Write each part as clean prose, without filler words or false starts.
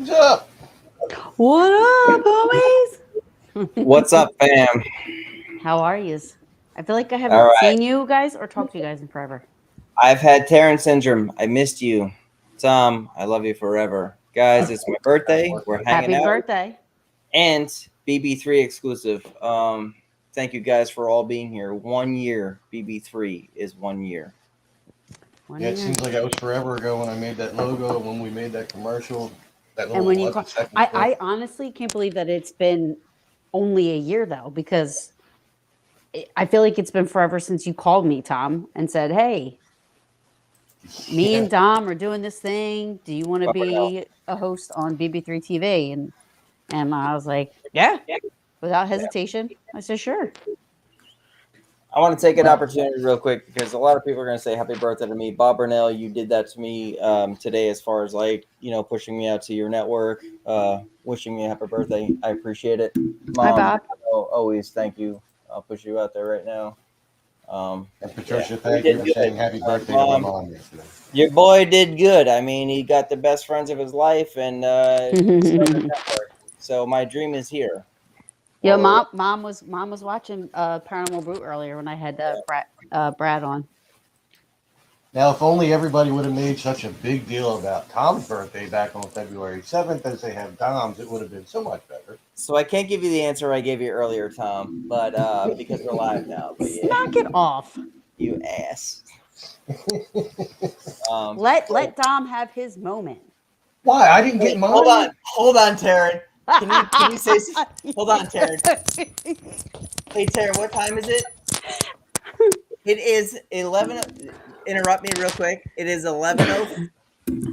What's up? What up, homies? What's up, fam? How are yous? I feel like I All haven't right. seen you guys or talked to you guys in forever. I've had TARYN syndrome. I missed you. Tom, I love you forever. Guys, it's my birthday. We're hanging Happy out. birthday. And BB3 exclusive. Thank you guys for all being here. 1 year. BB3 is 1 year. One Yeah, it year. seems like that was forever ago when I made that logo, when we made that commercial, that And little when you 11 call, second clip. I honestly can't believe that it's been only a year though, because I feel like it's been forever since you called me, Tom, and said, "Hey, me Yeah. and Dom are doing this thing. Do you want to Oh, no. be a host on BB3 TV?" And I was like, "Yeah," without hesitation. I said, "Sure." I want to take an Well, opportunity real quick because a lot of people are going to say happy birthday to me. Bob Burnell, you did that to me today as far as pushing me out to your network, wishing me a happy birthday. I appreciate it. Hi, Mom, Bob. always thank you. I'll push you out there right now. and Yeah, Patricia, we thank you did for good. saying happy birthday to my Mom, mom yesterday. your boy did good. I mean, he got the best friends of his life and started a network. So my dream is here. Yeah, Or mom was watching Paranormal Brute earlier when I had yeah. Brad on. Now, if only everybody would have made such a big deal about Tom's birthday back on February 7th as they have Dom's, it would have been so much better. So I can't give you the answer I gave you earlier, Tom, but because we're live now. But yeah, Knock it off. you ass. Um, Let Dom have his moment. Why? I didn't get wait, mine? hold on, Taryn. Can you say? Hold on, Taryn. Hey, Taryn, what time is it? It is 11. Interrupt me real quick. It is 11:05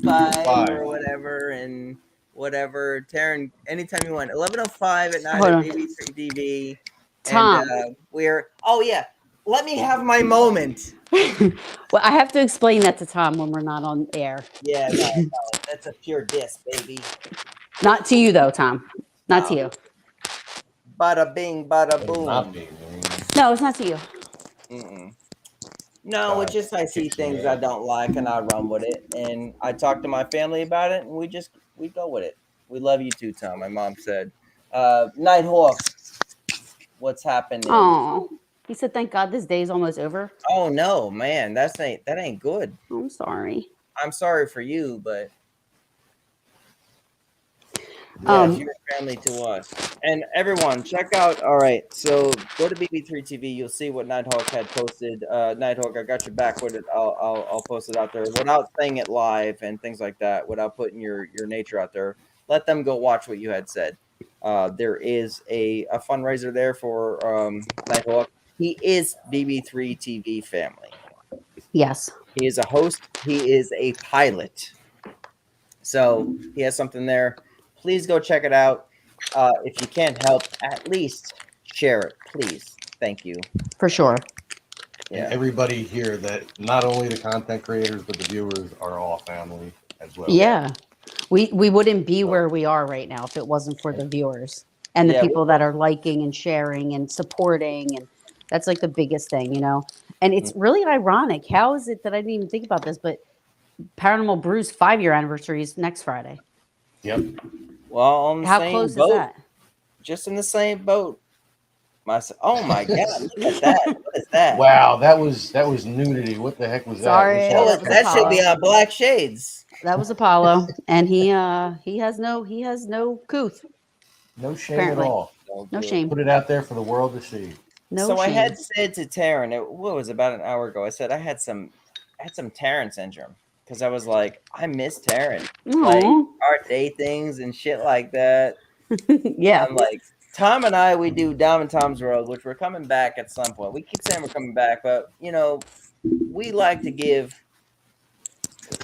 Five. or whatever, and whatever. Taryn, anytime you want. 11:05 at night Hold at on, BB3TV, and Tom. we're. Oh yeah, let me have my moment. Well, I have to explain that to Tom when we're not on air. Yeah, no, that's a pure diss, baby. Not to you though, Tom. Not to No, you. bada bing, bada Better not boom. be. No, it's not to you. Mm-mm. No, it's God just I see kicks me things I out. don't like and I run with it, and I talk to my family about it, and we go with it. We love you too, Tom. My mom said, "Nighthawk, what's happening?" Oh, he said, "Thank God this day is almost over." Oh no, man, that ain't good. I'm sorry. I'm sorry for you, but yes, Um, you're family to us. And everyone, check out. All right, so go to BB3 TV. You'll see what Nighthawk had posted. Nighthawk, I got your back with it. I'll post it out there without saying it live and things like that. Without putting your nature out there. Let them go watch what you had said. There is a fundraiser there for Nighthawk. He is BB3 TV family. yes, He is a host. He is a pilot. So he has something there. Please go check it out. If you can't help, at least share it, please. Thank you. for sure. And Yeah. everybody here that not only the content creators, but the viewers are all family as well. Yeah. Yeah, we wouldn't be So, where we are right now if it wasn't for and, the viewers and the Yeah. people that are liking and sharing and supporting, and that's like the biggest thing, you know. And it's really ironic. How is it that I didn't even think about this, but Paranormal Brew's 5-year anniversary is next Friday. yep. Well, on the How same close is boat, that? just in the same boat. Oh my God! Look at that. What is that? Wow, that was nudity. What the heck was that? Wish I Sorry, was that was That should be Apollo. capturing on Black Shades. That was Apollo, and he has no couth no shame at apparently. all. So No good. shame. Put it out there for the world to see. No So I shame. had said to Taryn, what was it, about an hour ago? I said I had some Taryn syndrome because I was like, I miss Taryn, like Aw. our day things and shit like that. Yeah. I'm like, Tom and I, we do Dom and Tom's World, which we're coming back at some point. We keep saying we're coming back, but we like to give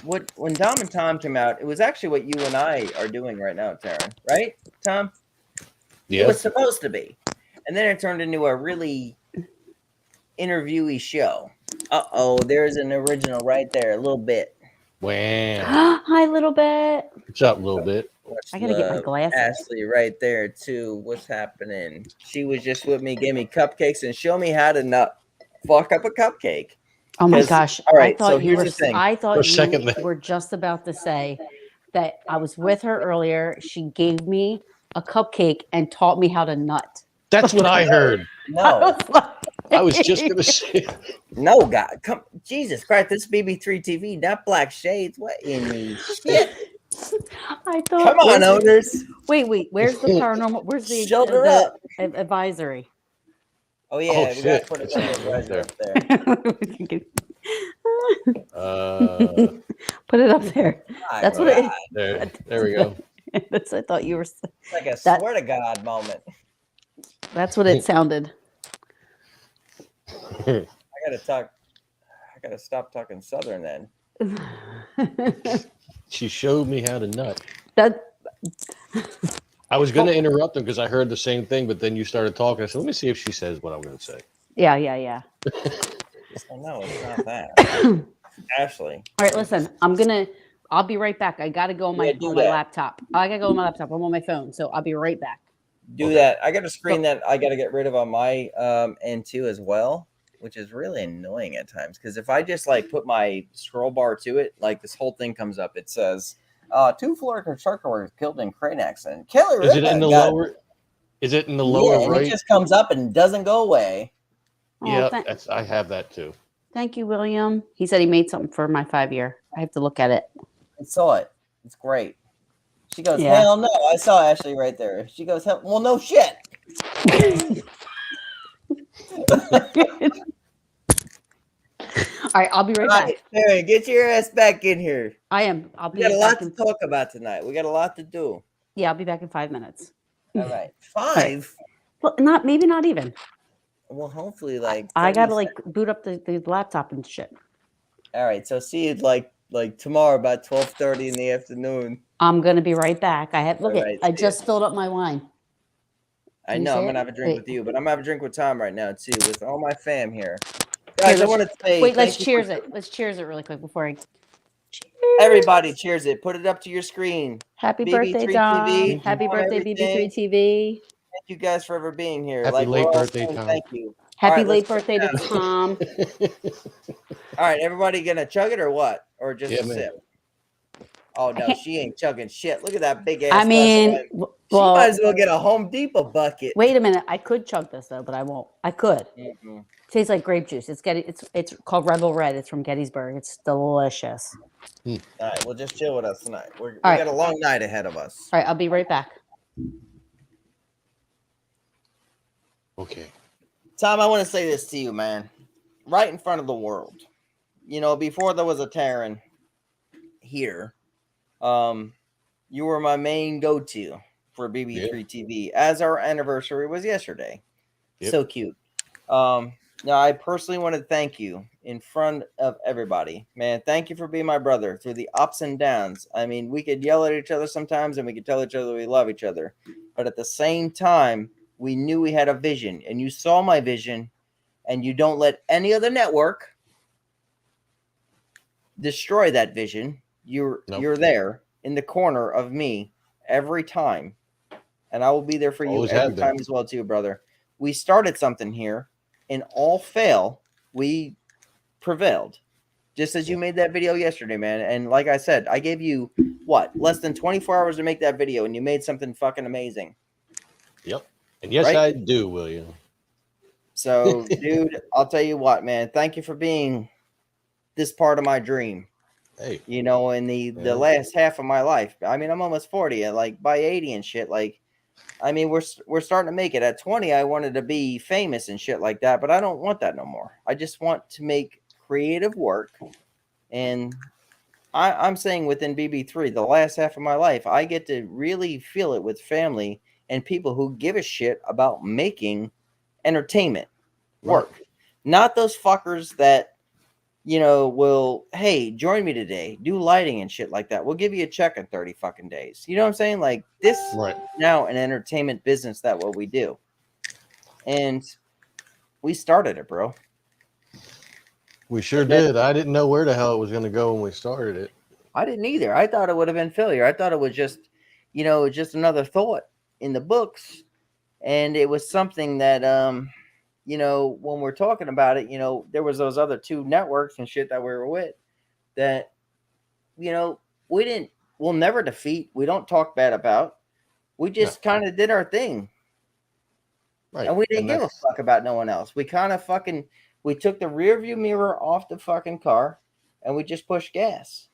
what when Dom and Tom came out, it was actually what you and I are doing right now, Taryn, right, Tom? It was Yep. supposed to be. And then it turned into a really interviewee show. Uh-oh, there's an original right there, a little bit. Wow. Hi, little bit. What's up, a little bit? Much I gotta get my love. glasses. Ashley right there too. What's happening? She was just with me, gave me cupcakes and show me how to not fuck up a cupcake. Oh my Because gosh, all I right, so thought you here's were. the thing. I For a thought you second there. were just about to say that I was with her earlier. She gave me a cupcake and taught me how to nut. That's what I heard. I No, was like, I was just gonna say. no, God, come, Jesus Christ! This is BB3 TV, not Black Shades. What in the shit? I thought, Come on, owners, wait, where's the paranormal? Where's the shut her up. advisory? Oh yeah, we gotta Shit. put it It's on the not right advisor there. up there. Put it up there. My That's what God. There we go. That's what I thought you were. It's like a That- swear to God moment. That's what it sounded. I gotta stop talking Southern then. She showed me how to nut. That I was going to interrupt him because I heard the same thing, but then you started talking. I said, let me see if she says what I'm going to say. yeah. Oh, no, it's not that. Ashley. All right, listen. I'll be right back. I gotta go on my laptop. I gotta go on my laptop. I'm on my phone, so I'll be right back. Do that. I got a screen that I got to get rid of on my end too as well, which is really annoying at times. Because if I just like put my scroll bar to it, like this whole thing comes up. It says, 2 Florida construction workers killed in crane accident. Killer. Is it in the lower? Is it in the lower and right? it just comes up and doesn't go away. Oh, Yeah, I have that too. Thank you, William. He said he made something for my 5-year. I have to look at it. I saw it. It's great. She goes, Yeah. hell no. I saw Ashley right there. She goes, hell, well, no shit. All right, I'll be right back. Hey, get your ass back in here. I am. I'll be We got a back lot to talk about tonight. We got a lot to do. Yeah, I'll be back in 5 minutes. All right. 5? Well, maybe not even. Well, hopefully, like I 30 gotta like boot up the laptop and shit. All right. So see you like tomorrow about 12:30 in the afternoon. I'm gonna be right back. I have look All at. right, I see just filled up my wine. I Can you know. say I'm it? gonna have a drink Wait. with you, but I'm gonna have a drink with Tom right now too, with all my fam here. Guys, I want to say Wait, let's thank you cheers for- it. Let's cheers it really quick before I. Cheers. Everybody, cheers it. Put it up to your screen. Happy BB3 birthday, Dom. TV, Happy on birthday, everything. BB3TV. Thank you guys for ever being here. Happy Like late we're all birthday, saying Tom. Thank you. Happy right, late let's birthday to go. Tom. All right, everybody gonna chug it or what? Or just Yeah, a man. sip? Oh no, she ain't chugging shit. Look at that big ass. I glass of mean, wine. She well, might as well get a Home Depot bucket. wait a minute. I could chug this though, but I won't. I could. Mm-mm. Tastes like grape juice. It's called Rebel Red. It's from Gettysburg. It's delicious. All right, well, just chill with us tonight. We right. got a long night ahead of us. All right, I'll be right back. Okay. Tom, I want to say this to you, man. Right in front of the world. You know, before there was a TARYN here, you were my main go-to for BB3 TV, as our anniversary was yesterday. Yep. So cute. Now, I personally want to thank you in front of everybody. Man, thank you for being my brother through the ups and downs. I mean, we could yell at each other sometimes and we could tell each other we love each other. But at the same time, we knew we had a vision. And you saw my vision, and you don't let any other network destroy that vision. You're there in the corner of me every time. And I will be there for you Always every have time been. as well, too, brother. We started something here. In all fail, we prevailed. Just as you made that video yesterday, man. And like I said, I gave you, less than 24 hours to make that video, and you made something fucking amazing. Yep. And yes, Right? I do, William. So, dude, I'll tell you what, man. Thank you for being this part of my dream. Hey. You know, in the last half of my life. I mean, I'm almost 40. Like, by 80 and shit, like, I mean, we're starting to make it. At 20, I wanted to be famous and shit like that, but I don't want that no more. I just want to make creative work. And I'm saying within BB3, the last half of my life, I get to really feel it with family and people who give a shit about making entertainment work. Right. Not those fuckers that, you know, will, hey, join me today, do lighting and shit like that. We'll give you a check in 30 fucking days. You know what I'm saying? Like, this right. Now an entertainment business, that what we do. And we started it, bro. We sure did. I didn't know where the hell it was going to go when we started it. I didn't either. I thought it would have been failure. I thought it was just, you know, just another thought in the books. And it was something that, you know, when we're talking about it, you know, there was those other 2 networks and shit that we were with that, you know, we didn't we'll never defeat. We don't talk bad about. We just kind of did our thing. Right. And we didn't give a fuck about no one else. We kind of we took the rear view mirror off the fucking car and we just pushed gas.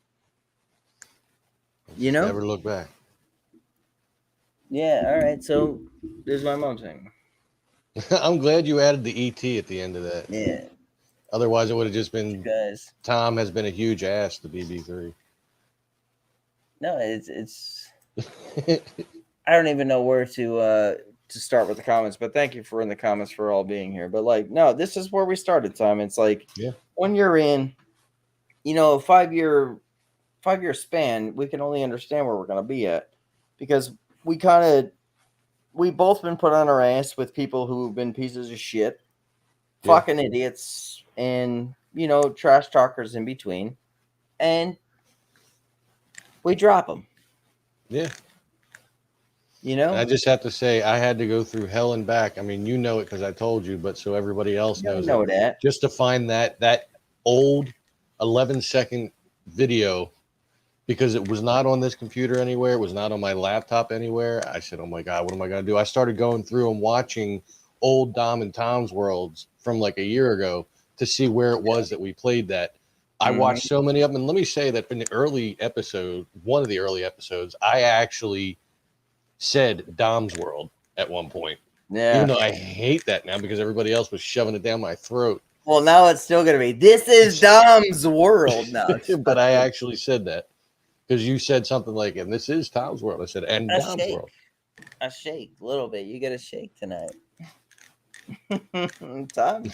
You know? Never look back. Yeah, all right. So there's my mom saying. I'm glad you added the ET at the end of that. Yeah. Otherwise, it would have just been Because Tom has been a huge ass to BB3. no, it's I don't even know where to start with the comments, but thank you for in the comments for all being here. But like, no, this is where we started, Tom. It's like when you're in, you know, a 5-year span, we can only understand where we're gonna be at because we both been put on our ass with people who've been pieces of shit, fucking idiots, and you know, trash talkers in between, and we drop them. Yeah. You know, I just have to say, I had to go through hell and back. I mean, you know it because I told you, but so everybody else knows that. Just to find that old 11-second video, because it was not on this computer anywhere. It was not on my laptop anywhere. I said, oh my God, what am I going to do? I started going through and watching old Dom and Tom's Worlds from like a year ago to see where it was that we played that. I watched so many of them. And let me say that in the early episode, one of the early episodes, I actually said Dom's World at one point. Yeah. Even though I hate that now because everybody else was shoving it down my throat. Well, now it's still going to be, this is Dom's World now. But I actually said that because you said something like, and this is Tom's World. I said, and Dom's World. I shake a little bit. You got to shake tonight. Tom,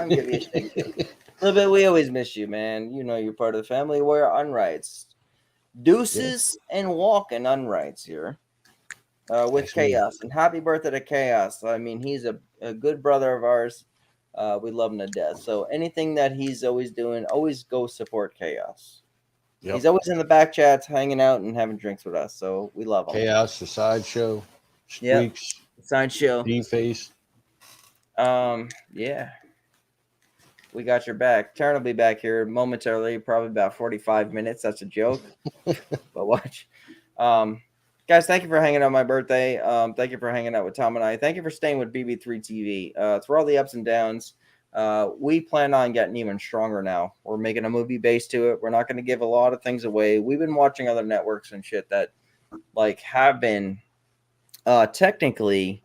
give you a shake too. A little bit. We always miss you, man. You know you're part of the family. We're unrights. Deuces and walking unrights here. With Chaos, and happy birthday to Chaos. I mean, he's a good brother of ours. We love him to death. So anything that he's always doing, always go support Chaos. He's always in the back chats, hanging out and having drinks with us. So we love him. Chaos, the sideshow, Squeaks, sideshow, D-Face. Yeah, we got your back. TARYN will be back here momentarily, probably about 45 minutes. That's a joke, but watch. Guys, thank you for hanging out on my birthday. Thank you for hanging out with Tom and I. Thank you for staying with BB3TV. Through all the ups and downs, we plan on getting even stronger now. We're making a movie base to it. We're not going to give a lot of things away. We've been watching other networks and shit that like have been technically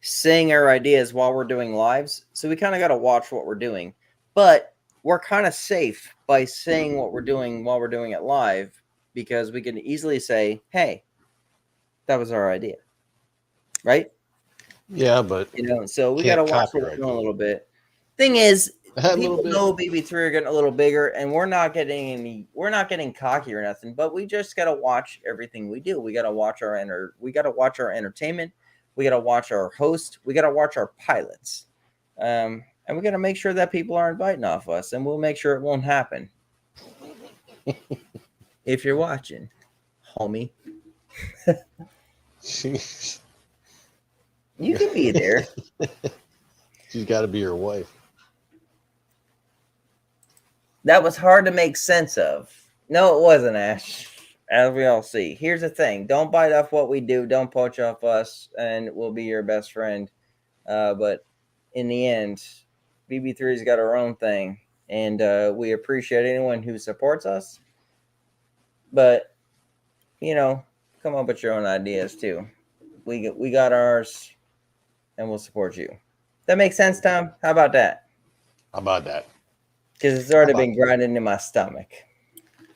saying our ideas while we're doing lives. So we kind of got to watch what we're doing. But we're kind of safe by saying what we're doing while we're doing it live because we can easily say, hey, that was our idea, right? Yeah, but you know, so we got to watch what we're doing a little bit. Thing is, people know BB3 are getting a little bigger, and we're not getting cocky or nothing. But we just got to watch everything we do. We got to watch our entertainment. We got to watch our host. We got to watch our pilots, and we got to make sure that people aren't biting off us, and we'll make sure it won't happen. If you're watching, homie. You can be there. She's got to be your wife. That was hard to make sense of. No, it wasn't, Ash. As we all see. Here's the thing. Don't bite off what we do. Don't poach off us, and we'll be your best friend. But in the end, BB3's got our own thing, and we appreciate anyone who supports us. But, you know, come up with your own ideas too. We got ours, and we'll support you. That makes sense, Tom? How about that? How about that? Because it's already been grinding in my stomach.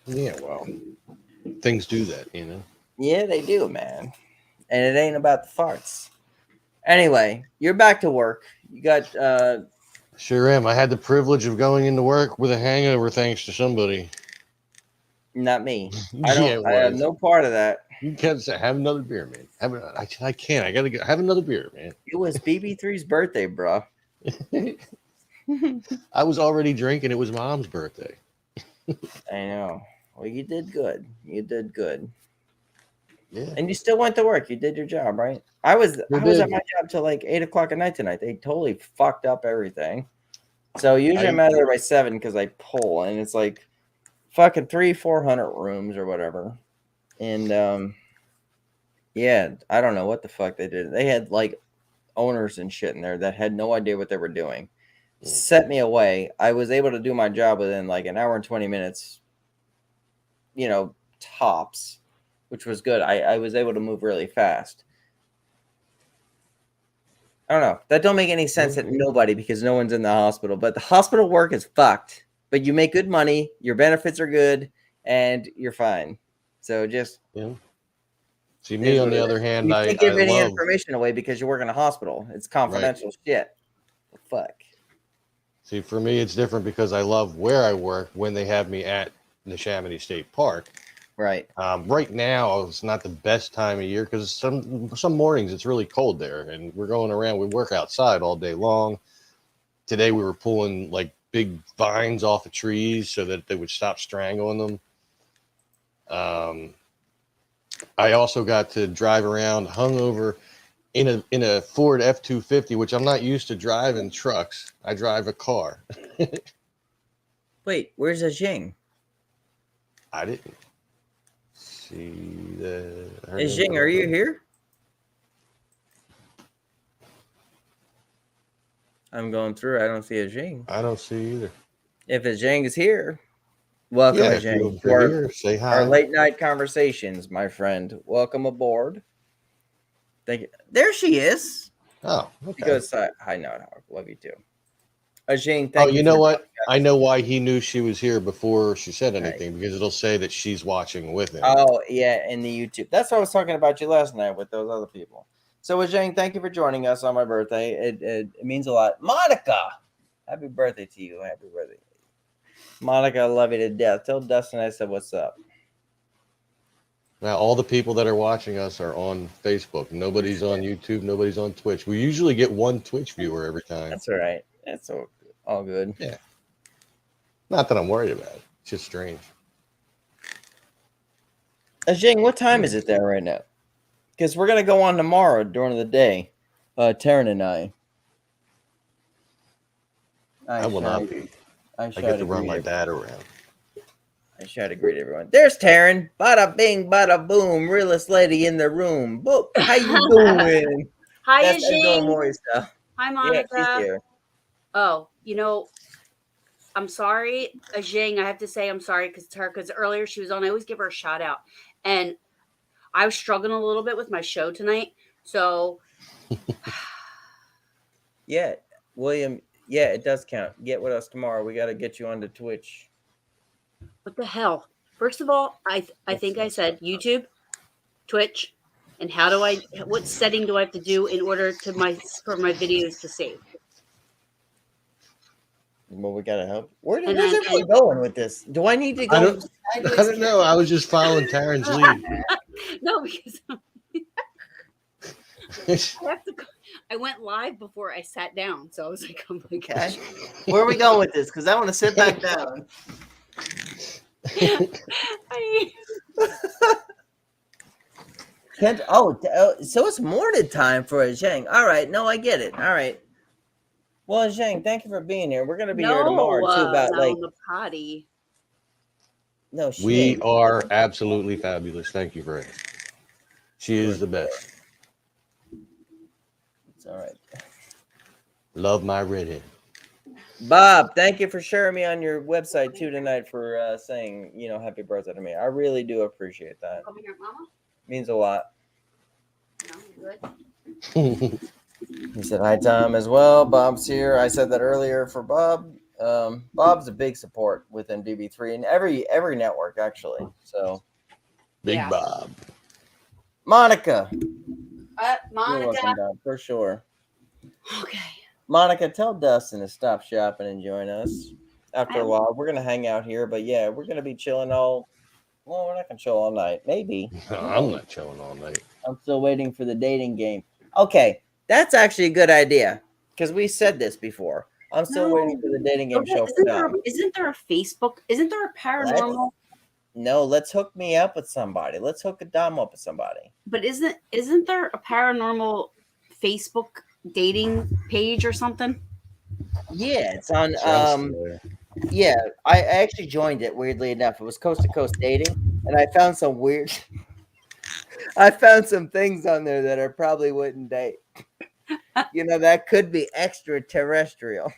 Yeah, well, things do that, you know? Yeah, they do, man. And it ain't about the farts. Anyway, you're back to work. You got... Sure am. I had the privilege of going into work with a hangover thanks to somebody. Not me. I have no part of that. You can't say, have another beer, man. I can't. I gotta have another beer, man. It was BB3's birthday, bro. I was already drinking. It was Mom's birthday. I know. Well, you did good. You did good. Yeah. And you still went to work. You did your job, right? I was at my job till like 8 o'clock at night tonight. They totally fucked up everything. So usually I'm out of there by 7 because I pull, and it's like fucking 300-400 rooms or whatever. And yeah, I don't know what the fuck they did. They had like owners and shit in there that had no idea what they were doing. Set me away. I was able to do my job within like an hour and 20 minutes, tops, which was good. I was able to move really fast. I don't know. That don't make any sense to nobody because no one's in the hospital. But the hospital work is fucked. But you make good money, your benefits are good, and you're fine. So just see me on the other hand. You I can't give any love information away because you work in a hospital. It's confidential shit. Fuck. See, for me, it's different because I love where I work when they have me at the Chamonix State Park. Right. Right now, it's not the best time of year because some mornings it's really cold there, and we're going around. We work outside all day long. Today we were pulling like big vines off of trees so that they would stop strangling them. I also got to drive around hungover in a Ford F-250, which I'm not used to driving trucks. I drive a car. Wait, where's Ajing? I didn't see the. Ajing, are you here? I'm going through. I don't see Ajing. I don't see either. If Ajing is here, welcome, Ajing, to here, say hi. our late night conversations, my friend. Welcome aboard. Thank you. There she is. Oh, okay. She goes, hi, no, love you too. Ajing, thank you. Oh, you know what? I know why he knew she was here before she said anything, because it'll say that she's watching with him. Oh, yeah, in the YouTube. That's what I was talking about you last night with those other people. So, Ajing, thank you for joining us on my birthday. It means a lot. Monica, happy birthday to you. Happy birthday. Monica, I love you to death. Tell Dustin I said what's up. Now, all the people that are watching us are on Facebook. Nobody's on YouTube. Nobody's on Twitch. We usually get one Twitch viewer every time. That's all right. That's all good. Yeah. Not that I'm worried about it. It's just strange. Ajing, what time is it there right now? Because we're going to go on tomorrow during the day. TARYN and I. I will not be. I get to run my dad around. I try to greet everyone. There's TARYN. Bada bing, bada boom. Realest lady in the room. Boop. How you doing? Hi, That's Ajing. Hi, Monica. Yeah, she's here. Oh, I'm sorry, Ajing. I have to say I'm sorry because earlier she was on. I always give her a shout out, and I was struggling a little bit with my show tonight. So, yeah, William. Yeah, it does count. Get with us tomorrow. We got to get you onto Twitch. What the hell? First of all, I think I said YouTube, Twitch, and what setting do I have to do in order for my videos to save? Well, we gotta help. Where's everyone going with this? Do I need to go? I don't know. I was just following TARYN's lead. No, because I went live before I sat down, so I was like, "Oh my gosh, where are we going with this?" Because I want to sit back down. So it's morning time for Ajing. All right, no, I get it. All right. Well, Ajing, thank you for being here. We're gonna be here tomorrow too. About the potty. No, we are absolutely fabulous. Thank you for it. She is the best. It's all right. Love my redhead. Bob, thank you for sharing me on your website too tonight for saying, happy birthday to me. I really do appreciate that. Come here, Mama. Means a lot. No, you're good. He said hi, Tom, as well. Bob's here. I said that earlier for Bob. Bob's a big support within Bb3 and every network actually. So, Big Bob. Monica. Monica. You're welcome, Bob, for sure. Okay. Monica, tell Dustin to stop shopping and join us. After a while, we're gonna hang out here, but yeah, we're gonna be chilling all. Well, we're not gonna chill all night. Maybe. No, I'm not chilling all night. I'm still waiting for the dating game. Okay, that's actually a good idea because we said this before. I'm still waiting for the dating game show. Isn't there a Facebook? Isn't there a paranormal? No, let's hook me up with somebody. Let's hook a Dom up with somebody. But isn't there a paranormal Facebook dating page or something? Yeah, it's on. Yeah, I actually joined it. Weirdly enough, it was Coast to Coast Dating, and I found some weird. I found some things on there that I probably wouldn't date. You know, that could be extraterrestrial.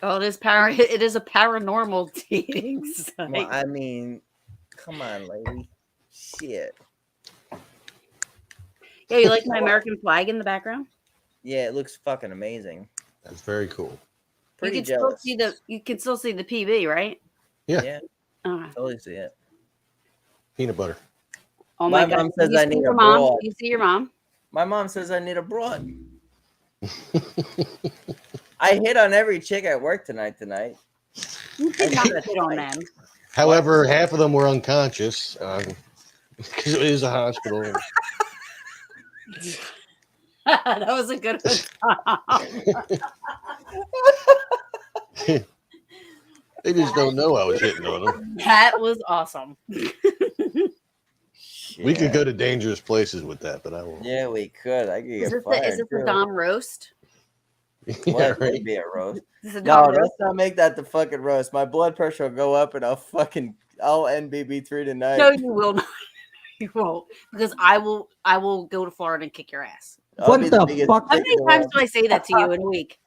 Oh, it is a paranormal dating site. Well, I mean, come on, lady. Shit. Yeah, you like my American flag in the background? Yeah, it looks fucking amazing. That's very cool. Pretty you can jealous. you can still see the PB, right? Yeah. Yeah, Uh, totally see it. Peanut butter. oh My my God! mom says You I see need your a mom? broad. You see your mom? My mom says I need a broad. I hit on every chick at work tonight. You I did not did it hit on twice. them. However, half of them were unconscious because it is a hospital. That was a good one, Tom. They just don't know I was hitting on them. That was awesome. We could go to dangerous places with that, but I won't. Yeah, we could. I could Is get this fired. the Dom roast? Well, Yeah, it could right. be a roast. This is a No, Dom roast? let's not make that the fucking roast. My blood pressure will go up, and I'll end BB3 tonight. No, you will not. You won't, because I will go to Florida and kick your ass. I'll be the biggest How dick many in the times world. do I say that to you in a week?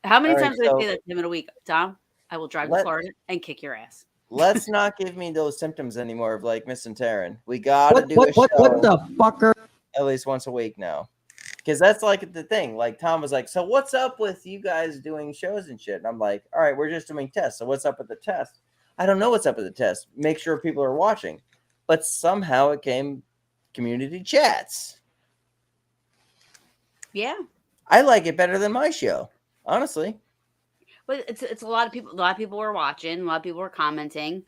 How many All right, times do I so- say that to him in a week? Tom, I will drive to Florida and kick your ass. Let's not give me those symptoms anymore of like missing TARYN. We gotta do a show What the fucker? at least once a week now. Because that's like the thing. Like Tom was like, so what's up with you guys doing shows and shit? And I'm like, all right, we're just doing tests. So what's up with the test? I don't know what's up with the test. Make sure people are watching. But somehow it came community chats. Yeah, I like it better than my show, honestly. but it's a lot of people. A lot of people were watching. A lot of people were commenting.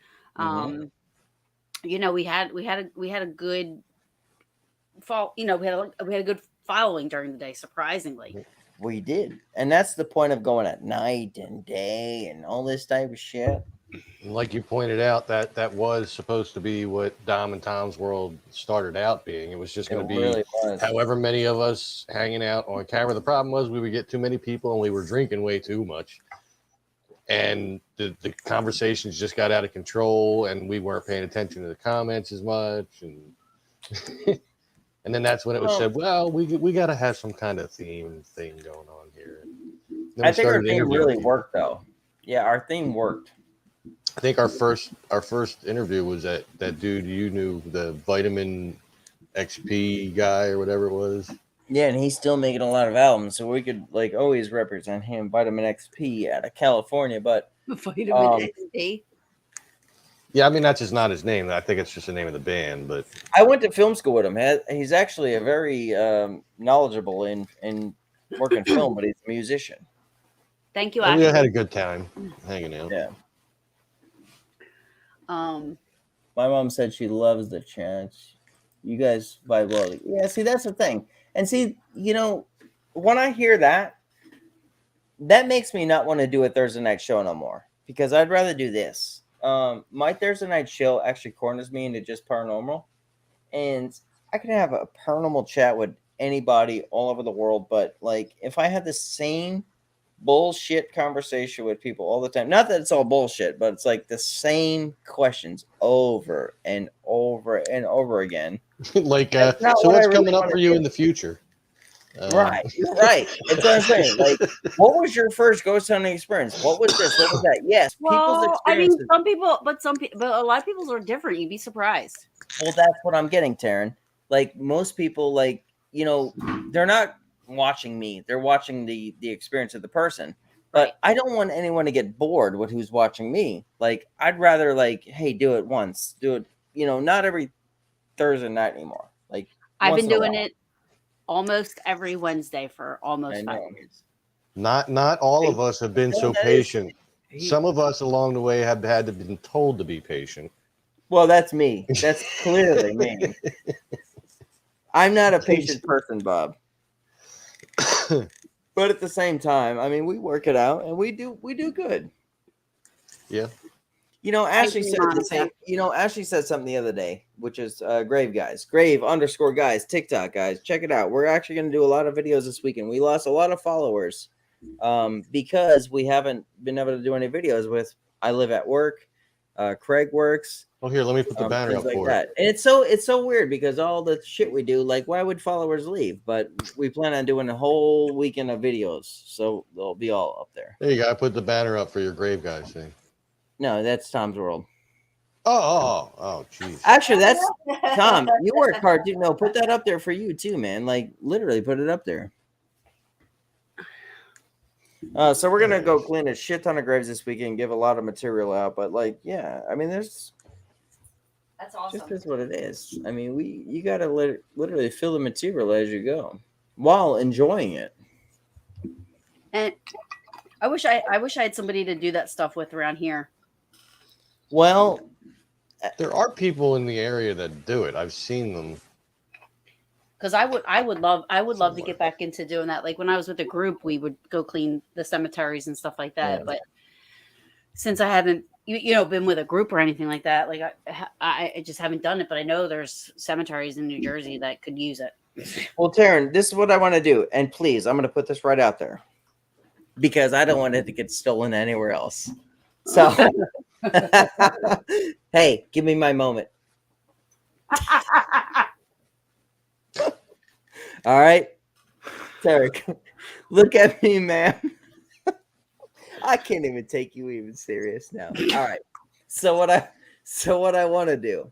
You know, we had a good fall. You know, we had a good following during the day. Surprisingly, We did. And that's the point of going at night and day and all this type of shit. And like you pointed out, that was supposed to be what Dom and Tom's world started out being. It was just going to be really was. however many of us hanging out on camera. The problem was we would get too many people and we were drinking way too much. And the conversations just got out of control and we weren't paying attention to the comments as much. And and then that's when it was said, well, we got to have some kind of theme thing going on here. Then I we think our started theme interviewing really people. worked, though. Yeah, our theme worked. I think our first interview was that dude you knew, the vitamin XP guy or whatever it was. Yeah, and he's still making a lot of albums, so we could like always represent him, Vitamin XP out of California. But vitamin D. Yeah, I mean that's just not his name. I think it's just the name of the band. But I went to film school with him. He's actually a very knowledgeable in working film, but he's a musician. Thank you, we Ashley. had a good time hanging out. Yeah. Um, My mom said she loves the chants. You guys vibe well. Yeah, see, that's the thing. And see, you know, when I hear that, that makes me not want to do a Thursday night show no more because I'd rather do this. My Thursday night show actually corners me into just paranormal, and I can have a paranormal chat with anybody all over the world. But like, if I had the same bullshit conversation with people all the time, not that it's all bullshit, but it's like the same questions over and over and over again. Like, That's so not what what's I really coming up wanna for you do. in the future? Right, you're right. That's what I'm saying. Like, what was your first ghost hunting experience? What was this? What was that? Yes, people's well, I mean, experiences. but a lot of people's are different. You'd be surprised. Well, that's what I'm getting, TARYN. Like most people, like, you know, they're not watching me; they're watching the experience of the person. But Right. I don't want anyone to get bored with who's watching me. Like, I'd rather like, hey, do it once, do it. You know, not every Thursday night anymore. Like, I've once been in a doing while. it almost every Wednesday for I almost 5 know. years. Not all of us have been No, so that is- patient. Some of us along the way have had to been told to be patient. Well, that's me. That's clearly me. I'm not a patient person, Bob. But at the same time, I mean, we work it out and we do good. Yeah. You know, Ashley you, said Monica. Ashley said something the other day, which is Grave Guys. Grave_guys, TikTok guys. Check it out. We're actually going to do a lot of videos this weekend. We lost a lot of followers because we haven't been able to do any videos with I Live at Work. Craig works. Well, here, let me put the banner Things up like for that. it. And it's so weird because all the shit we do, like, why would followers leave? But we plan on doing a whole weekend of videos, so they'll be all up there. There you go. I put the banner up for your Grave Guys thing. No, that's Tom's World. Oh, jeez. Actually, that's Tom. You work hard too. No, put that up there for you too, man. Like, literally, put it up there. So we're gonna go clean a shit ton of graves this weekend, give a lot of material out. But like, yeah, I mean, that's awesome. just is what it is. I mean, you gotta literally fill the material as you go while enjoying it. And I wish I had somebody to do that stuff with around here. Well, there are people in the area that do it. I've seen them. Because I would love to get back into doing that. Like when I was with the group, we would go clean the cemeteries and stuff like that. Yeah. But since I haven't, been with a group or anything like that, like I just haven't done it. But I know there's cemeteries in New Jersey that could use it. Well, TARYN, this is what I want to do, and please, I'm going to put this right out there because I don't want it to get stolen anywhere else. So, hey, give me my moment. All right, Tarek, look at me, ma'am. I can't even take you even serious now. All right. So what I want to do,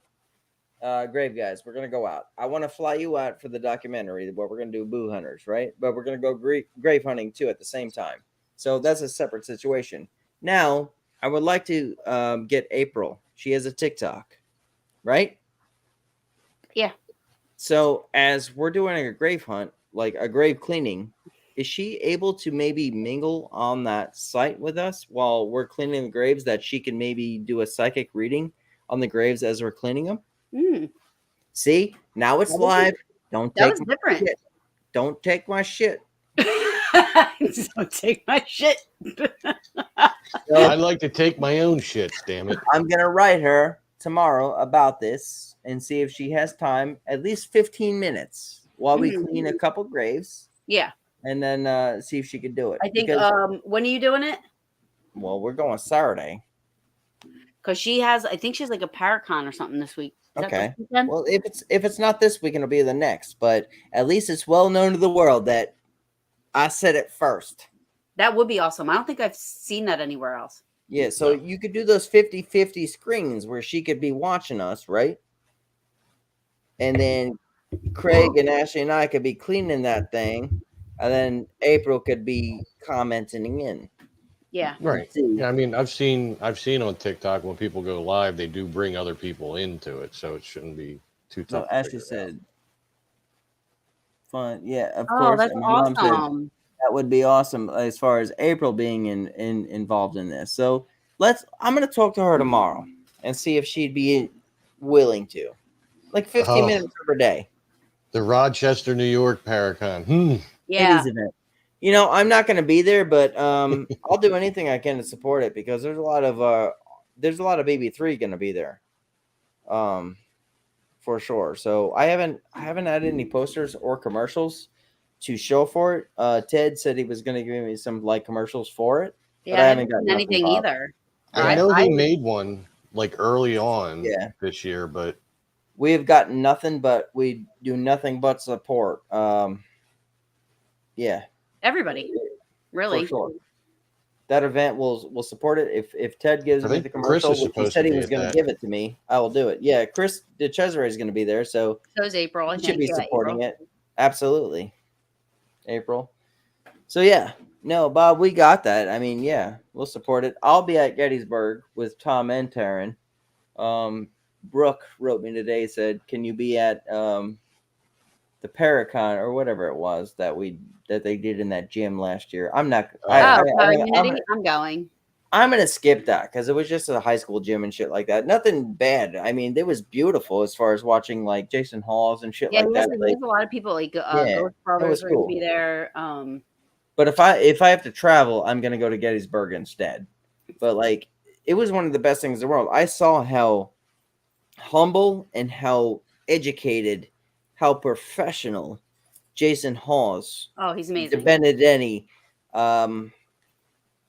Grave Guys, we're gonna go out. I want to fly you out for the documentary where we're gonna do Boo Hunters, right? But we're gonna go grave hunting too at the same time. So that's a separate situation. Now I would like to get April. She has a TikTok, right? Yeah. So as we're doing a grave hunt, like a grave cleaning, is she able to maybe mingle on that site with us while we're cleaning the graves, that she can maybe do a psychic reading on the graves as we're cleaning them? Mm. See, now it's live. Don't take my different. Shit. Don't take my shit. Don't take my shit. I'd like to take my own shit, damn it. I'm going to write her tomorrow about this and see if she has time, at least 15 minutes while we clean a couple graves. Yeah. And then see if she could do it. I think, when are you doing it? Well, we're going Saturday. Because I think she has like a Paracon or something this week. Okay. Well, if it's not this weekend, it'll be the next. But at least it's well known to the world that I said it first. That would be awesome. I don't think I've seen that anywhere else. Yeah, so you could do those 50-50 screens where she could be watching us, right? And then Craig and Ashley and I could be cleaning that thing. And then April could be commenting in. Yeah. Right. Yeah, I mean, I've seen on TikTok when people go live, they do bring other people into it, so it shouldn't be too tough. So Ashley said, "Fun, yeah, of course." That's awesome. That would be awesome as far as April being involved in this. So I'm going to talk to her tomorrow and see if she'd be willing to, like 15 minutes per day. The Rochester, New York Paracon. Yeah. Event. I'm not going to be there, but I'll do anything I can to support it because there's a lot of Bb3 going to be there, for sure. So I haven't had any posters or commercials to show for it. Ted said he was going to give me some like commercials for it. Yeah, but I haven't gotten anything either. I know he made one like early on this year, but we have gotten nothing. But we do nothing but support. Yeah. Everybody, really. For sure. That event will support it. If Ted gives me the commercial, which he said he was going to give it to me, I will do it. Yeah, Chris DeCesare is going to be there, so is April. He should be supporting it. Absolutely, April. So yeah, no, Bob, we got that. I mean, yeah, we'll support it. I'll be at Gettysburg with Tom and TARYN. Brooke wrote me today, said, "Can you be at the Paracon or whatever it was that they did in that gym last year?" I'm not. I'm going. I'm gonna skip that because it was just a high school gym and shit like that. Nothing bad. I mean, it was beautiful as far as watching like Jason Halls and shit like that. There's a lot of people like Ghost Brothers are gonna be there. But if I have to travel, I'm gonna go to Gettysburg instead. But like, it was one of the best things in the world. I saw how humble and how educated, how professional Jason Hawes. Oh, he's amazing. Benedetti,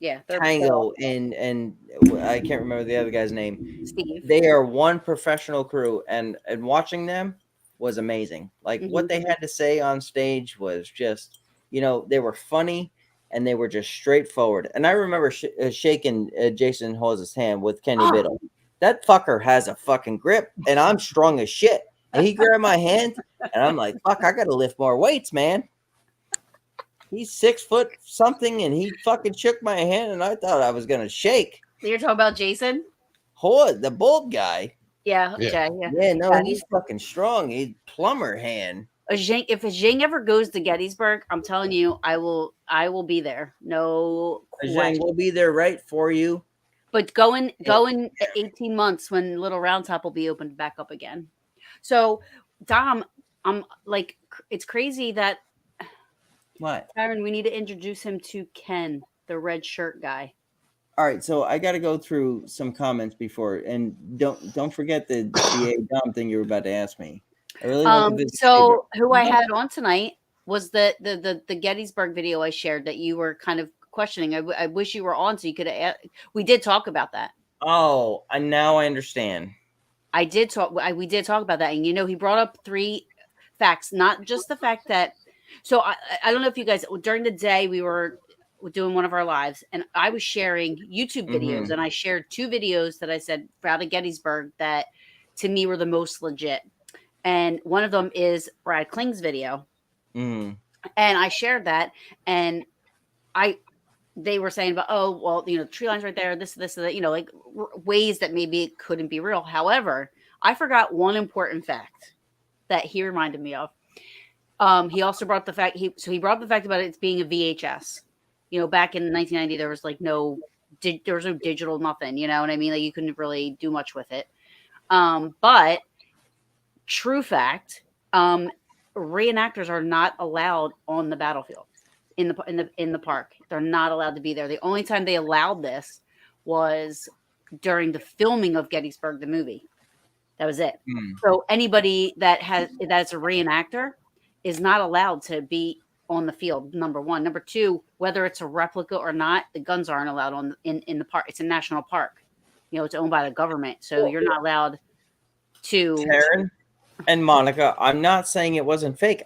Yeah, Tango, and I can't remember the other guy's name. Steve. They are one professional crew, and watching them was amazing. Like what they had to say on stage was just, they were funny and they were just straightforward. And I remember shaking Jason Hawes' hand with Kenny Biddle. That fucker has a fucking grip, and I'm strong as shit. And he grabbed my hand, and I'm like, fuck, I gotta lift more weights, man. He's 6 foot something, and he fucking shook my hand, and I thought I was gonna shake. You're talking about Jason? The bald guy. Yeah, Yeah. Jay. Yeah, no, he's fucking strong. He's plumber hand. If a Zhang ever goes to Gettysburg, I'm telling you, I will be there. No Zhang question. will be there right for you. But go in 18 months when Little Round Top will be opened back up again. So, Dom, I'm like, it's crazy that What? TARYN, we need to introduce him to Ken, the red shirt guy. All right, so I got to go through some comments before, and don't forget the BA Dom thing you were about to ask me. I really want to visit. So who I had on tonight was the Gettysburg video I shared that you were kind of questioning. I wish you were on so you could. We did talk about that. Oh, now I understand. I did talk. We did talk about that, and he brought up 3 facts, not just the fact that. So I don't know if you guys during the day we were doing one of our lives, and I was sharing YouTube videos, and I shared 2 videos that I said out of Gettysburg that to me were the most legit. And one of them is Brad Kling's video. And I shared that, and they were saying about, oh, well, tree lines right there, this, that, like ways that maybe it couldn't be real. However, I forgot one important fact that he reminded me of. He also brought the fact he brought the fact about it being a VHS. Back in 1990, there was like no digital nothing. You know what I mean? Like you couldn't really do much with it. But true fact, reenactors are not allowed on the battlefield in the park. They're not allowed to be there. The only time they allowed this was during the filming of Gettysburg, the movie. That was it. So anybody that's a reenactor is not allowed to be on the field. Number one. Number two, whether it's a replica or not, the guns aren't allowed in the park. It's a national park. It's owned by the government, so you're not allowed to. TARYN and Monica, I'm not saying it wasn't fake.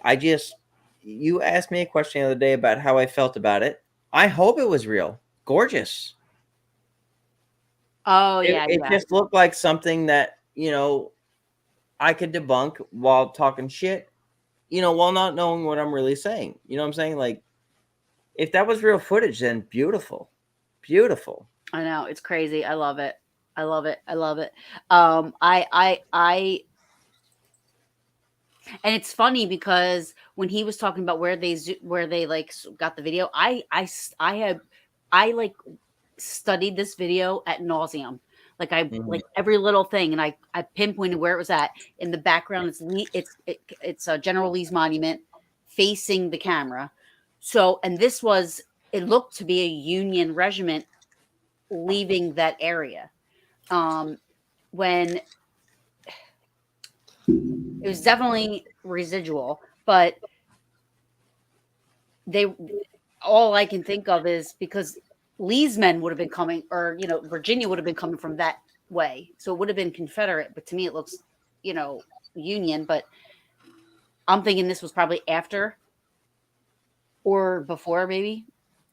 You asked me a question the other day about how I felt about it. I hope it was real. Gorgeous. Oh yeah, it just looked like something that I could debunk while talking shit. While not knowing what I'm really saying. You know what I'm saying? Like, if that was real footage, then beautiful. Beautiful. I know. It's crazy. I love it. I love it. I love it. And it's funny because when he was talking about where they like got the video, I like studied this video at nauseum. Like like every little thing, and I pinpointed where it was at. In the background, it's General Lee's monument facing the camera. So, and it looked to be a Union regiment leaving that area. When it was definitely residual, but all I can think of is because Lee's men would have been coming, or Virginia would have been coming from that way, so it would have been Confederate. But to me, it looks, Union. But I'm thinking this was probably after or before, maybe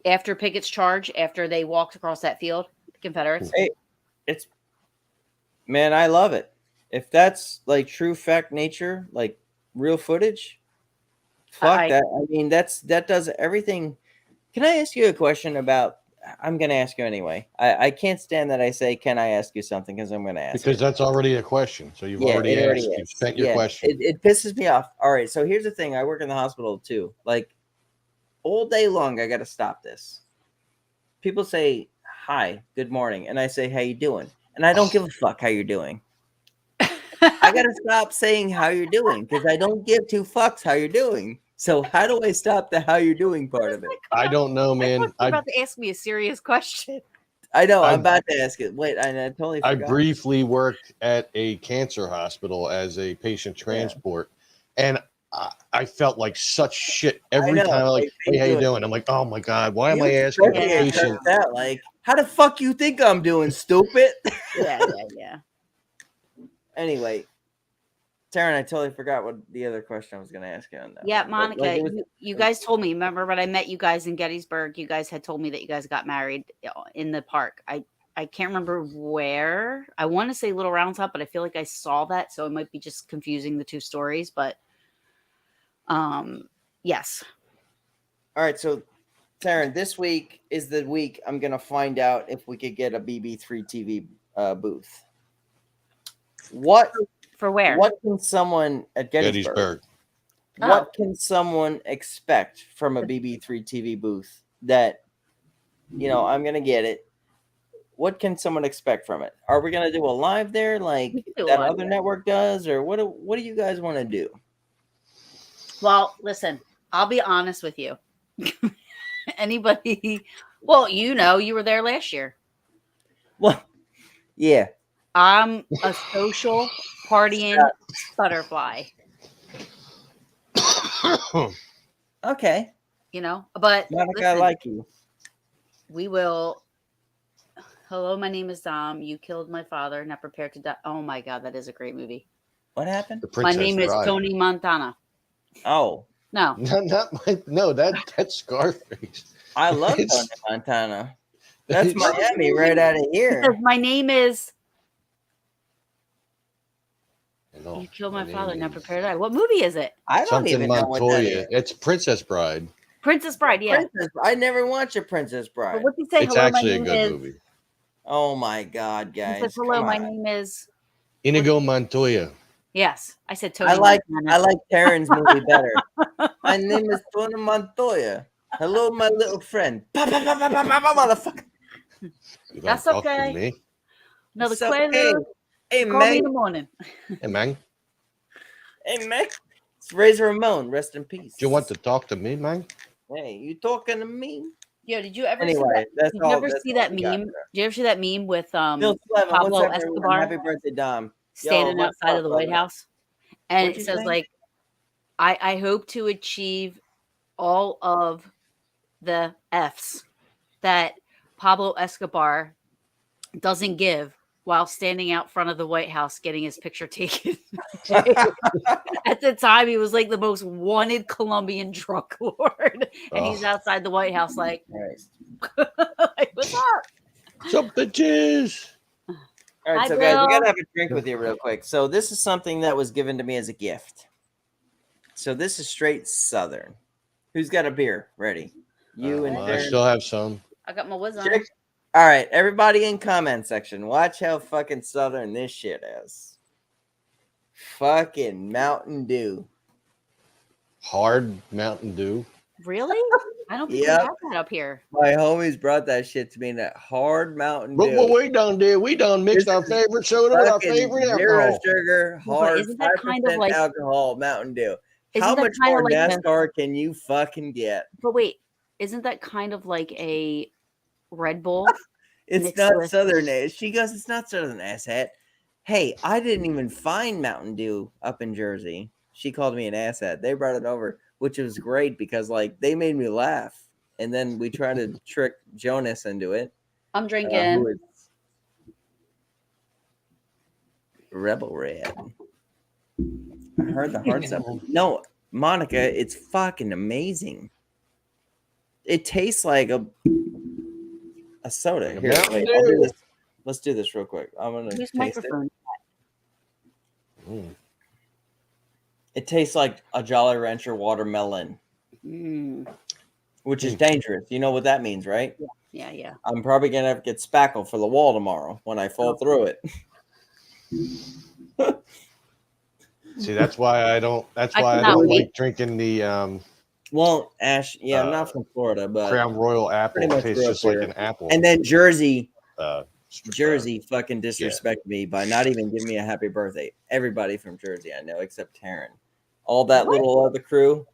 after Pickett's charge, after they walked across that field, the Confederates. Hey, man, I love it. If that's like true fact nature, like real footage, fuck that. I mean, that does everything. Can I ask you a question about? I'm going to ask you anyway. I can't stand that I say, can I ask you something? Because I'm going to ask because that's already a question. So you've already asked. You've spent your question. It pisses me off. All right. So here's the thing. I work in the hospital too. Like all day long, I got to stop this. People say, hi, good morning. And I say, how you doing? And I don't give a fuck how you're doing. I got to stop saying how you're doing because I don't give 2 fucks how you're doing. So how do I stop the how you're doing part of it? I don't know, man. You're about to ask me a serious question. I know. I'm about to ask it. Wait, I totally forgot. I briefly worked at a cancer hospital as a patient transport. And I felt like such shit every know, time. Like, like, hey, how you do it. doing? I'm like, oh my god, why am You I was asking a joking at patient? that, like, how the fuck you think I'm doing, stupid? Yeah. Anyway, Taryn, I totally forgot what the other question I was going to ask you on that. Yeah, But, Monica, like, it was, you guys told me. Remember when I met you guys in Gettysburg? You guys had told me that you guys got married in the park. I can't remember where. I want to say Little Round Top, but I feel like I saw that, so it might be just confusing the two stories. But yes. all right, so Taryn, this week is the week I'm going to find out if we could get a BB3 TV booth. What For where? What can someone at Gettysburg? What can someone expect from a BB3 TV booth that, I'm going to get it? What can someone expect from it? Are we going to do a live there like that other network does? Or what do you guys want to do? Well, listen, I'll be honest with you. Anybody, well, you were there last year. Well, yeah. I'm a social partying butterfly. Okay. But Monica, listen, I like you. We will. Hello, my name is Dom. You killed my father. Not prepared to die. Oh my god, that is a great movie. What happened? My name is Tony Montana. Oh. No. That's Scarface. I love Tony Montana. That's Miami right out of here. Because my name is. No, you killed my father. Not prepared to die. What movie is it? I don't even know what that is. It's Princess Bride. Princess Bride, yeah. I never watched a Princess Bride. But what's he say? It's Hello, actually my a name good movie. Oh my god, guys! He says, hello, my name is Inigo Montoya. Yes, I said Tony. I like Taryn's movie better. My name is Tony Montoya. Hello, my little friend. Motherfucker. That's okay. Another okay. Hey, call me in the morning. Hey, man. Hey, man. It's Razor Ramon. Rest in peace. Do you want to talk to me, man? Hey, you talking to me? Yo, did you ever see that? Did you ever see that meme? Did you ever see that meme with Pablo Escobar? Happy birthday, Dom. Standing outside of the White House. And it says, like, I hope to achieve all of the F's that Pablo Escobar doesn't give while standing out front of the White House getting his picture taken. At the time, he was like the most wanted Colombian drug lord. And he's outside the White House like, like what's up? What's up, bitches? All right, so guys, we got to have a drink with you real quick. So this is something that was given to me as a gift. So this is straight Southern. Who's got a beer ready? You and I still have some. I got my whiz on. All right, everybody in comment section, watch how fucking Southern this shit is. Fucking Mountain Dew. Hard Mountain Dew. Really? I don't think we have that up here. My homies brought that shit to me, that hard Mountain Dew. What we done did, we done mixed our favorite soda with our favorite alcohol. Zero sugar, hard, 5% alcohol Mountain Dew. How much more NASCAR can you fucking get? But wait, isn't that kind of like a Red Bull? It's not Southern. She goes, it's not Southern asshat. Hey, I didn't even find Mountain Dew up in Jersey. She called me an asshat. They brought it over, which was great because like they made me laugh. And then we tried to trick Jonas into it. I'm drinking Rebel Red. I heard the hard stuff. No, Monica, it's fucking amazing. It tastes like a soda. Here, wait, I'll do this. Let's do this real quick. I'm gonna taste it. It tastes like a Jolly Rancher watermelon, which is dangerous. You know what that means, right? Yeah. I'm probably gonna have to get spackle for the wall tomorrow when I fall through it. See, that's why I don't. That's why I don't like drinking the. Well, Ash, I'm not from Florida, but Crown Royal apple tastes just like an apple. And then Jersey fucking disrespected me by not even giving me a happy birthday. Everybody from Jersey I know except Taryn. All that little other crew,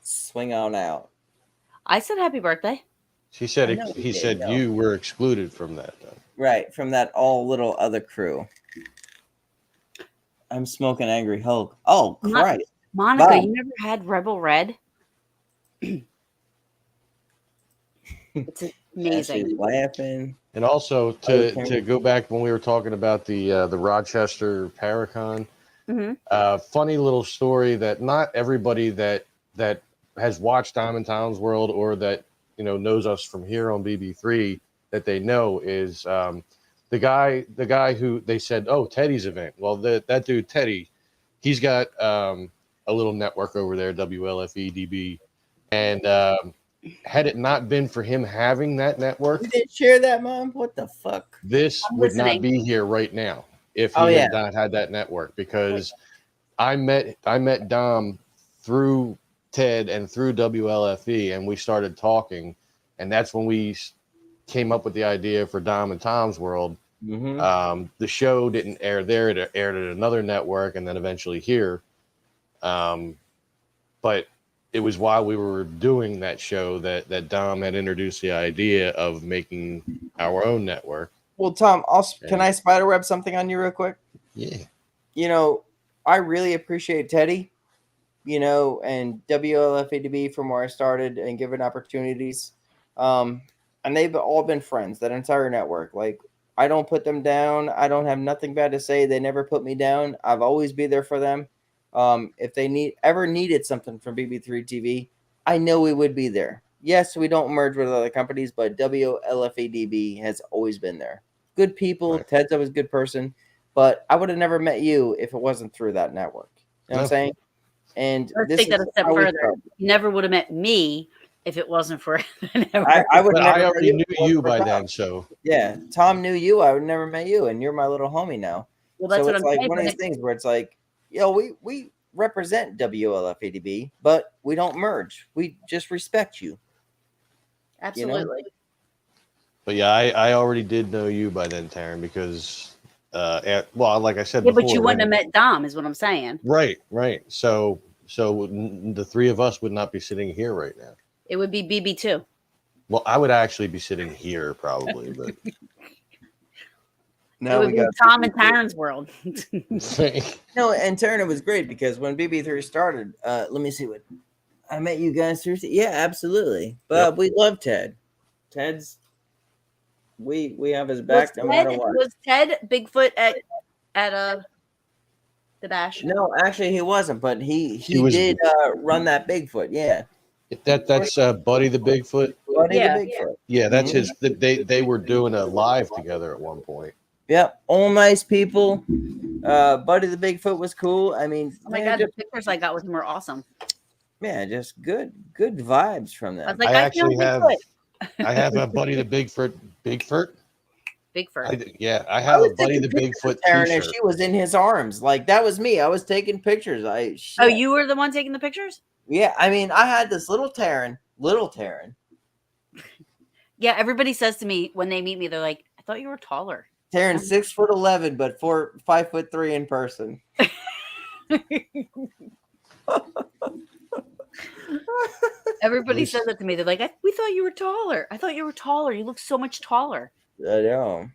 swing on out. I said happy birthday. He said you were excluded from that. Though. Right, from that all little other crew. I'm smoking Angry Hulk. Oh, Christ. Monica, Bob. you never had Rebel Red? It's And she's amazing. laughing. And also Oh, to go back when we were talking about the Rochester Paracon, Hmm. funny little story that not everybody that has watched Diamond Tom's World or that knows us from here on BB3 that they know is the guy who they said, oh, Teddy's event. Well, that dude Teddy, he's got a little network over there, WLFEDB, and had it not been for him having that network, you didn't share that, Mom? What the fuck? this I'm would not listening. be here right now if Oh, he yeah. had not had that network, because I met Dom through Ted and through WLFE, and we started talking, and that's when we came up with the idea for Dom and Tom's World. The show didn't air there; it aired at another network, and then eventually here. But it was while we were doing that show that Dom had introduced the idea of making our own network. Well, Tom, can I spiderweb something on you real quick? Yeah. I really appreciate Teddy, and WLFADB from where I started and given opportunities. And they've all been friends, that entire network. Like, I don't put them down. I don't have nothing bad to say. They never put me down. I've always be there for them. If they ever needed something from BB3 TV, I know we would be there. Yes, we don't merge with other companies, but WLFADB has always been there. Good people. Right. Ted's always a good person. But I would have never met you if it wasn't through that network. You know what I'm saying? And Let's this take that is a step how we further. started. You never would have met me if it wasn't for the network. I would But never I met already if knew it wasn't you for by Tom. then, so Yeah, Tom knew you. I would never met you, and you're my little homie now. Well, that's So what it's I'm like saying. one of these things where it's like, we represent WLFADB, but we don't merge. We just respect you. Absolutely. But yeah, I already did know you by then, Taryn, because well, like I said Yeah, before, but you wouldn't have met Dom, is what I'm saying. right. So the three of us would not be sitting here right now. It would be BB2. Well, I would actually be sitting here probably, but It would be Tom and TARYN's world. No, and Taryn, it was great because when BB3 started, let me see what I met you guys through. Yeah, absolutely. But we love Ted. Ted's we have his back no matter what. Was Ted Bigfoot at the bash? No, actually he wasn't, but he was- did run that Bigfoot. Yeah. that's Buddy the Bigfoot. Buddy the Bigfoot. Yeah, that's his. They were doing a live together at one point. Yep, all nice people. Buddy the Bigfoot was cool. I mean, Oh my god, the pictures I got with him were awesome. Yeah, just good vibes from them. I was like, I actually have Bigfoot. I have a Buddy the Bigfoot. Bigfoot. I have a Buddy the Bigfoot Taryn, t-shirt. she was in his arms. Like, that was me. I was taking pictures. Oh, you were the one taking the pictures? Yeah, I mean, I had this little Taryn. Yeah, everybody says to me when they meet me, they're like, I thought you were taller. Taryn, 6'11", but 5'3" in person. Everybody says that to me. They're like, we thought you were taller. I thought you were taller. You look so much taller. I know.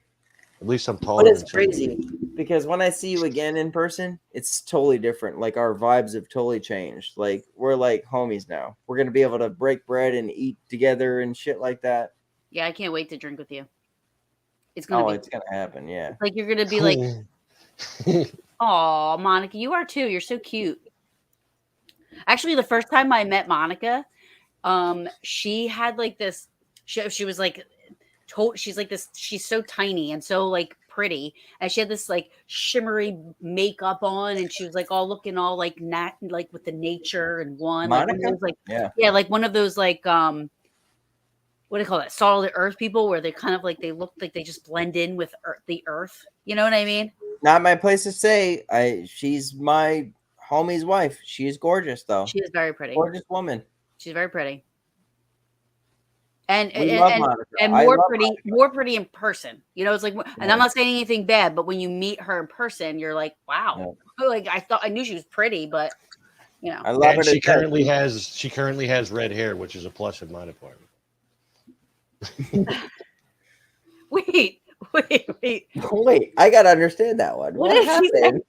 At least I'm taller. But it's than some crazy people. because when I see you again in person, it's totally different. Like, our vibes have totally changed. Like, we're like homies now. We're going to be able to break bread and eat together and shit like that. Yeah, I can't wait to drink with you. It's going to happen. Yeah. Like, you're going to be like, oh, Monica, you are too. You're so cute. Actually, the first time I met Monica, she had like this, she was like, she's like this, she's so tiny and so like pretty, and she had this like shimmery makeup on, and she was like all looking all like like with the nature and Monica? like like one of those like what do you call that, solid earth people, where they kind of like, they look like they just blend in with the earth, you know what I mean? Not my place to say. She's my homie's wife. She's gorgeous though. She is very pretty. Gorgeous woman. She's very pretty. And more pretty in person. You know, it's like, and I'm not saying anything bad, but when you meet her in person, you're like, wow. Yeah. Like, I knew she was pretty, but you know. I love her. She currently has red hair, which is a plus in my department. Wait. I gotta understand that one. What happened?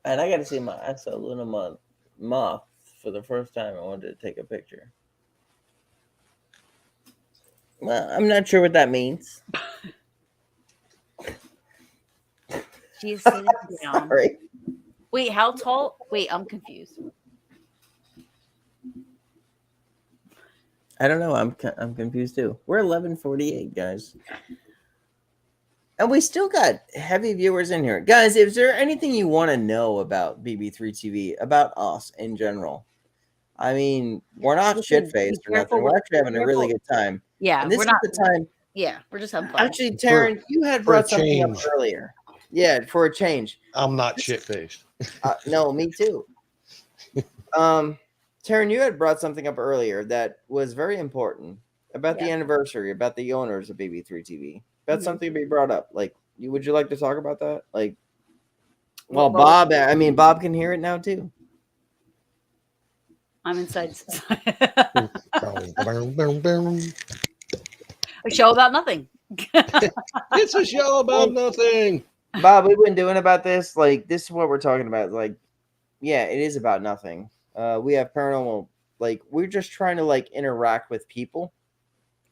And I got to see my I saw Luna moth for the first time. I wanted to take a picture. Well, I'm not sure what that means. She is sitting down. Sorry. Wait, how tall? Wait, I'm confused. I don't know. I'm confused too. We're 11:48, guys. And we still got heavy viewers in here. Guys, is there anything you want to know about BB3TV, about us in general? I mean, we're not Listen, shit-faced be or nothing. careful We're with- actually having a really good time. Yeah, And this we're is not. the time. Yeah, we're just having fun. Actually, Taryn, you had brought something up change. earlier. Yeah, for a change. I'm not shit faced. No, me too. Taryn, you had brought something up earlier that was very important about the anniversary, about the owners of BB3TV. That's something to be brought up. Like, would you like to talk about that? Like, well, Bob, I mean, Bob can hear it now too. I'm inside. A show about nothing. It's a show about nothing. Bob, we've been doing about this. Like, this is what we're talking about. Like, yeah, it is about nothing. We have paranormal. Like, we're just trying to like interact with people,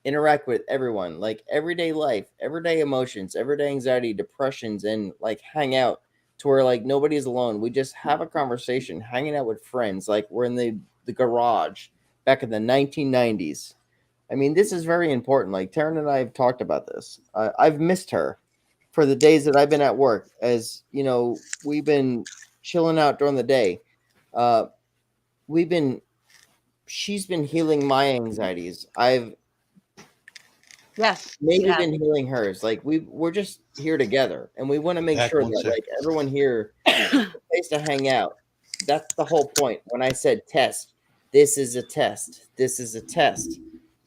interact with everyone, like everyday life, everyday emotions, everyday anxiety, depressions, and like hang out to where like nobody's alone. We just have a conversation, hanging out with friends. Like we're in the garage back in the 1990s. I mean, this is very important. Like Taryn and I have talked about this. I've missed her for the days that I've been at work. As you know, we've been chilling out during the day. She's been healing my anxieties. I've maybe been healing hers. Like we're just here together, and we want to make sure that like everyone here has a place to hang out. That's the whole point. When I said test, this is a test. This is a test.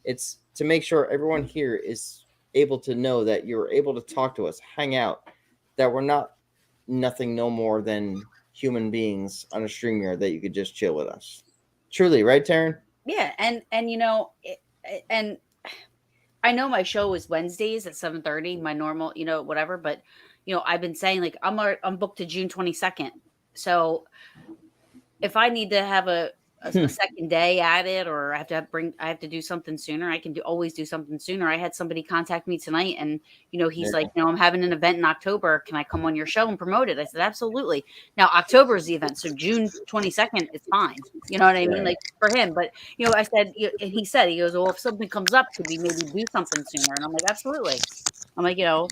It's to make sure everyone here is able to know that you're able to talk to us, hang out, that we're not nothing no more than human beings on a streamer that you could just chill with us. Truly, right, Taryn? Yeah, and you know, and I know my show is Wednesdays at 7:30, my normal, you know, whatever. But you know, I've been saying like I'm booked to June 22nd. So if I need to have a second day at it, or I have to do something sooner, I can always do something sooner. I had somebody contact me tonight, and you know, he's like, I'm having an event in October. Can I come on your show and promote it? I said, absolutely. Now October is the event, so June 22nd is fine. You know what I mean? Like for him. But you know, I said, and he said, he goes, well, if something comes up, could we maybe do something sooner? And I'm like, absolutely. I'm like, you know,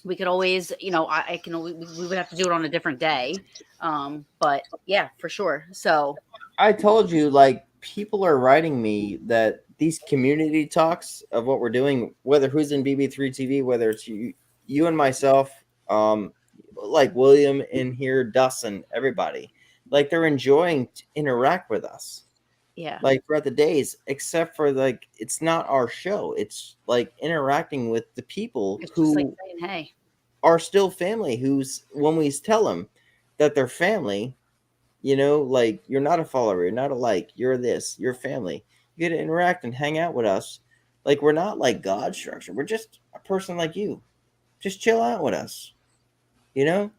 we could always, you know, I can, we would have to do it on a different day. But yeah, for sure. So I told you, like, people are writing me that these community talks of what we're doing, whether who's in BB3TV, whether it's you and myself, like William in here, Dustin, everybody, like they're enjoying to interact with us. Yeah. Like throughout the days, except for like it's not our show. It's like interacting with the people who like saying, hey, are still family. Who's when we tell them that they're family, you know, like you're not a follower, you're not a like, you're this, you're family. You get to interact and hang out with us. Like we're not like God structure. We're just a person like you. Just chill out with us. You know?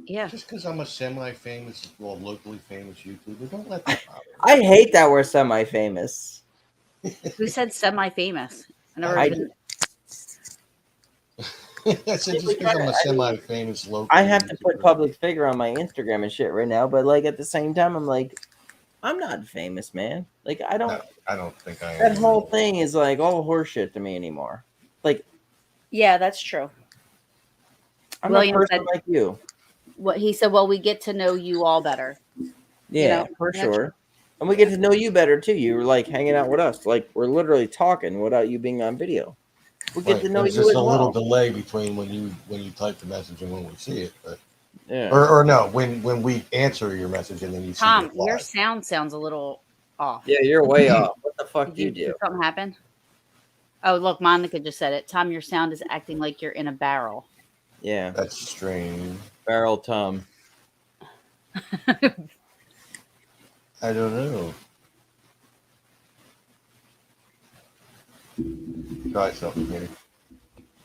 Yeah. Just because I'm a semi-famous, well, locally famous YouTuber, don't let that bother me. I hate that we're semi-famous. Who said semi-famous? I said just because I'm a semi-famous local. I have to YouTuber. put public figure on my Instagram and shit right now, but like at the same time, I'm like, I'm not famous, man. Like I don't think I am. That whole thing is like all horseshit to me anymore. Like, yeah, that's true. I'm a person like you. What he said, well, we get to know you all better. Yeah, you know? for sure. And we get to know you better too. You're like hanging out with us. Like we're literally talking without you being on video. We get to know you. There's just as a well. little delay between when you type the message and when we see it. But yeah. Or no, when we answer your message and then you see Tom, your sound sounds a little off. Yeah, you're way off. What the fuck do you do? Did something happen? Oh, look, Monica just said it. Tom, your sound is acting like you're in a barrel. Yeah. That's strange. Barrel Tom. I don't know. Try something here.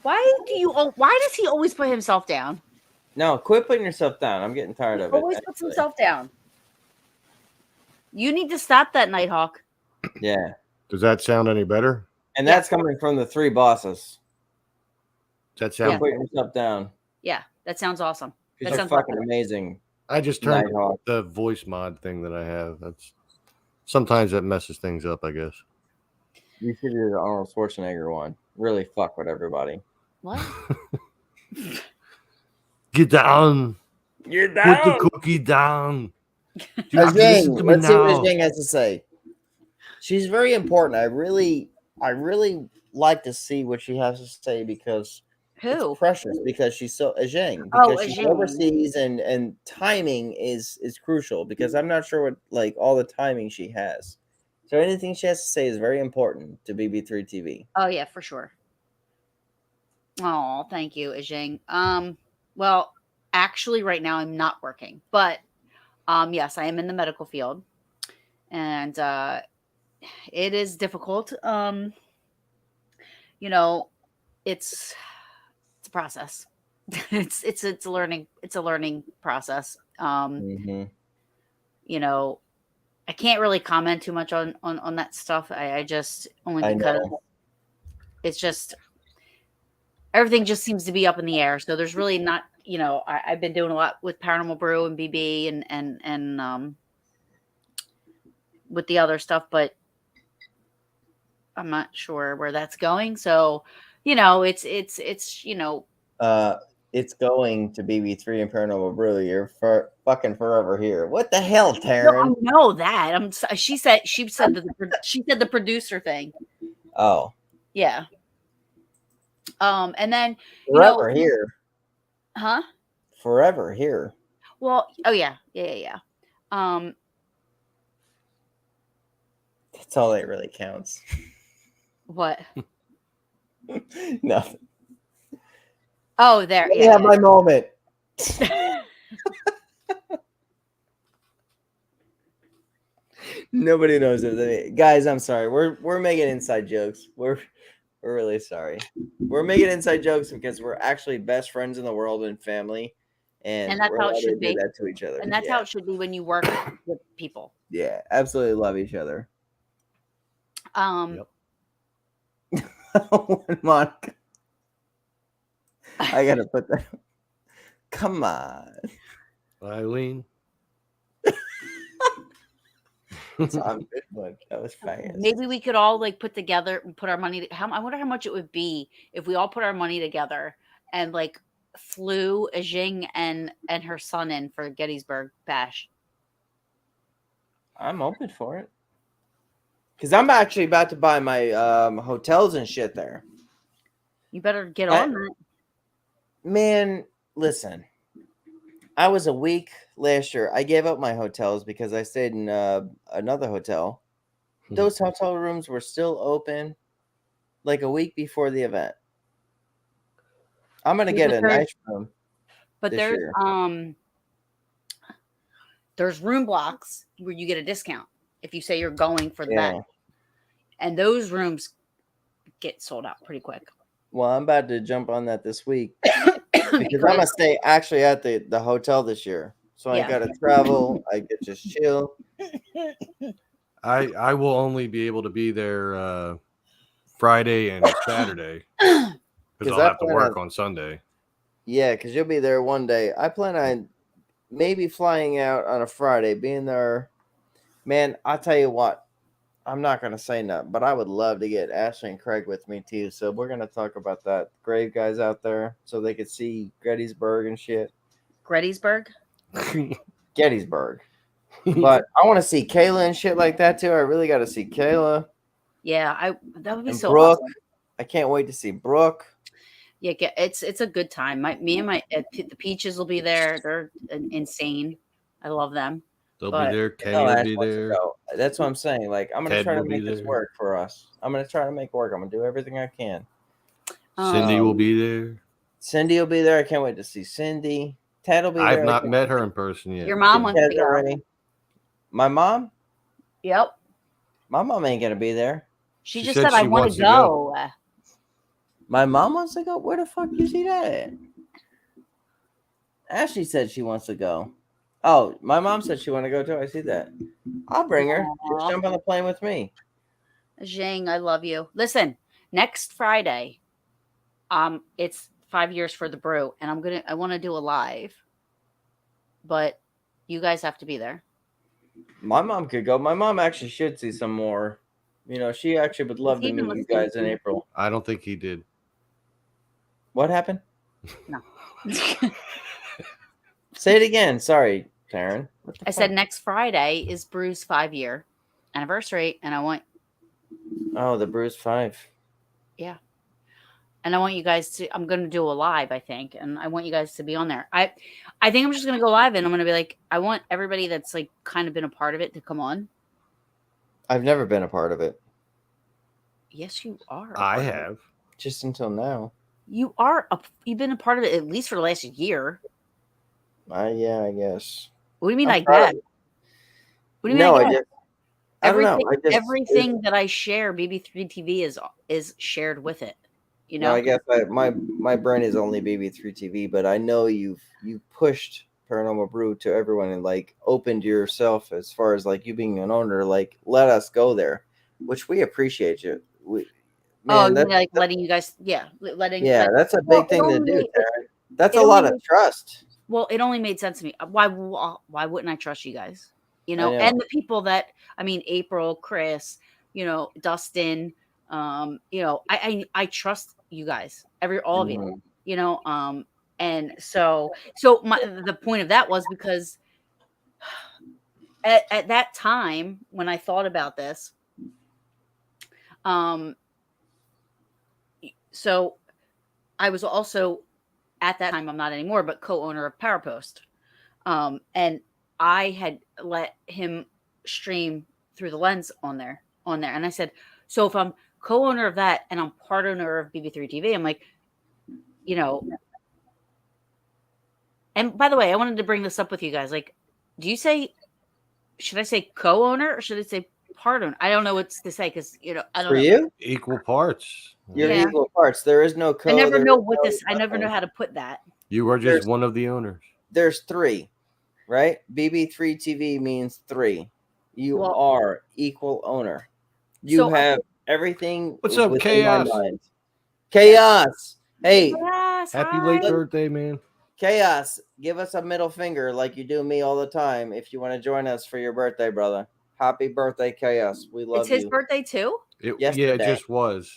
Why does he always put himself down? No, quit putting yourself down. I'm getting tired He of it. always puts himself down. You need to stop that, Nighthawk. Yeah. Does that sound any better? And Yeah. that's coming from the three bosses. Does that Quit sound? putting yourself down. Yeah, that sounds awesome. That You're sounds fucking better. amazing. I just turned Nighthawk. the voice mod thing that I have. That's sometimes that messes things up, I guess. You should do the Arnold Schwarzenegger one. Really fuck with everybody. What? Get down. You're Put the cookie down. You have to listen Ajing, to me let's see what now. Ajing has to say. She's very important. I really like to see what she has to say because Who? it's precious. Because she's so Ajing. Oh, Because she's Ajing. overseas and timing is crucial. Because I'm not sure what like all the timing she has. So anything she has to say is very important to BB3 TV. Oh yeah, for sure. Oh, thank you, Ajing. Well, actually, right now I'm not working, but yes, I am in the medical field, and it is difficult. You know, it's a process. it's a learning process. Mm-hmm. You know, I can't really comment too much on that stuff. I just only I because know. it's just everything just seems to be up in the air. So there's really not, you know, I've been doing a lot with Paranormal Brew and BB and with the other stuff, but I'm not sure where that's going. So, you know, it's you know, It's going to BB3 and Paranormal Brew. You're fucking forever here. What the hell, no, I Taryn? know that. She said the producer thing. Oh, Yeah. And then you forever know, here. huh? Forever here. Well, oh yeah. That's all that really counts. What? Nothing. Oh, there. Let me Yeah. have my moment. Nobody knows it. Guys, I'm sorry. We're making inside jokes. We're really sorry. We're making inside jokes because we're actually best friends in the world and family, and that's we're how it allowed should to do be. that to each other. And that's how it should be when you work with people. Yeah, absolutely love each other. Yep. Monica. I gotta put that. Come on, Eileen. it's on good one. That was fast. Maybe we could all like put together and put our money. I wonder how much it would be if we all put our money together and like flew Ajing and her son in for Gettysburg Bash. I'm open for it because I'm actually about to buy my hotels and shit there. You better get on that. Man, listen. I was a week last year. I gave up my hotels because I stayed in another hotel. Those hotel rooms were still open like a week before the event. I'm gonna get a nice room. But there's room blocks where you get a discount if you say you're going for that. And those rooms get sold out pretty quick. Well, I'm about to jump on that this week because I'm gonna stay actually at the hotel this year. So I gotta travel. I get just chill. I will only be able to be there Friday and Saturday because I'll have to work on Sunday. Yeah, because you'll be there one day. I plan on maybe flying out on a Friday, being there. Man, I'll tell you what. I'm not going to say nothing, but I would love to get Ashley and Craig with me too. So we're going to talk about that. Grave guys out there so they could see Gettysburg and shit. Gettysburg? Gettysburg. But I want to see Kayla and shit like that too. I really got to see Kayla. Yeah, that would be and so Brooke. awesome. I can't wait to see Brooke. Yeah, it's a good time. The Peaches will be there. They're insane. I love them. They'll be there. Kay will be there. That's what I'm saying. Like, I'm going to try to make this there. work for us. I'm going to try to make work. I'm going to do everything I can. Cindy will be there. Cindy will be there. I can't wait to see Cindy. Ted will be there. I've not met her in person yet. Your mom wants to go. Already. My mom? Yep. My mom ain't going to be there. She just said, I want to go. My mom wants to go? Where the fuck you see that at? Ashley said she wants to go. Oh, my mom said she want to go too. I see that. I'll bring her. Just Aw. jump on the plane with me. Zhang, I love you. Listen, next Friday, it's 5 years for the brew, and I want to do a live, but you guys have to be there. My mom could go. My mom actually should see some more. You know, she actually would love to Even meet you listening guys in to- April. I don't think he did. What happened? No. Say it again. Sorry, Taryn. What the I said fuck? next Friday is Brew's 5-year anniversary, and I want Oh, the Bruce 5. you guys to. I'm going to do a live, I think, and I want you guys to be on there. I think I'm just going to go live, and I'm going to be like, I want everybody that's like kind of been a part of it to come on. I've never been a part of it. Yes, you are. I have. Just until now. You are. You've been a part of it at least for the last year. Yeah, I guess. What do you mean I'm like proud that? of it. What do you mean No, like I that? just. I don't know. Everything that I share, BB3TV is shared with it. You know. No, I guess my brain is only BB3TV, but I know you pushed Paranormal Brew to everyone and like opened yourself as far as like you being an owner, like let us go there, which we appreciate you. Oh, Man, you mean like letting you guys, letting. yeah, that's a big thing to do, Taryn. That's a lot of trust. Well, it only made sense to me. Why wouldn't I trust you guys? You know, know. and the people that April, Chris, Dustin, I trust you guys, all of you, and so the point of that was because at that time when I thought about this, so I was also at that time, I'm not anymore, but co-owner of PowerPost. And I had let him stream through the lens on there. And I said, so if I'm co-owner of that and I'm part owner of BB3TV, I'm like, and by the way, I wanted to bring this up with you guys. Like, should I say co-owner or should I say part owner? I don't know what to say because, I don't know. For you? Equal parts. You're equal parts. There is no co. I never know I never know how to put that. You are just one of the owners. There's 3, right? BB3TV means 3. You are equal owner. You have everything. What's up, Chaos? Chaos. Hey. Yes, happy late birthday, man. Chaos, give us a middle finger like you do me all the time if you want to join us for your birthday, brother. Happy birthday, Chaos. We love you. It's his birthday too? Yeah, it just was.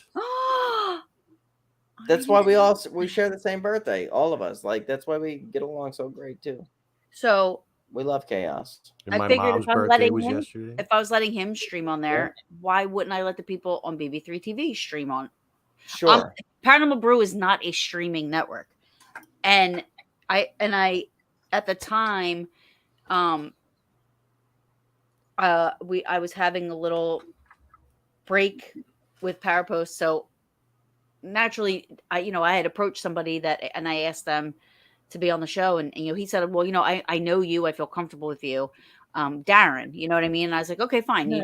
That's why we share the same birthday, all of us. Like that's why we get along so great too. So we love Chaos. And my mom's birthday was yesterday. If I was letting him stream on there, why wouldn't I let the people on BB3 TV stream on? Sure. Paranormal Brew is not a streaming network, and I at the time, I was having a little break with PowerPost, so naturally, I had approached somebody and I asked them to be on the show, and he said, well, I know you, I feel comfortable with you, Darren, you know what I mean? And I was like, okay, fine, you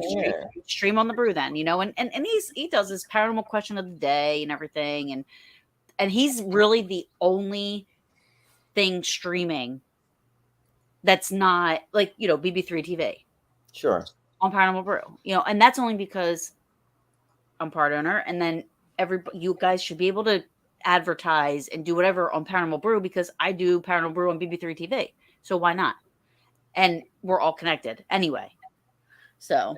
stream on the brew then, and he does this paranormal question of the day and everything, and he's really the only thing streaming that's not like BB3 TV, sure, on Paranormal Brew, and that's only because I'm part owner, and then you guys should be able to advertise and do whatever on Paranormal Brew because I do Paranormal Brew on BB3 TV, so why not? And we're all connected anyway. So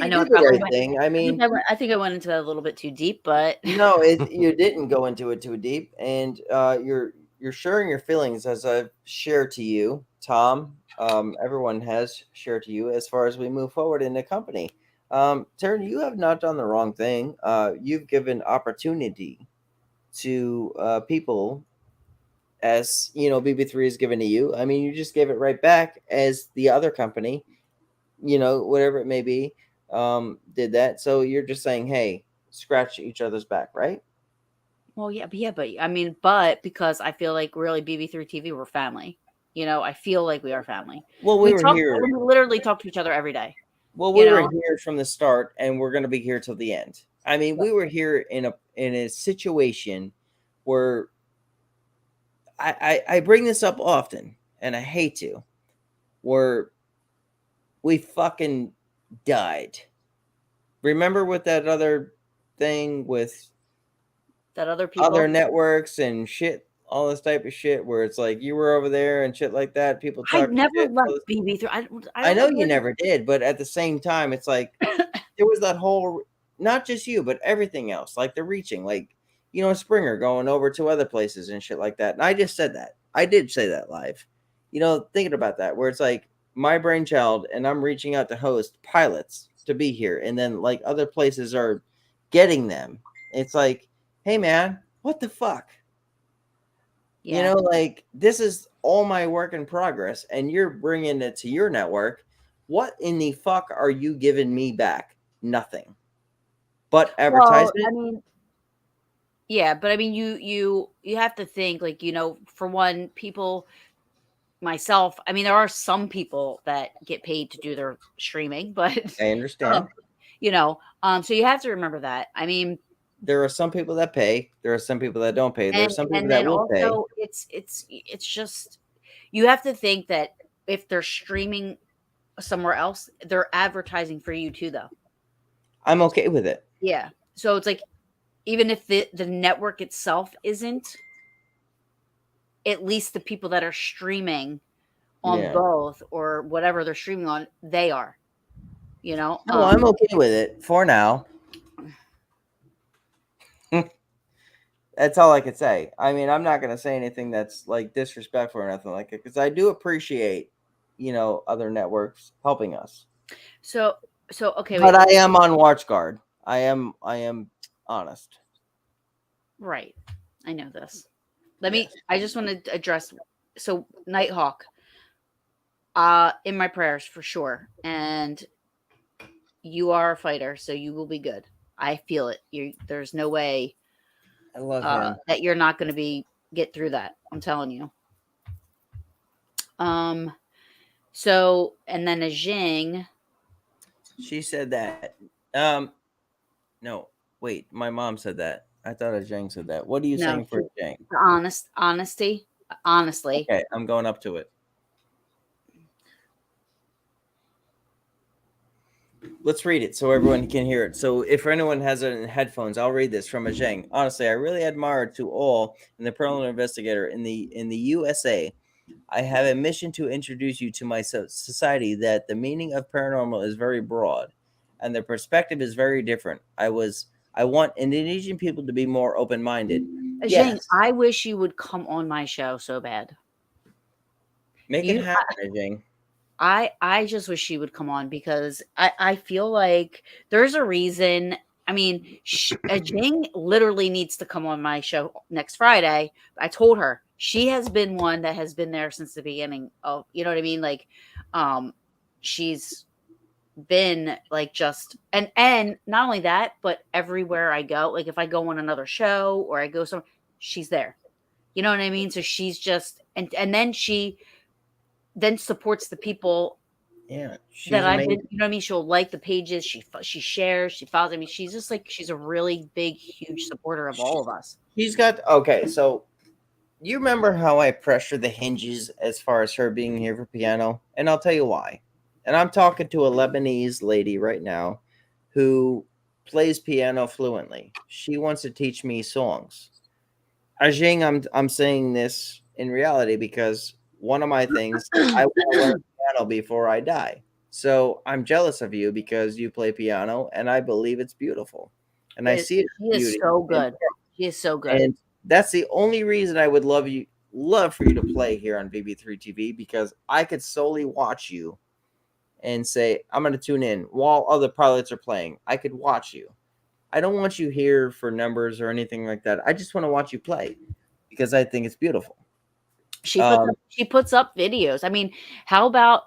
I know thing. I mean, I think I went into that a little bit too deep, but no, you didn't go into it too deep, and you're sharing your feelings as I've shared to you, Tom. Everyone has shared to you as far as we move forward in the company. Taryn, you have not done the wrong thing. You've given opportunity to people as BB3 is given to you. I mean, you just gave it right back as the other company, whatever it may be, did that. So you're just saying, hey, scratch each other's back, right? Well, but I mean, because I feel like really BB3 TV, we're family. I feel like we are family. Well, we literally talk to each other every day. Well, we were here from the start, and we're going to be here till the end. I mean, we were here in a situation where I bring this up often, and I hate to, where we fucking died. Remember with that other thing with That other people. other networks and shit, all this type of shit, where it's like you were over there and shit like that. People I talking never shit. left BB3. I know you never did, but at the same time, it's like there was that whole, not just you, but everything else, like the reaching, like, you know, Springer going over to other places and shit like that. And I just said that. I did say that live. You know, thinking about that, where it's like my brainchild and I'm reaching out to host pilots to be here. And then like other places are getting them. It's like, hey, man, what the fuck? Yeah. You know, like this is all my work in progress and you're bringing it to your network. What in the fuck are you giving me back? Nothing but advertisement. Well, I mean, yeah, but I mean, you have to think, like, you know, for one, people, myself, I mean, there are some people that get paid to do their streaming, but I understand. you know, so you have to remember that. I mean, There are some people that pay. There are some people that don't pay. There are some people and that then will pay. also it's just, you have to think that if they're streaming somewhere else, they're advertising for you too, though. I'm okay with it. Yeah. So it's like, even if the network itself isn't, at least the people that are streaming on Yeah. both or whatever they're streaming on, they are, you know. No, I'm okay with it for now. That's all I could say. I mean, I'm not going to say anything that's like disrespectful or nothing like it, because I do appreciate, you know, other networks helping us. So okay, But wait. I am on watch guard. I am honest. Right. I know this. I just want to address, so Nighthawk, in my prayers for sure. And you are a fighter, so you will be good. I feel it. There's no way I love him. that you're not going to get through that. I'm telling you. So, and then a Jing. She said that. No, wait. My mom said that. I thought a Jang said that. What are you saying for Jang? Honesty. Honestly. Okay, I'm going up to it. Let's read it so everyone can hear it. So if anyone has it in headphones, I'll read this from a Zhang. Honestly, I really admire to all in the paranormal investigator in the USA. I have a mission to introduce you to my society that the meaning of paranormal is very broad and the perspective is very different. I want Indonesian people to be more open-minded. Zhang, Yes. I wish you would come on my show so bad. Make it happen, Zhang. I just wish she would come on, because I feel like there's a reason. I mean, Jing literally needs to come on my show next Friday. I told her she has been one that has been there since the beginning of, you know what I mean? Like, she's been like and not only that, but everywhere I go, like if I go on another show or I go somewhere, she's there. You know what I mean? So she's just, and then she then supports the people that I've been, you know what I mean? She'll like the pages, she shares, she follows. I mean, she's just like, she's a really big, huge supporter of all of us. She's got, okay, so you remember how I pressured the hinges as far as her being here for piano? And I'll tell you why. And I'm talking to a Lebanese lady right now who plays piano fluently. She wants to teach me songs. Ajing, I'm saying this in reality because one of my things, I want to learn piano before I die. So I'm jealous of you because you play piano, and I believe it's beautiful. And I see it. She is so good. She is so good. And that's the only reason I would love for you to play here on Bb3Tv, because I could solely watch you and say, I'm going to tune in while other pilots are playing. I could watch you. I don't want you here for numbers or anything like that. I just want to watch you play because I think it's beautiful. She puts up videos. I mean, how about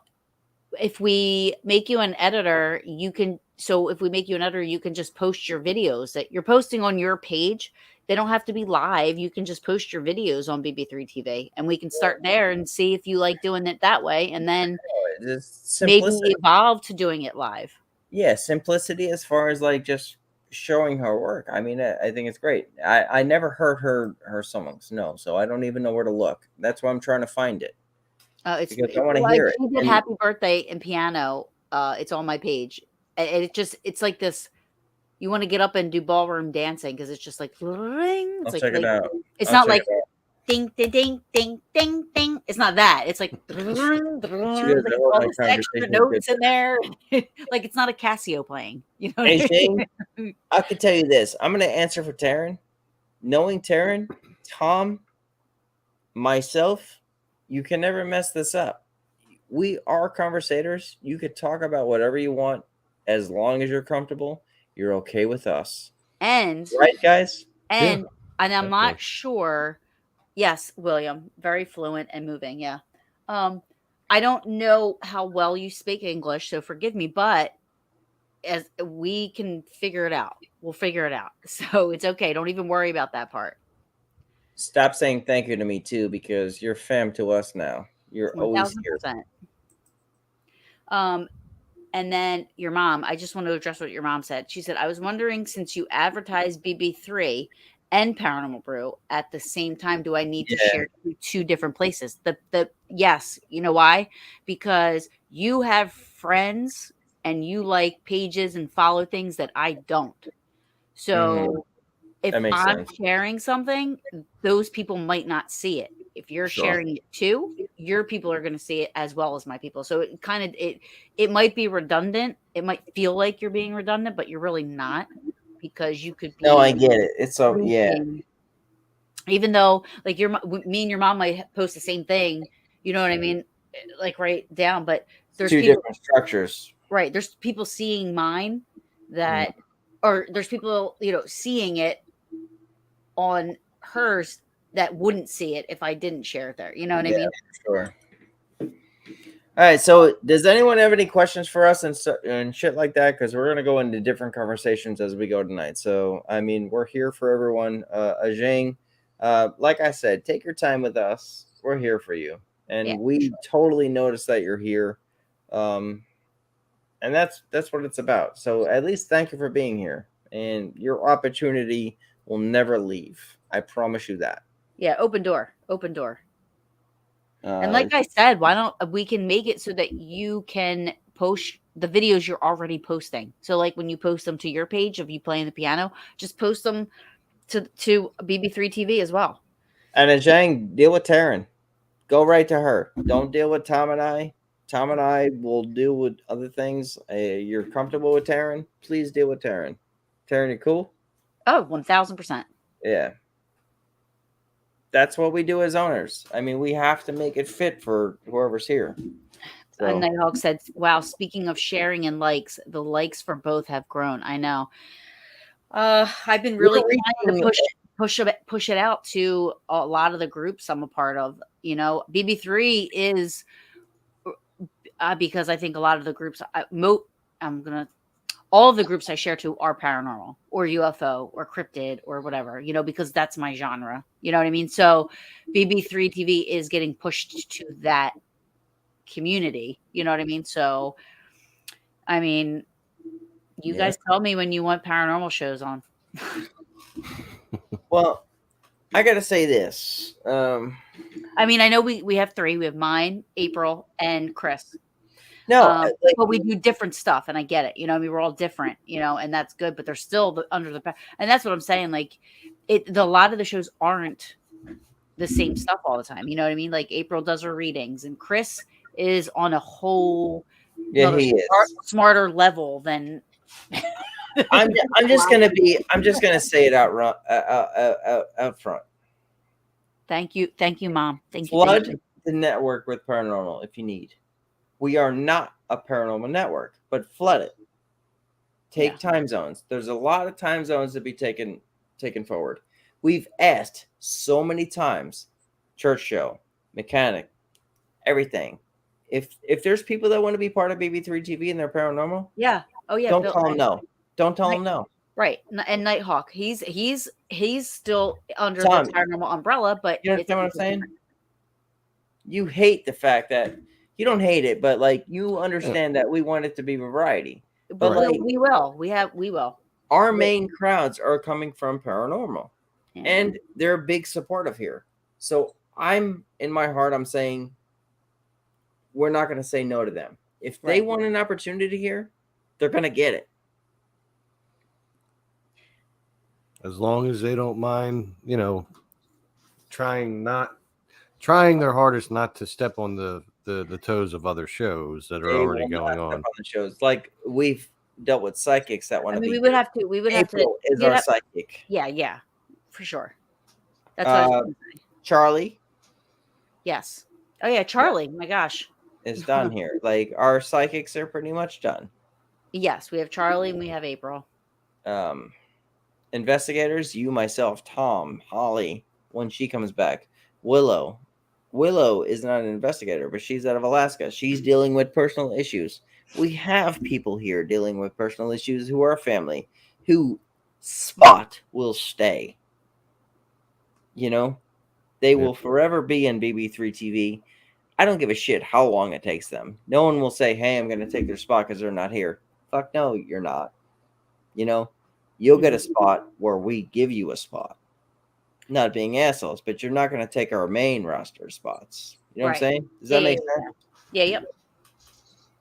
if we make you an editor, you can just post your videos that you're posting on your page. They don't have to be live. You can just post your videos on Bb3TV, and we can start there and see if you like doing it that way, and then maybe evolve to doing it live. Yeah, simplicity as far as like just showing her work. I mean, I think it's great. I never heard her songs, no, so I don't even know where to look. That's why I'm trying to find it because I want to hear it. She did And Happy Birthday and piano. It's on my page, and it's like this. You want to get up and do ballroom dancing because it's just like ring. I'll It's like check it out. it's I'll not check like it out. ding ding ding ding ding ding. It's not that. It's like She does all my this extra conversation notes good. in there. Like it's not a Casio playing. You know what Hey I Shane, mean? I can tell you this. I'm going to answer for TARYN. Knowing TARYN, Tom, myself, you can never mess this up. We are conversators. You could talk about whatever you want as long as you're comfortable. You're okay with us. And Right, guys? and I'm definitely. not sure. Yes, William, very fluent and moving. Yeah. I don't know how well you speak English, so forgive me, but as we can figure it out. We'll figure it out. So it's okay. Don't even worry about that part. Stop saying thank you to me too, because you're fam to us now. You're always here. 1000%. And then your mom, I just want to address what your mom said. She said, I was wondering, since you advertise BB3 and Paranormal Brew at the same time, do I need to share two different places? Yes, you know why? Because you have friends and you like pages and follow things that I don't. So if That makes I'm sense. sharing something, those people might not see it. If you're Sure. sharing it too, your people are going to see it as well as my people. So it kind of it might be redundant. It might feel like you're being redundant, but you're really not, because you could be. No, I get it. It's so Even though like me and your mom might post the same thing, you know what I mean? Like right down, but there's two different structures. Right. There's people seeing mine that, or there's people, seeing it on hers that wouldn't see it if I didn't share it there. You know what I mean? Sure. All right. So, does anyone have any questions for us and shit like that? Because we're gonna go into different conversations as we go tonight. So, I mean, we're here for everyone. Ajang, like I said, take your time with us. We're here for you, and we totally notice that you're here. And that's what it's about. So, at least thank you for being here, and your opportunity will never leave. I promise you that. Yeah, open door. And like I said, why don't we can make it so that you can post the videos you're already posting. So like when you post them to your page of you playing the piano, just post them to Bb3Tv as well. And Ajang, deal with TARYN. Go right to her. Don't deal with Tom and I. Tom and I will deal with other things. You're comfortable with TARYN? Please deal with TARYN. TARYN, you cool? Oh, 1000%. Yeah. That's what we do as owners. I mean, we have to make it fit for whoever's here. So. Nighthawk said, wow, speaking of sharing and likes, the likes for both have grown. I know. I've been really trying to push it out to a lot of the groups I'm a part of. BB3 is because I think a lot of the groups all of the groups I share to are paranormal or UFO or cryptid or whatever, because that's my genre. You know what I mean? So BB3TV is getting pushed to that community. You know what I mean? So, I mean, you guys tell me when you want paranormal shows on. Well, I got to say this. I mean, I know we have three. We have mine, April, and Chris. No, but we do different stuff, and I get it. We're all different, and that's good. But they're still under the, and that's what I'm saying. Like, a lot of the shows aren't the same stuff all the time. You know what I mean? Like April does her readings, and Chris is on a whole smarter level than. I'm just gonna say it out front. Thank you, Mom. Thank you. Flood the network with paranormal if you need. We are not a paranormal network, but flood it. Take time zones. There's a lot of time zones to be taken forward. We've asked so many times, church show, mechanic, everything. If there's people that want to be part of BB3TV and they're paranormal, don't tell them no. Don't tell them no. Right. And Nighthawk, he's still under the paranormal umbrella, but you understand what I'm saying? You hate the fact that you don't hate it, but like you understand that we want it to be variety. But we will. We will. our main crowds are coming from paranormal, Yeah. and they're a big supportive here. So I'm in my heart, I'm saying we're not going to say no to them. If they Right. want an opportunity here, they're going to get it. As long as they don't mind, you know, trying their hardest not to step on the toes of other shows that are They already will not going step on. on the shows. Like we've dealt with psychics that want I to mean, be we would here. have to. We would have to. April is You'd our have, psychic. yeah, for sure. That's what I was gonna say. Charlie Yes. Oh yeah, Charlie. My gosh. is done here. Like our psychics are pretty much done. Yes, we have Charlie and we have April. Investigators, you, myself, Tom, Holly, when she comes back, Willow. Willow is not an investigator, but she's out of Alaska. She's dealing with personal issues. We have people here dealing with personal issues who are family, who Spot will stay. You know, they will forever be in BB3 TV. I don't give a shit how long it takes them. No one will say, hey, I'm going to take their spot because they're not here. Fuck no, you're not. You know, you'll get a spot where we give you a spot. Not being assholes, but you're not going to take our main roster spots. You know what I'm saying? Does that make sense? Yeah, yep.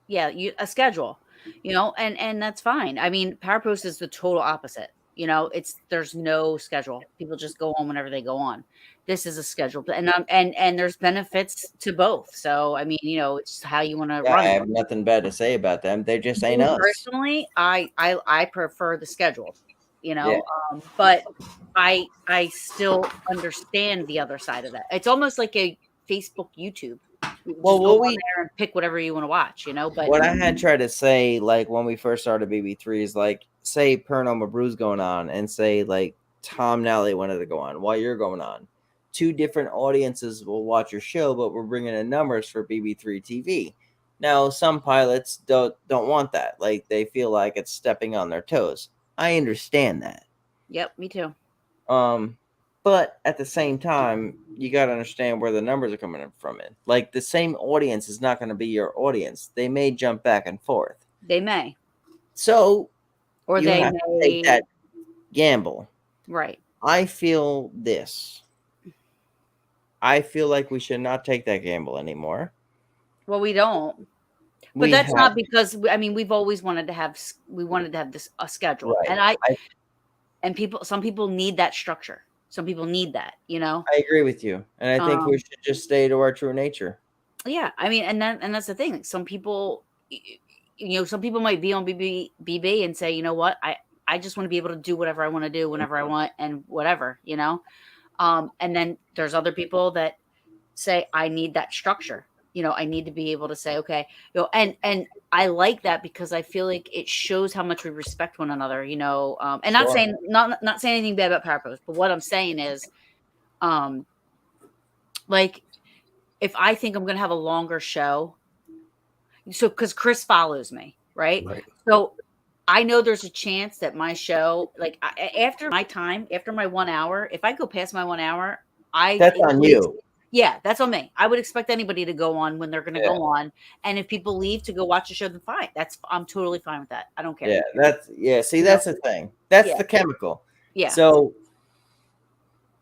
Yeah, a schedule, you know, and that's fine. I mean, Power Post is the total opposite. You know, there's no schedule. People just go on whenever they go on. This is a schedule, and there's benefits to both. So I mean, you know, it's how you want to Yeah, run I it. have nothing bad to say about them. They just ain't Me us. personally, I prefer the schedule, you Yeah. know, but I still understand the other side of that. It's almost like a Facebook, YouTube. You Well, just go what on there and pick whatever you want to watch, you know. But what I had tried to say, like when we first started BB3, is like say Paranormal Brews going on, and say like Tom Nally wanted to go on while you're going on. Two different audiences will watch your show, but we're bringing in numbers for BB3 TV. Now, some pilots don't want that. Like they feel like it's stepping on their toes. I understand that. yep, me too. But at the same time, you got to understand where the numbers are coming from. It like the same audience is not going to be your audience. They may jump back and forth. They may, So or you they have to may, take that gamble. right? I feel this. I feel like we should not take that gamble anymore. Well, we don't. But We that's have, not because I mean we've always wanted to have this a schedule, right. and some people need that structure. Some people need that, you know. I agree with you, and I think we should just stay to our true nature. Yeah, I mean, and that's the thing. Some people, you know, some people might be on BB and say, you know what, I just want to be able to do whatever I want to do whenever I want and whatever, you know. And then there's other people that say I need that structure. You know, I need to be able to say, okay, you know, and I like that because I feel like it shows how much we respect one another, you know. And not saying not saying anything bad about Power Post, but what I'm saying is, like if I think I'm going to have a longer show, so because Chris follows me, right? So I know there's a chance that my show, like after my time, after my 1 hour, if I go past my 1 hour, that's on you. Yeah, that's on me. I would expect anybody to go on when they're going to go on, and if people leave to go watch the show, then fine. I'm totally fine with that. I don't care. Yeah, See, that's the thing. That's the chemical. Yeah. So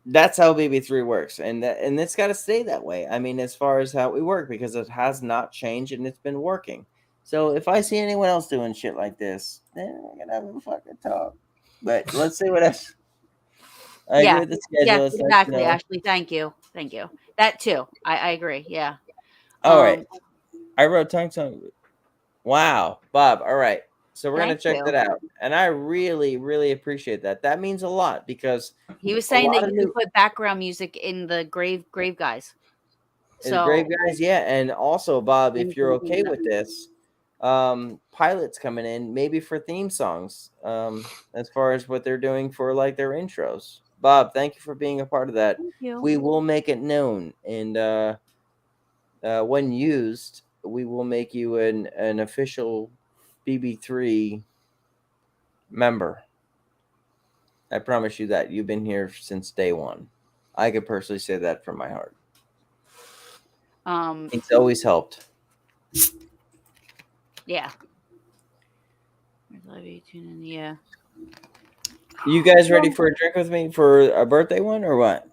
that's how BB3 works, and it's got to stay that way. I mean, as far as how we work, because it has not changed and it's been working. So if I see anyone else doing shit like this, then we're gonna have a fucking talk. But let's see what else. I agree with the schedule. Yes, exactly, Ashley. Thank you. That too. I agree. Yeah. All right. I wrote tongue. Wow, Bob. All right. So we're gonna check that out, and I really, really appreciate that. That means a lot because he was saying that you could put background music in the grave guys. So grave guys, yeah, and also Bob, if you're okay with this, pilots coming in maybe for theme songs, as far as what they're doing for like their intros. Bob, thank you for being a part of that. Thank you. We will make it known, and when used, we will make you an official BB3 member. I promise you that. You've been here since day one. I could personally say that from my heart. It's always helped. Yeah. Yeah. You guys ready for a drink with me for a birthday one or what?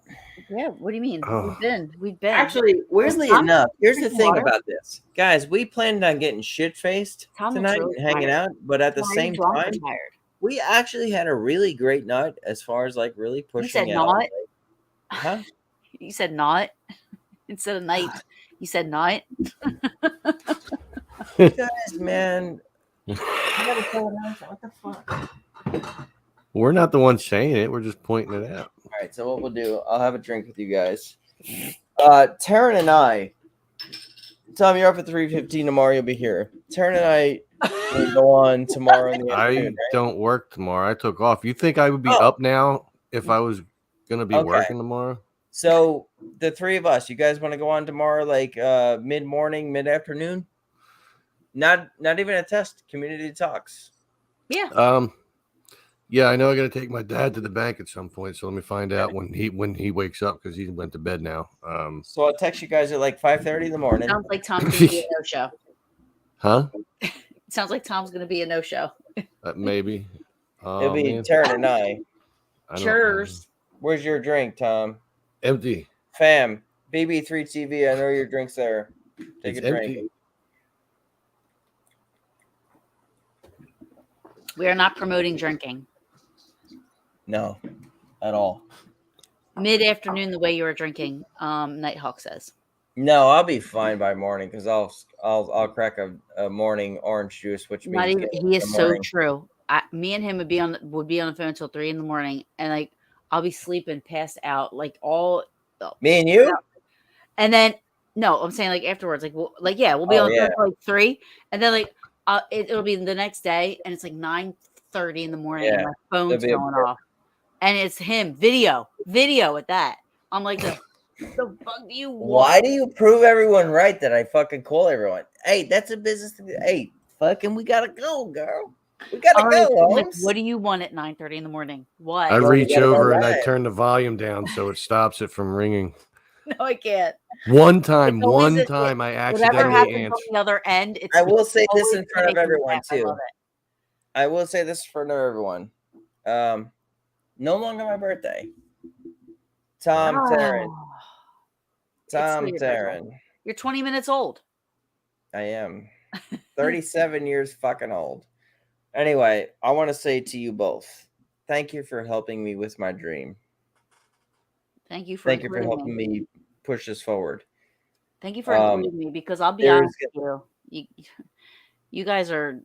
Yeah. What do you mean? Oh. We've been. Actually, weirdly Tom, enough, here's the drinking thing water? about this, guys. We planned on getting shit faced Tom looks tonight really and hanging tired. out, but at the Why are you same drunk or time, tired? we actually had a really great night as far as like really You said pushing out. not. Like, huh? You said not instead of night. You said not. Guys, man. You gotta tell them what the fuck. We're not the ones saying it. We're just pointing it out. All right, so what we'll do, I'll have a drink with you guys. TARYN and I, Tom, you're up at 3:15 tomorrow. You'll be here. TARYN and I will go on tomorrow in the afternoon. I Right? don't work tomorrow. I took off. You think I would be Oh. up now if I was gonna be Okay. working tomorrow? So the three of us, you guys want to go on tomorrow, like mid morning, mid afternoon? Not even a test. Community talks. Yeah. Yeah, I know I got to take my dad to the bank at some point. So let me find out when he wakes up because he went to bed now. So I'll text you guys at like 5:30 in the morning. Sounds like Tom's gonna be a no show. Huh? Sounds like Tom's gonna be a no show. Maybe. It'll be Man. TARYN and I. Cheers. Where's your drink, Tom? Empty. Fam, Bb3Tv. I know your drink's there. Take It's a drink. empty. We are not promoting drinking. No, at all. Mid-afternoon, the way you were drinking, Nighthawk says. No, I'll be fine by morning because I'll crack a morning orange juice, which Not means even. He is so true. Me and him would be on the phone until 3 a.m, and like I'll be sleeping, passed out, like all. Me and you. And then no, I'm saying like afterwards, like we'll be on the phone till like 3, and then like it'll be the next day, and it's like 9:30 in the morning, and my phone's going off, and it's him video at that. I'm like, the fuck do you want? Why do you prove everyone right that I fucking call everyone? Hey, that's a business thing. Hey, fucking, we gotta go, girl. We gotta go. Like, what do you want at 9:30 in the morning? What? I reach over and I turn the volume down so it stops it from ringing. No, I can't. One time I accidentally answered. On the other end, I will say this in front of everyone too. I will say this in front of everyone. No longer my birthday. Tom TARYN. Tom TARYN. You're 20 minutes old. I am 37 years fucking old. Anyway, I want to say to you both, thank you for helping me with my dream. Thank you for helping me push this forward. Thank you for including me, because I'll be honest with you, you guys are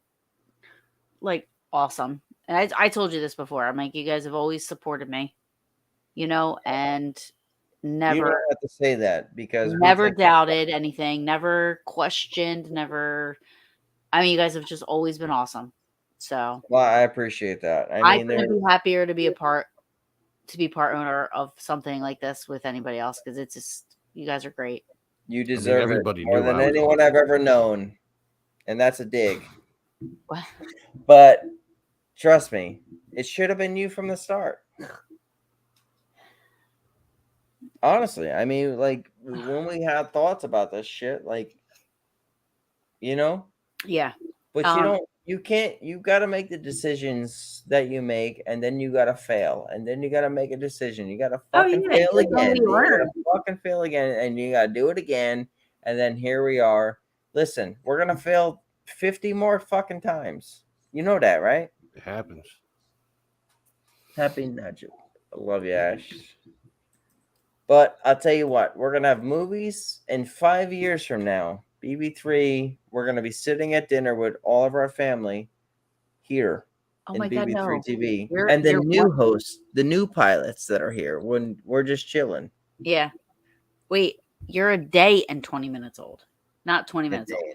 like awesome. And I told you this before. I'm like, you guys have always supported me, and never. You don't have to say that because never doubted anything, never questioned, never. I mean, you guys have just always been awesome. So, well, I appreciate that. I couldn't be happier to be part owner of something like this with anybody else, because it's just, you guys are great. You deserve everybody it more than knew anyone I've ever known, and that's a dig. What? But trust me, it should have been you from the start. Honestly, I mean, like when we had thoughts about this shit, like, Yeah. But you got to make the decisions that you make, and then you got to fail, and then you got to make a decision. You got to fucking fail again. You got to fucking fail again, and you got to do it again. And then here we are. Listen, we're going to fail 50 more fucking times. You know that, right? It happens. Happy Nudge. I love you, Ash. But I'll tell you what, we're going to have movies in 5 years from now. BB3, we're going to be sitting at dinner with all of our family here in BB3 TV. And the new hosts, the new pilots that are here, when we're just chilling. Yeah. Wait, you're a day and 20 minutes old. Not 20 minutes old.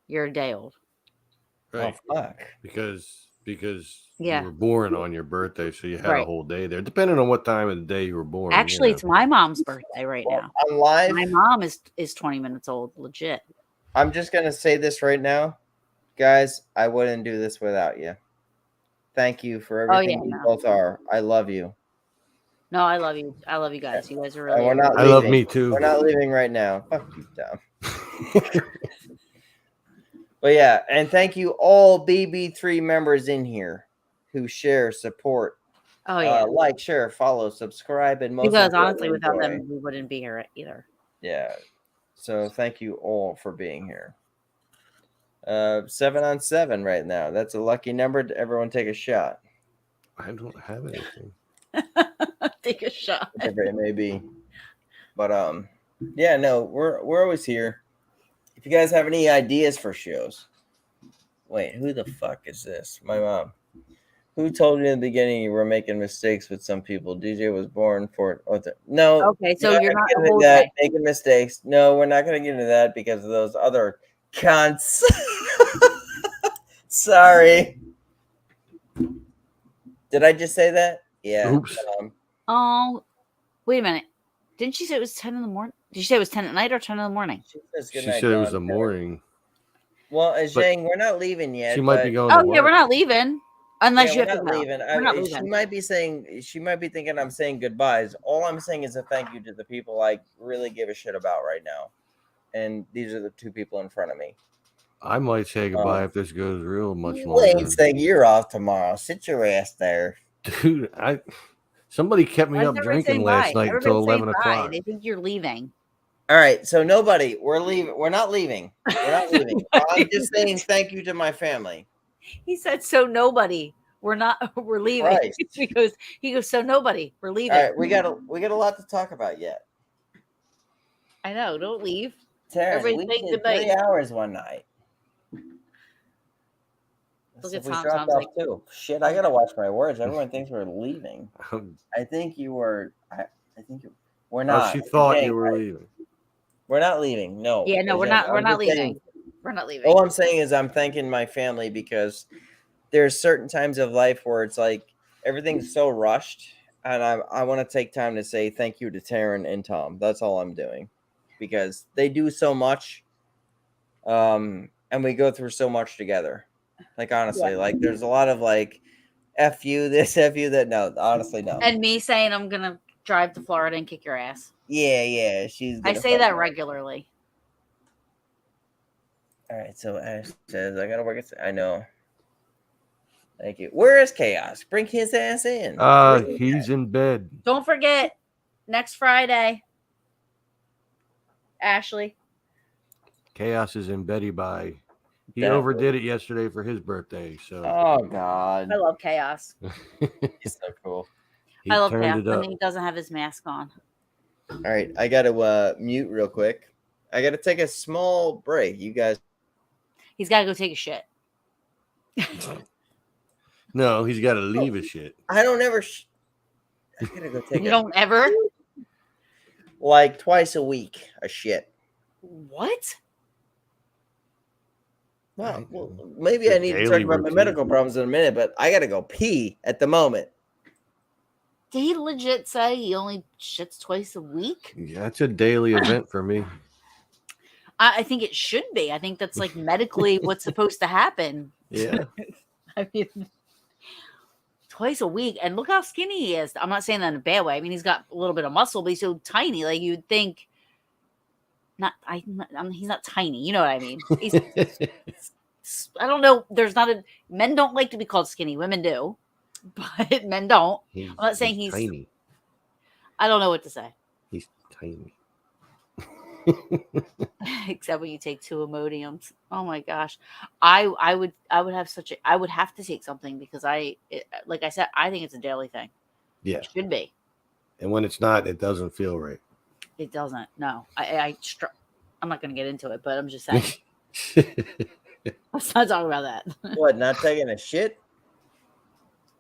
You're a day old. Right. Oh, fuck. Because you were born on your birthday, so you had a whole day there, depending on what time of the day you were born. Actually, it's my mom's birthday right now. I'm live. My mom is 20 minutes old, legit. I'm just going to say this right now. Guys, I wouldn't do this without you. Thank you for everything you both are. I love you. No, I love you. I love you guys. You guys are really. I love me too. We're not leaving right now. Fuck you, Tom. But yeah, and thank you all BB3 members in here. who share, support, Oh yeah. like, share, follow, subscribe, and most Because honestly, importantly, without enjoy. them, we wouldn't be here either. Yeah. So thank you all for being here. 7 on 7 right now. That's a lucky number. Everyone take a shot. I don't have anything. Take a shot. Whatever it may be. But yeah, no, we're always here. If you guys have any ideas for shows. Wait, who the fuck is this? My mom. Who told you in the beginning you were making mistakes with some people? DJ was born for it. No. Okay, so you're not gonna get into that, making mistakes. No, we're not going to get into that because of those other cunts. Sorry. Did I just say that? Yeah. Oops. Oh, wait a minute. Didn't she say it was 10 in the morning? Did she say it was 10 at night or 10 in the morning? She says She good night, said it was Dawn. the morning. Well, But Zhang, we're not leaving yet. She might be going. Oh to yeah, work. we're not leaving unless Yeah, you we're have to not go. leaving. We're not She leaving. might be saying, she might be thinking I'm saying goodbyes. All I'm saying is a thank you to the people I really give a shit about right now. And these are the two people in front of me. I might say goodbye if this goes real much You longer. ain't saying you're off tomorrow. Sit your ass there. Dude, somebody kept me Why is up everybody drinking saying last bye? night until Everybody's saying 11 bye. o'clock. They think you're leaving. All right, so nobody, we're leaving. We're not leaving. We're not leaving. I'm just saying thank you to my family. He said, "So nobody. We're not. We're leaving." Christ. He goes. So nobody. We're leaving. All right, we got a lot to talk about yet. I know. Don't leave. Taryn, Everybody we saying did good night. 3 hours one night. Look So at we Tom. dropped Tom's off like, too. Shit, I gotta watch my words. Everyone thinks we're leaving. I think you were. I think we're not. She thought Zhang, you were leaving. We're not leaving. No. yeah, no, we're Zhang, not. We're I'm not just leaving. saying- We're not leaving. all I'm saying is I'm thanking my family because there's certain times of life where it's like everything's so rushed, and I want to take time to say thank you to Taryn and Tom. That's all I'm doing, because they do so much, and we go through so much together. Like honestly, like there's a lot of like, F you this, F you that. No, honestly, no. And me saying I'm gonna drive to Florida and kick your ass. Yeah, she's. I say that regularly. All right, so Ash says I gotta work at. I know. Thank you. Where is Chaos? Bring his ass in. He's in bed. Don't forget next Friday, Ashley. Chaos is in Betty by. He That overdid it yesterday for his birthday. So Oh God, I love Chaos. he's so cool. I love turned Chaos it up. when he doesn't have his mask on. All right, I gotta mute real quick. I gotta take a small break. You guys. He's got to go take a shit. No, he's got to leave his shit. I don't ever. I gotta go take. You don't ever. Like twice a week. A shit. What? Well, maybe I need to talk daily about my routine. medical problems in a minute, but I gotta go pee at the moment. Did he legit say he only shits twice a week? Yeah, it's a daily event for me. I think it should be. I think that's like medically what's supposed to happen. Yeah. I mean, twice a week, and look how skinny he is. I'm not saying that in a bad way. I mean, he's got a little bit of muscle, but he's so tiny. Like you'd think, he's not tiny. You know what I mean? He's. I don't know. There's not a men don't like to be called skinny. Women do, but men don't. I'm not saying he's tiny. I don't know what to say. He's tiny. Except when you take 2 Imodiums. Oh my gosh. I would have to take something because like I said, I think it's a daily thing. Yeah. It should be. And when it's not, it doesn't feel right. It doesn't. No. I'm not going to get into it, but I'm just saying. Let's not talk about that. What? Not taking a shit?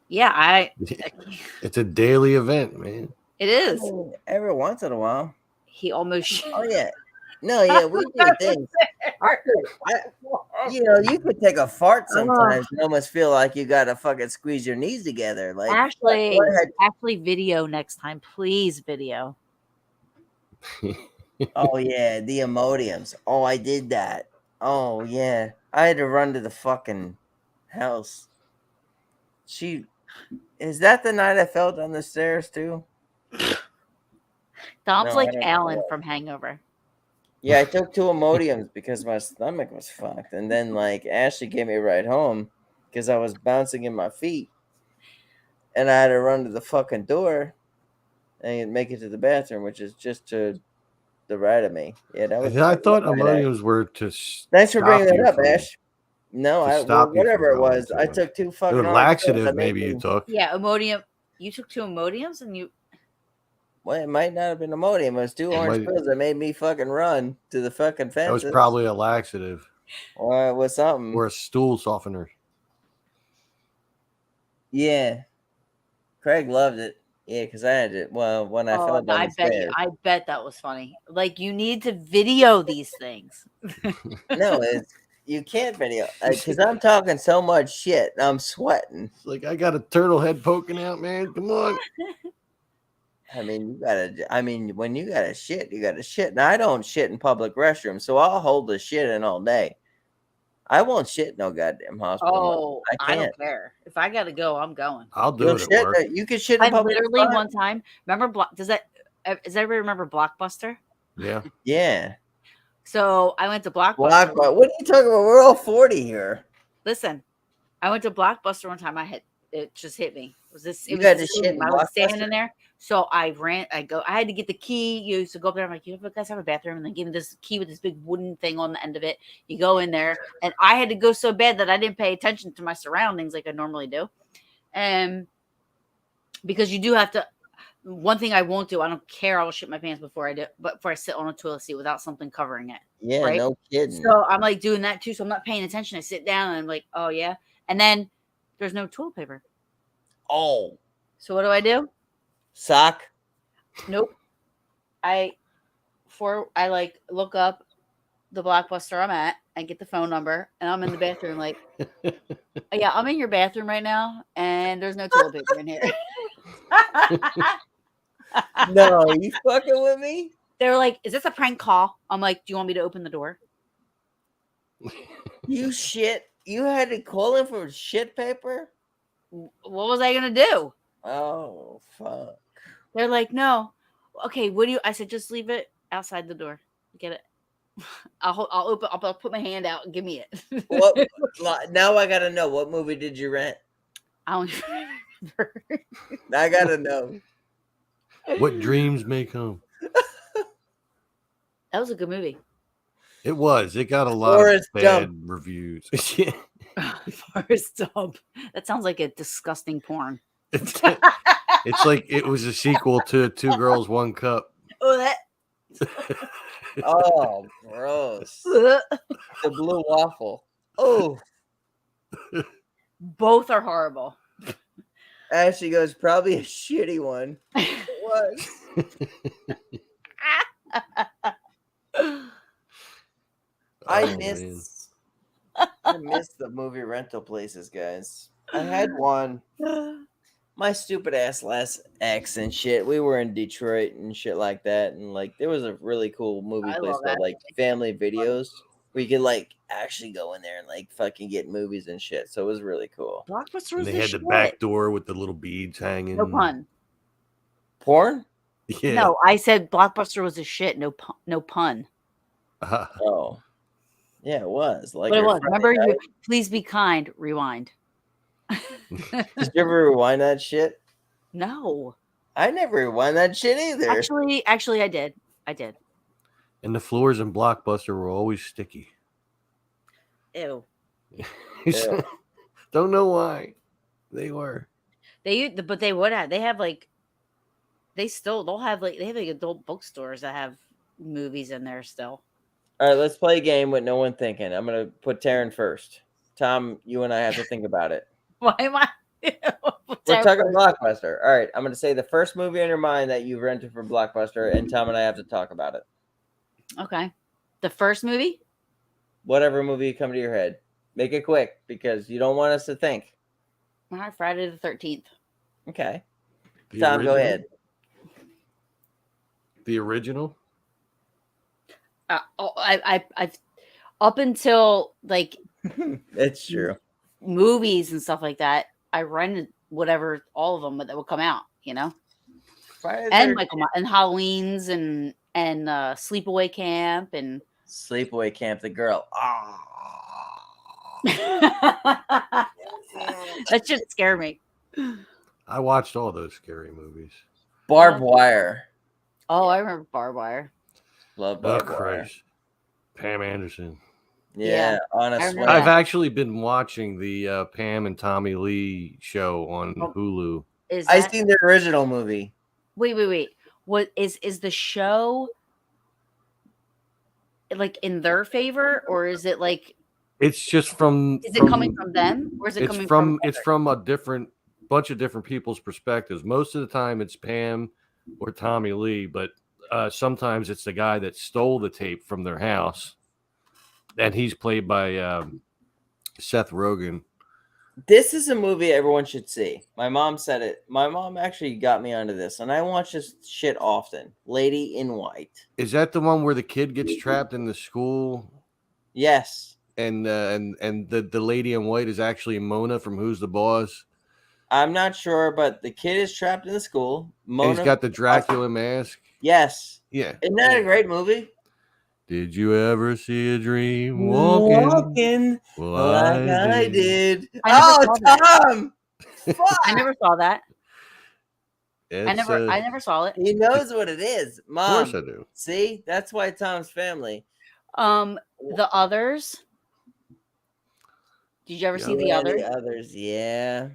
Yeah, It's a daily event, man. it is. I mean, every once in a while. He almost Oh yeah. No, yeah, we do things. You could take a fart sometimes and almost feel like you gotta fucking squeeze your knees together. Like Ashley, video next time, please. Video. Oh yeah, the Imodiums. Oh, I did that. Oh yeah, I had to run to the fucking house. Is that the night I fell down the stairs too? Tom's No, like I don't Alan know. from Hangover. Yeah, I took 2 Imodiums because my stomach was fucked, and then like Ashley gave me a ride home because I was bouncing in my feet. and I had to run to the fucking door and make it to the bathroom, which is just to the right of me. Yeah, that was. I thought my bad. Imodiums were to Thanks for bringing stop that you up, from. Ash. No, to stop you from whatever it going was, to I one. took 2 It fucking was orange pills laxative that made maybe you me. took. Yeah, Imodium. You took 2 Imodiums and you. Well, it might not have been Imodium. It was 2 orange might- pills that made me fucking run to the fucking That was fences. probably a laxative Or it was something. or a stool softener. Yeah. Craig loved it. Yeah, because I had it. Well, when I fell down I the bet you. stairs. I bet that was funny. Like you need to video these things. No, you can't video because I'm talking so much shit. And I'm sweating. It's like I got a turtle head poking out, man. Come on. I mean, you gotta. I mean, when you gotta shit, you gotta shit. Now I don't shit in public restrooms, so I'll hold the shit in all day. I won't shit in no goddamn hospital. Oh, I I can't. don't care. If I gotta go, I'm going. I'll do You'll it at shit. work. You can shit in I public. literally spot. one time. Remember? Does everybody remember Blockbuster? Yeah. Yeah. So I went to Blockbuster. What are you talking about? We're all 40 here. Listen, I went to Blockbuster one time. It just hit me. It was this? You It was got this to shit in room. I was Blockbuster? standing there. So I ran. I had to get the key. You used to go up there. I'm like, you guys have a bathroom? And they gave me this key with this big wooden thing on the end of it. You go in there, and I had to go so bad that I didn't pay attention to my surroundings like I normally do, and because you do have to. One thing I won't do, I don't care. I will shit my pants before I sit on a toilet seat without something covering it. Yeah, right? no kidding. So I'm like doing that too. So I'm not paying attention. I sit down and I'm like, oh yeah. And then there's no toilet paper. Oh, So what do? sock. Nope. I like look up the Blockbuster I'm at and get the phone number and I'm in the bathroom like, yeah, I'm in your bathroom right now and there's no toilet paper in here. No, you fucking with me? They're like, is this a prank call? I'm like, do you want me to open the door? You shit. You had to call him for shit paper? What was I gonna do? Oh, fuck. They're like, no. Okay, what do you? I said, just leave it outside the door. Get it. I'll put my hand out and give me it. What? Now I gotta know. What movie did you rent? I don't remember. I gotta know. What dreams may come. That was a good movie. It was. It got a lot Forrest of bad Gump. reviews. Forrest Gump. That sounds like a disgusting porn. It's like it was a sequel to Two Girls, One Cup. Oh, that. Oh, gross. The blue waffle. Oh. Both are horrible. Ashley goes, probably a shitty one. It was. I miss the movie rental places, guys. I had one. My stupid ass last ex and shit. We were in Detroit and shit like that, and like there was a really cool movie I place love called that. like Family Videos, where you could like actually go in there and like fucking get movies and shit. So it was really cool. Blockbuster And was they the had shit. the back door with the little beads hanging. No pun. Porn? Yeah. No, I said Blockbuster was a shit. No pun. Oh, yeah, it was. Like, But it your was. Friday Remember, night. please be kind. Rewind. Did you ever rewind that shit? No, I never rewind that shit either. actually, I did. And the floors in Blockbuster were always sticky. Ew. Ew. Don't know why. They were. But they would have. They have like. They'll have like adult bookstores that have movies in there still. All right, let's play a game with no one thinking. I'm gonna put TARYN first. Tom, you and I have to think about it. Why am I? We're talking Blockbuster. All right, I'm gonna say the first movie in your mind that you've rented from Blockbuster, and Tom and I have to talk about it. Okay. The first movie? Whatever movie come to your head, make it quick because you don't want us to think. All right, Friday the 13th. Okay, The Tom, go original? ahead. The original? I've up until like It's true. movies and stuff like that, I rented whatever, all of them that would come out, Friday the and 13th. Michael and Halloween's and Sleepaway Camp and Sleepaway Camp, the girl. that should scare me. I watched all those scary movies. Barbed Wire. Oh, I remember Barbed Wire. Love Oh Barbed Wire. Christ, Pam Anderson. Yeah, on a I remember swing. I've that. actually been watching the Pam and Tommy Lee show on Oh. Hulu. Is I that seen the original movie. wait. What is the show like in their favor, or is it like It's just from. is it coming from them, or is it It's coming from. from It's from a different bunch of different people's perspectives. Most of the time, it's Pam or Tommy Lee, but sometimes it's the guy that stole the tape from their house, and he's played by Seth Rogen. This is a movie everyone should see. My mom said it. My mom actually got me onto this, and I watch this shit often. Lady in White. Is that the one where the kid gets trapped in the school, Yes. and the lady in white is actually Mona from Who's the Boss? I'm not sure, but the kid is trapped in the school. And he's got the Dracula mask. Yes. Yeah. Isn't that a great movie? Did you ever see a dream walking? Well, like I did. I never Oh, saw that. Tom! Fuck! I never saw that. I It's, never saw it. He knows what it is. Of Mom, course I do. see? That's why Tom's family. The Others. Did you ever see The Yeah, Others? The Others, yeah.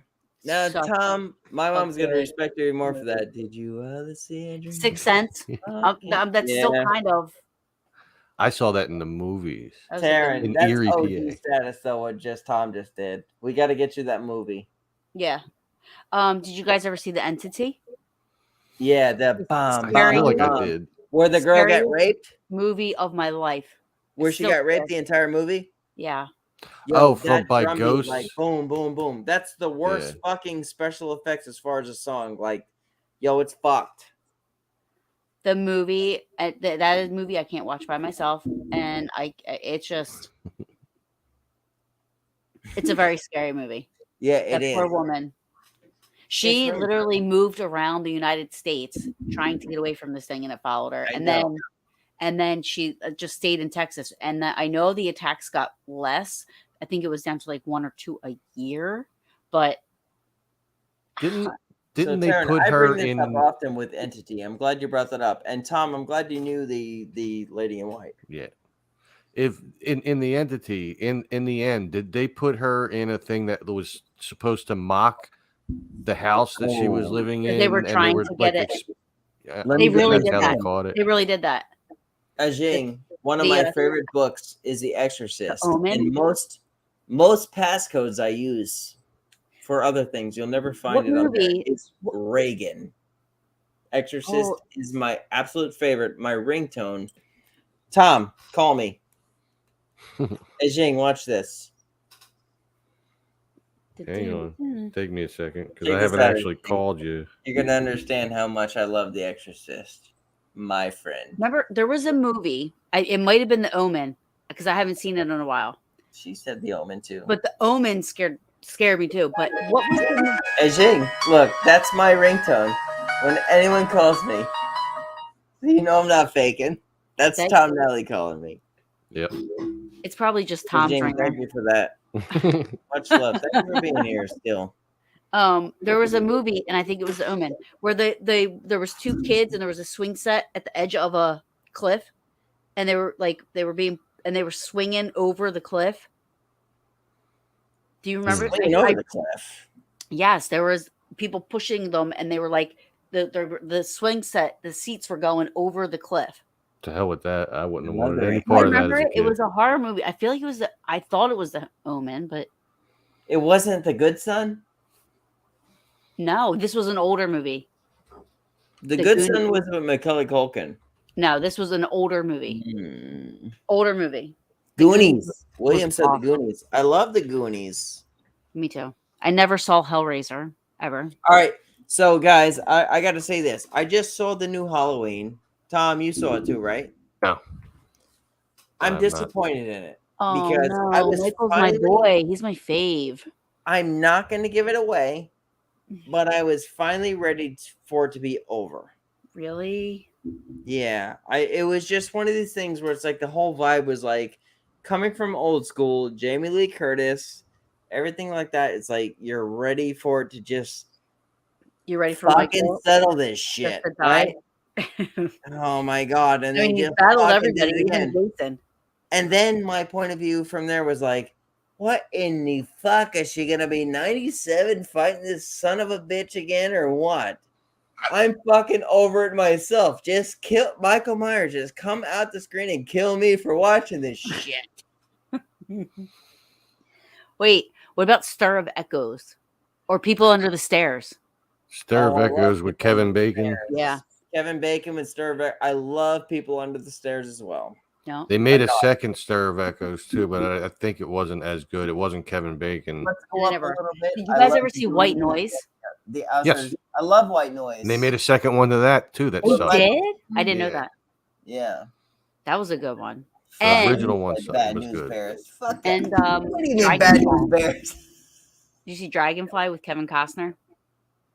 Now, Such Tom, my mom's going to good respect you more for that. Did you ever see a dream? Sixth Sense. That's still Yeah. kind of. I saw that in the movies. That was a good Taryn, In movie. that's Erie, OG PA. status, though, what Tom just did. We got to get you that movie. Yeah. Did you guys ever see The Entity? Yeah, that I Scary feel like I bomb. did. Where the girl got Scary raped? movie of my life. Where she Still got raped is. the entire movie? Yeah. Oh, that by drum beat, Ghosts? like boom, boom, boom. That's the worst fucking special effects as far as a song. Like, yo, it's fucked. The movie that is a movie I can't watch by myself, and it's a very scary movie. Yeah, it That is. poor woman. She very literally moved around the United States trying to get away from this thing, and it followed her. And then she just stayed in Texas. And I know the attacks got less. I think it was down to like 1 or 2 a year. But Didn't So, they Taryn, put I her bring this in? up often with Entity. I'm glad you brought that up. And Tom, I'm glad you knew the Lady in White. Yeah. If in the Entity, in the end, did they put her in a thing that was supposed to mock the house that she was living in? they were and trying to get it. They really did that. They really did that. Ajing, one of my favorite books is The Exorcist. The Omen? And most passcodes I use for other things, you'll never find What it on there. movie? It's Reagan. Exorcist is my absolute favorite, my ringtone. Tom, call me. Ajing, watch this. Hang on. Take me a second, because Check I this haven't out, actually Ajing. called you. You're going to understand how much I love The Exorcist, my friend. Remember, there was a movie. It might have been The Omen, because I haven't seen it in a while. She said The Omen, too. But The Omen scared me, too. But what was the Ajing, look, that's my ringtone. When anyone calls me, you know I'm not faking. That's Tom Nelly calling me. Yep. It's probably just Tom's Ajing, ringer. thank you for that. Much love. Thank you for being here still. There was a movie, and I think it was The Omen, where there was 2 kids, and there was a swing set at the edge of a cliff, and they were swinging over the cliff. Do you remember? Swinging over the cliff. Yes, there was people pushing them, and they were like the swing set. The seats were going over the cliff. To hell with that. I wouldn't have wanted Remember any it. part I of that. remember As a it. kid. It was a horror movie. I feel like it was. I thought it was The Omen, but It wasn't The Good Son? no, this was an older movie. The The Good Goonies. Son was with Macaulay Culkin. No, this was an older movie. Older movie. Goonies. William said The awesome. Goonies. I love The Goonies. Me too. I never saw Hellraiser ever. All right. So, guys, I got to say this. I just saw the new Halloween. Tom, you saw it too, right? No. I'm I'm disappointed in it. Oh Because no, I was Michael's my finally- boy. He's my fave. I'm not going to give it away, but I was finally ready for it to be over. Really? Yeah, it was just one of these things where it's like the whole vibe was like coming from old school, Jamie Lee Curtis, everything like that. It's like you're ready for it to just You ready for fucking Michael settle this just shit, to right? die? Oh my god! And I they mean, he's just battled fucking did everybody, it even again. Jason. And then my point of view from there was like, what in the fuck is she gonna be 97 fighting this son of a bitch again or what? I'm fucking over it myself. Just kill Michael Myers. Just come out the screen and kill me for watching this shit. Wait, what about Stir of Echoes or People Under the Stairs? Stir of Oh, I love Echoes with People Under Kevin the Bacon. Stairs. Yeah. Kevin Bacon with Stir of I love People Under the Stairs as well. No. They made a second Stir of Echoes too, but I think it wasn't as good. It wasn't Kevin Bacon. Let's They go up never- a little bit. Did you I guys love ever see People White Under the Noise? Yes. I love White Noise. And they made a second one to that too. That They sucked. did? I didn't know Yeah. that. Yeah. That was a good one. The And- original one Bad was News good. Bears. Fuck that. And What do you mean Bad News Bears? did you see Dragonfly with Kevin Costner?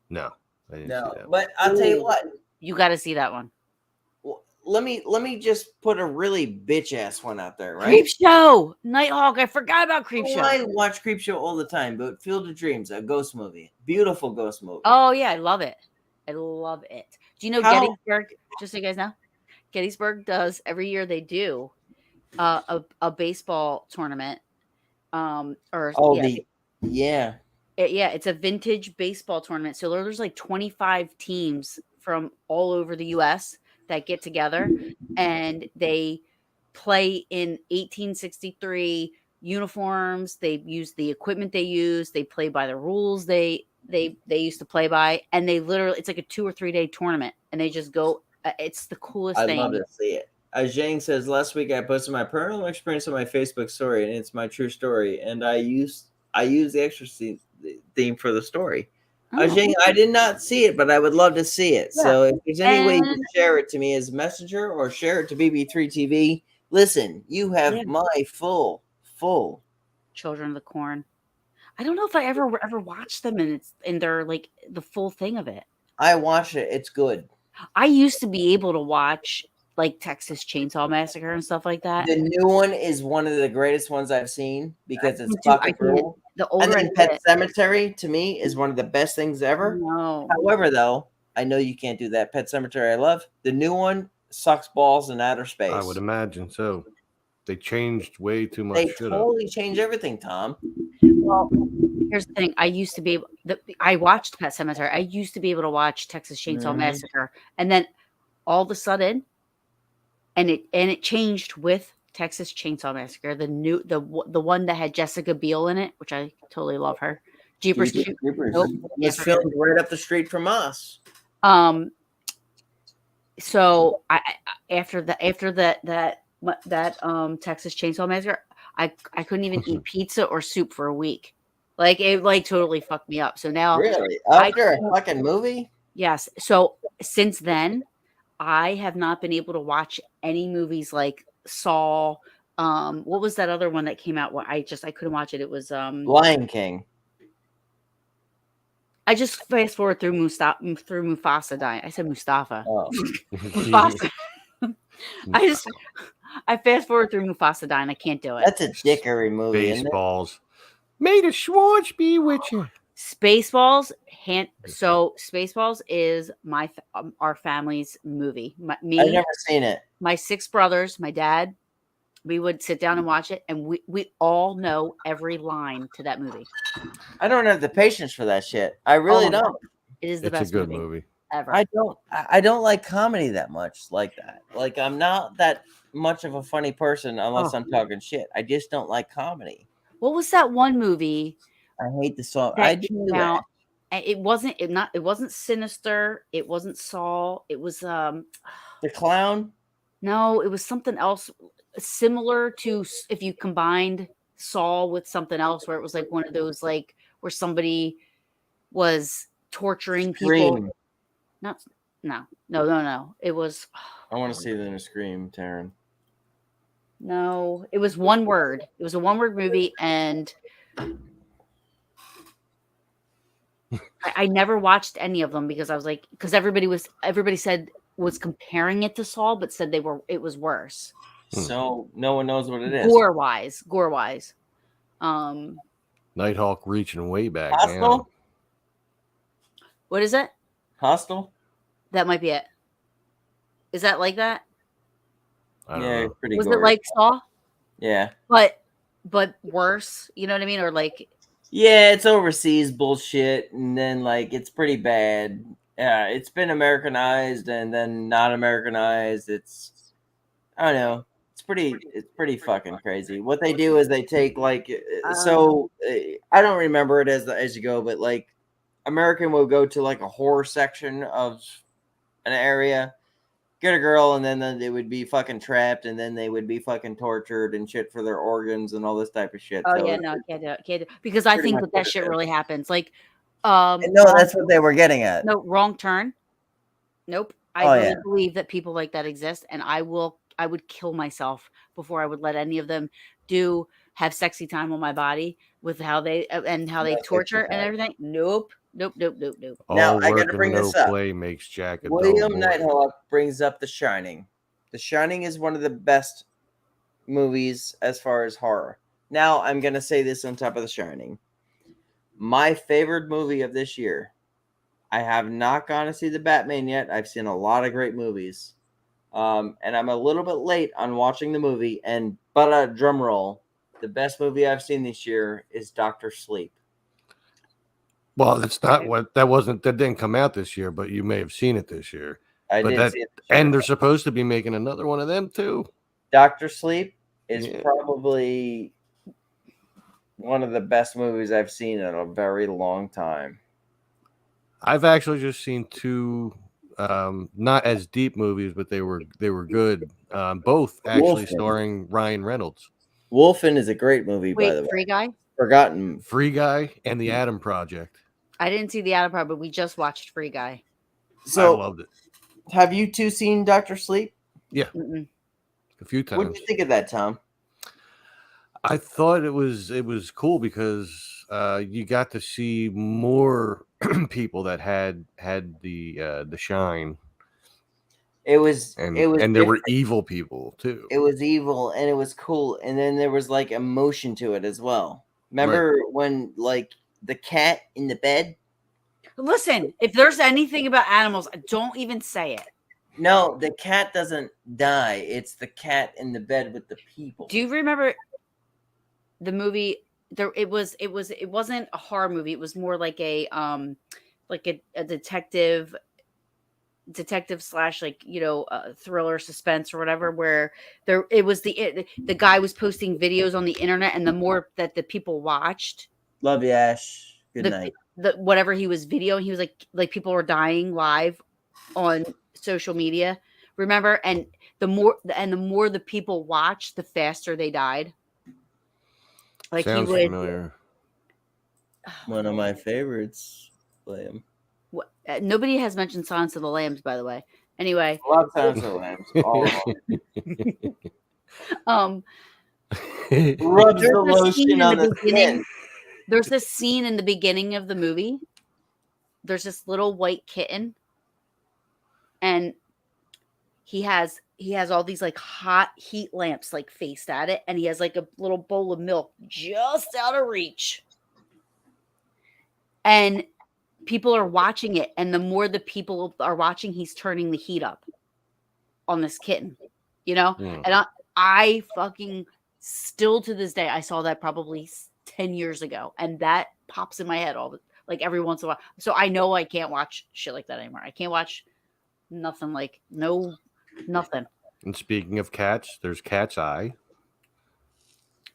No, I didn't see No, that. but I'll tell you Ooh. what. You got to see that one. Let me just put a really bitch ass one out there, right? Creep Show, Nighthawk. I forgot about Creep Show. I watch Creep Show all the time, but Field of Dreams, a ghost movie, beautiful ghost movie. Oh yeah, I love it. I love it. Do you know How- Gettysburg? Just so you guys know, Gettysburg does every year. They do a baseball tournament. Yeah. It's a vintage baseball tournament. So there's like 25 teams from all over the U.S. that get together and they play in 1863 uniforms. They use the equipment they use. They play by the rules they used to play by, and they literally it's like a 2 or 3 day tournament, and they just go. It's the coolest I thing. love to see it. Zhang says last week I posted my personal experience on my Facebook story, and it's my true story, and I use the Exorcist theme for the story. Oh. Zhang, I did not see it, but I would love to see it. Yeah. So if there's any way you can And- share it to me as Messenger or share it to BB3TV, listen, you have Yeah. my full. Children of the Corn. I don't know if I ever watched them, and they're like the full thing of it. I watched it. It's good. I used to be able to watch like Texas Chainsaw Massacre and stuff like that. The new one is one of the greatest ones I've seen because it's I fucking can't- brutal. The And older I then Pet get, Cemetery to me is one of the best things ever. no. However, though, I know you can't do that. Pet Cemetery, I love. The new one sucks balls in outer space. I would imagine so. They changed way too much They shit up. totally change everything, Tom. Well, here's the thing. I used to be able. I watched Pet Cemetery. I used to be able to watch Texas Chainsaw Mhm. Massacre, and then all of a sudden, and it changed with Texas Chainsaw Massacre. The one that had Jessica Biel in it, which I totally love her. Jeepers Creepers. Nope. It's filmed right up the street from us. So I after that Texas Chainsaw Massacre, I couldn't even eat pizza or soup for a week. Like it like totally fucked me up. So now Really? I After a can't- fucking movie? yes. So since then, I have not been able to watch any movies like Saw. What was that other one that came out where I couldn't watch it. It was Lion King. I just fast forward through Mufasa dying. I said Mustafa. Oh. Mufasa. I fast forward through Mufasa dying. I can't do it. That's a dickery movie, isn't it? Baseballs. May the Schwartz be with you. Spaceballs. So Spaceballs is our family's movie. I've never seen it. My 6 brothers, my dad. We would sit down and watch it, and we all know every line to that movie. I don't have the patience for that shit. I really Oh my don't. It is the It's a best good movie movie. ever. I don't like comedy that much like that. Like I'm not that much of a funny person unless Oh. I'm talking shit. I just don't like comedy. What was that one movie I hate the song. that I do came that. out? And it wasn't Sinister. It wasn't Saw. It was The Clown. no, it was something else similar to if you combined Saw with something else, where it was like one of those like where somebody was torturing people. Scream. No. It was I want to see it in a Scream, Taryn. no. It was one word. It was a one-word movie, and I never watched any of them because I was like, because everybody said was comparing it to Saw, but said it was worse. So no one knows what it is. Gore wise. Nighthawk reaching way back. Hostel? Man. What is it? Hostel? That might be it. Is that like that? I don't Yeah, know. it's pretty Was gory. it like Saw, Yeah. but worse? You know what I mean? Or like, Yeah, it's overseas bullshit, and then like it's pretty bad. Yeah, it's been Americanized and then not Americanized. I don't know. It's pretty fucking crazy. What they do is they take like I don't remember it as you go, but like American will go to like a horror section of an area, get a girl, and then they would be fucking trapped, and then they would be fucking tortured and shit for their organs and all this type of shit. oh So yeah, no, can't do it, can't do it. Because I pretty think much that what that it shit is. really happens. Like, no, wrong, that's what they were getting at. no, wrong turn. Nope. I Oh, really yeah. believe that people like that exist, and I would kill myself before I would let any of them have sexy time on my body with how they and how they No sexy torture and time. everything. Nope. Nope. Nope. Nope. Nope. Now, All I work gotta and bring no this up. play makes Jack a dull William boy. Nighthawk brings up The Shining. The Shining is one of the best movies as far as horror. Now, I'm going to say this on top of The Shining. My favorite movie of this year. I have not gone to see The Batman yet. I've seen a lot of great movies. And I'm a little bit late on watching the movie. But drum roll, the best movie I've seen this year is Doctor Sleep. Well, that didn't come out this year, but you may have seen it this year. I But did see it this year. and they're supposed to be making another one of them too. Doctor Sleep is Yeah. probably one of the best movies I've seen in a very long time. I've actually just seen two not as deep movies, but they were good. Both actually Wolfen. starring Ryan Reynolds. Wolfen is a great movie, by the Wait, way. Free Guy. Forgotten. Free Guy and The Atom Project. I didn't see the Adam part, but we just watched Free Guy. I So, loved it. have you two seen Doctor Sleep? Mm-mm. A few What times. did you think of that, Tom? I thought it was cool because you got to see more people that had the shine, It was and it was there were different. evil people too. It was evil and it was cool, and then there was like emotion to it as well. Remember when like the cat in the bed? Listen, if there's anything about animals, don't even say it. No, the cat doesn't die. It's the cat in the bed with the people. Do you remember the movie? It wasn't a horror movie. It was more like a detective slash thriller suspense or whatever, where the guy was posting videos on the internet, and the more that the people watched, Love you, Ash. Good night. whatever he was videoing, he was like people were dying live on social media, remember? And the more the people watched, the faster they died. Like Sounds he would. familiar. One of my favorites, William. Nobody has mentioned Silence of the Lambs, by the way. Anyway, Love Silence of the Lambs. All of them. Rubs there's the a scene lotion in on the the beginning. skin. There's this scene in the beginning of the movie. There's this little white kitten, and he has all these like hot heat lamps like faced at it, and he has like a little bowl of milk just out of reach. And people are watching it, and the more the people are watching, he's turning the heat up on this kitten, And I fucking still to this day, I saw that probably 10 years ago, and that pops in my head every once in a while. So I know I can't watch shit like that anymore. I can't watch nothing nothing. And speaking of cats, there's Cat's Eye.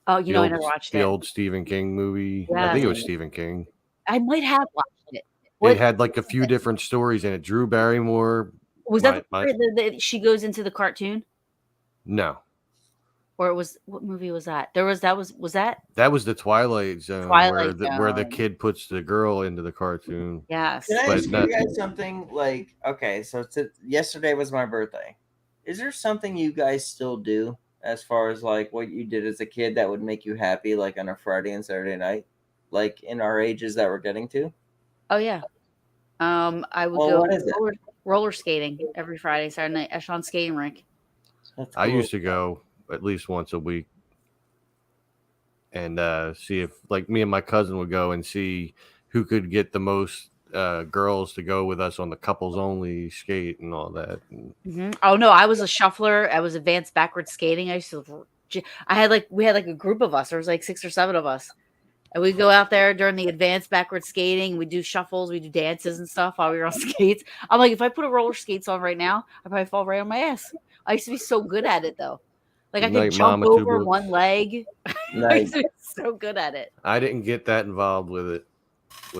Oh, I never watched the it. old Stephen King movie. Yeah. I think it was Stephen King. I might have watched it. It had like a few different stories in it. Drew Barrymore. Was that she goes into the cartoon? No. Or what movie was that? Was that? That was the Twilight Zone, where the kid puts the girl into the cartoon. Yes. Can I ask you guys something? Like, okay, so yesterday was my birthday. Is there something you guys still do as far as like what you did as a kid that would make you happy, like on a Friday and Saturday night, like in our ages that we're getting to? Oh yeah. I would go roller skating every Friday, Saturday night, Echelon skating rink. That's cool. I used to go at least once a week and see if, like, me and my cousin would go and see who could get the most girls to go with us on the couples only skate and all that. Oh no, I was a shuffler. I was advanced backward skating. I used to. We had like a group of us. There was like 6 or 7 of us, and we go out there during the advanced backward skating. We do shuffles, we do dances and stuff while we were on skates. I'm like, if I put a roller skates on right now, I probably fall right on my ass. I used to be so good at it though. Like I could jump over one leg. I used to be so good at it. I didn't get that involved with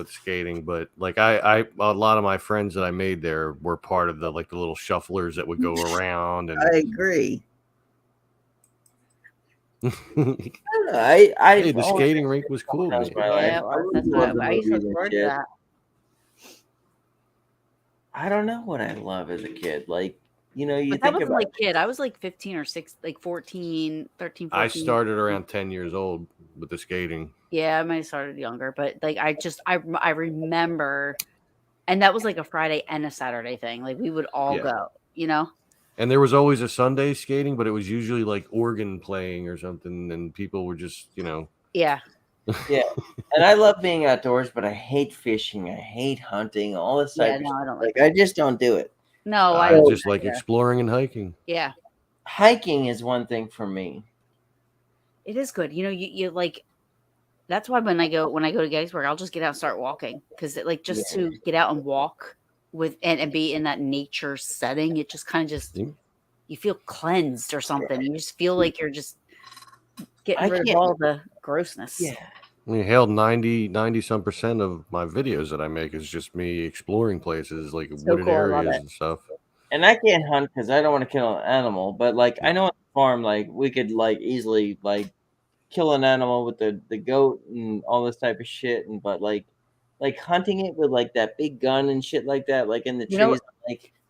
skating, but like a lot of my friends that I made there were part of the little shufflers that would go around. And I agree. Hey, the skating rink was cool. Yeah, that's why I used to look forward to that. I don't know what I love as a kid. Like, you think wasn't like kid. I was like 15 or 13, 14. I started around 10 years old with the skating. Yeah, I might have started younger, but like I remember, and that was like a Friday and a Saturday thing. Like we would all go, And there was always a Sunday skating, but it was usually like organ playing or something, and people were just, Yeah. Yeah. And I love being outdoors, but I hate fishing. I hate hunting, all this stuff. Yeah, no, I don't like I just don't do it. No, I just like exploring and hiking. Yeah. Hiking is one thing for me. It is good. You like, that's why when I go to Gettysburg, I'll just get out and start walking. Cause to get out and walk and be in that nature setting, it just kind of you feel cleansed or something. You just feel like you're just getting rid of all the grossness. Yeah. I mean, hell, 90% of my videos that I make is just me exploring places like wooded areas and stuff. And I can't hunt because I don't want to kill an animal. But I know on the farm, we could easily kill an animal with the goat and all this type of shit. And but hunting it with that big gun and shit like that, in the trees.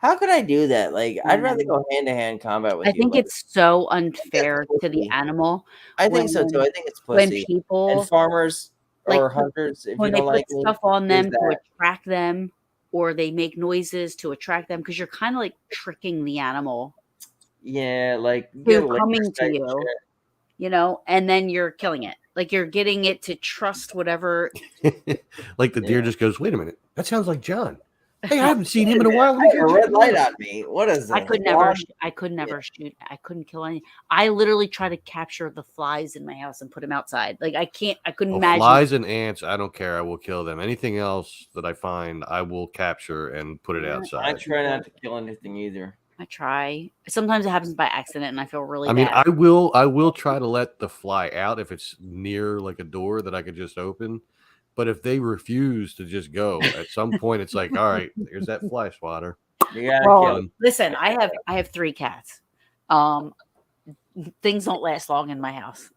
How could I do that? I'd rather go hand-to-hand combat with you. I think it's so unfair to the animal. I think so too. I think it's pussy. When people and farmers or hunters, when they put stuff on them to attract them, or they make noises to attract them, because you're kind of tricking the animal. Yeah, they're coming to you, and then you're killing it. You're getting it to trust whatever. The deer just goes, "Wait a minute, that sounds like John." Hey, I haven't seen him in a while. A red light on me. What is that? I could never shoot. I couldn't kill any. I literally try to capture the flies in my house and put them outside. I couldn't imagine. Flies and ants, I don't care. I will kill them. Anything else that I find, I will capture and put it outside. I try not to kill anything either. I try. Sometimes it happens by accident, and I feel really bad. I mean, I will try to let the fly out if it's near a door that I could just open. But if they refuse to just go, at some point it's all right, here's that fly swatter. Listen, I have 3 cats. Things don't last long in my house.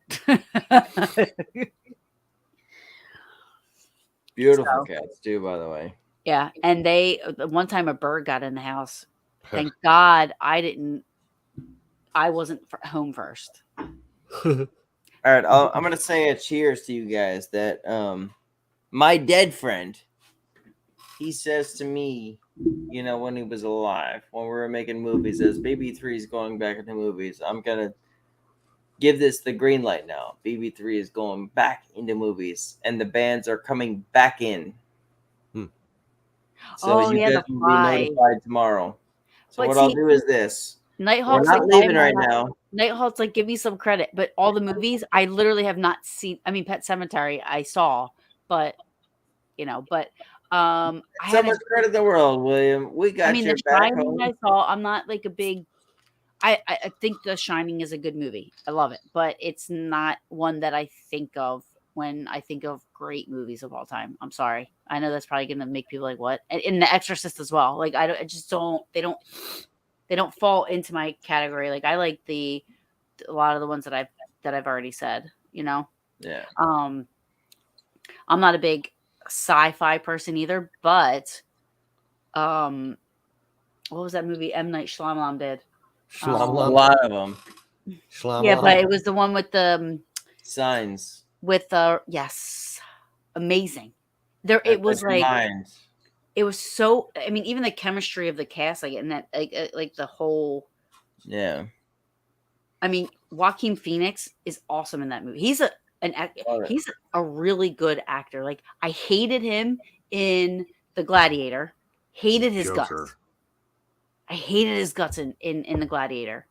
Beautiful cats too, by the way. Yeah, and one time a bird got in the house. Thank God I wasn't home first. All right, I'm gonna say a cheers to you guys. That my dead friend, he says to me, when he was alive, when we were making movies, as Bb3 is going back into movies, I'm gonna give this the green light now. Bb3 is going back into movies, and the bands are coming back in. So you guys will be notified tomorroon. So I'll do is this. Nighthawk's we're not leaving right now. Nighthawk's give me some credit, but all the movies I literally have not seen. I mean, Pet Sematary I saw, but I so much credit in the world, William. We got your The back Shining home. I saw. I'm not a big. I think The Shining is a good movie. I love it, but it's not one that I think of when I think of great movies of all time. I'm sorry. I know that's probably going to make people what? And The Exorcist as well. I just don't. They don't fall into my category. I like a lot of the ones that I've already said. Yeah. I'm not a big sci-fi person either, but what was that movie M. Night Shyamalan did? A lot of them. Yeah, but it was the one with the Signs. With yes, amazing. It was it was so. I mean, even the chemistry of the cast, and that the whole. Yeah. I mean, Joaquin Phoenix is awesome in that movie. He's a really good actor. I hated him in the Gladiator. Hated his Joker. guts. I hated his guts in the Gladiator.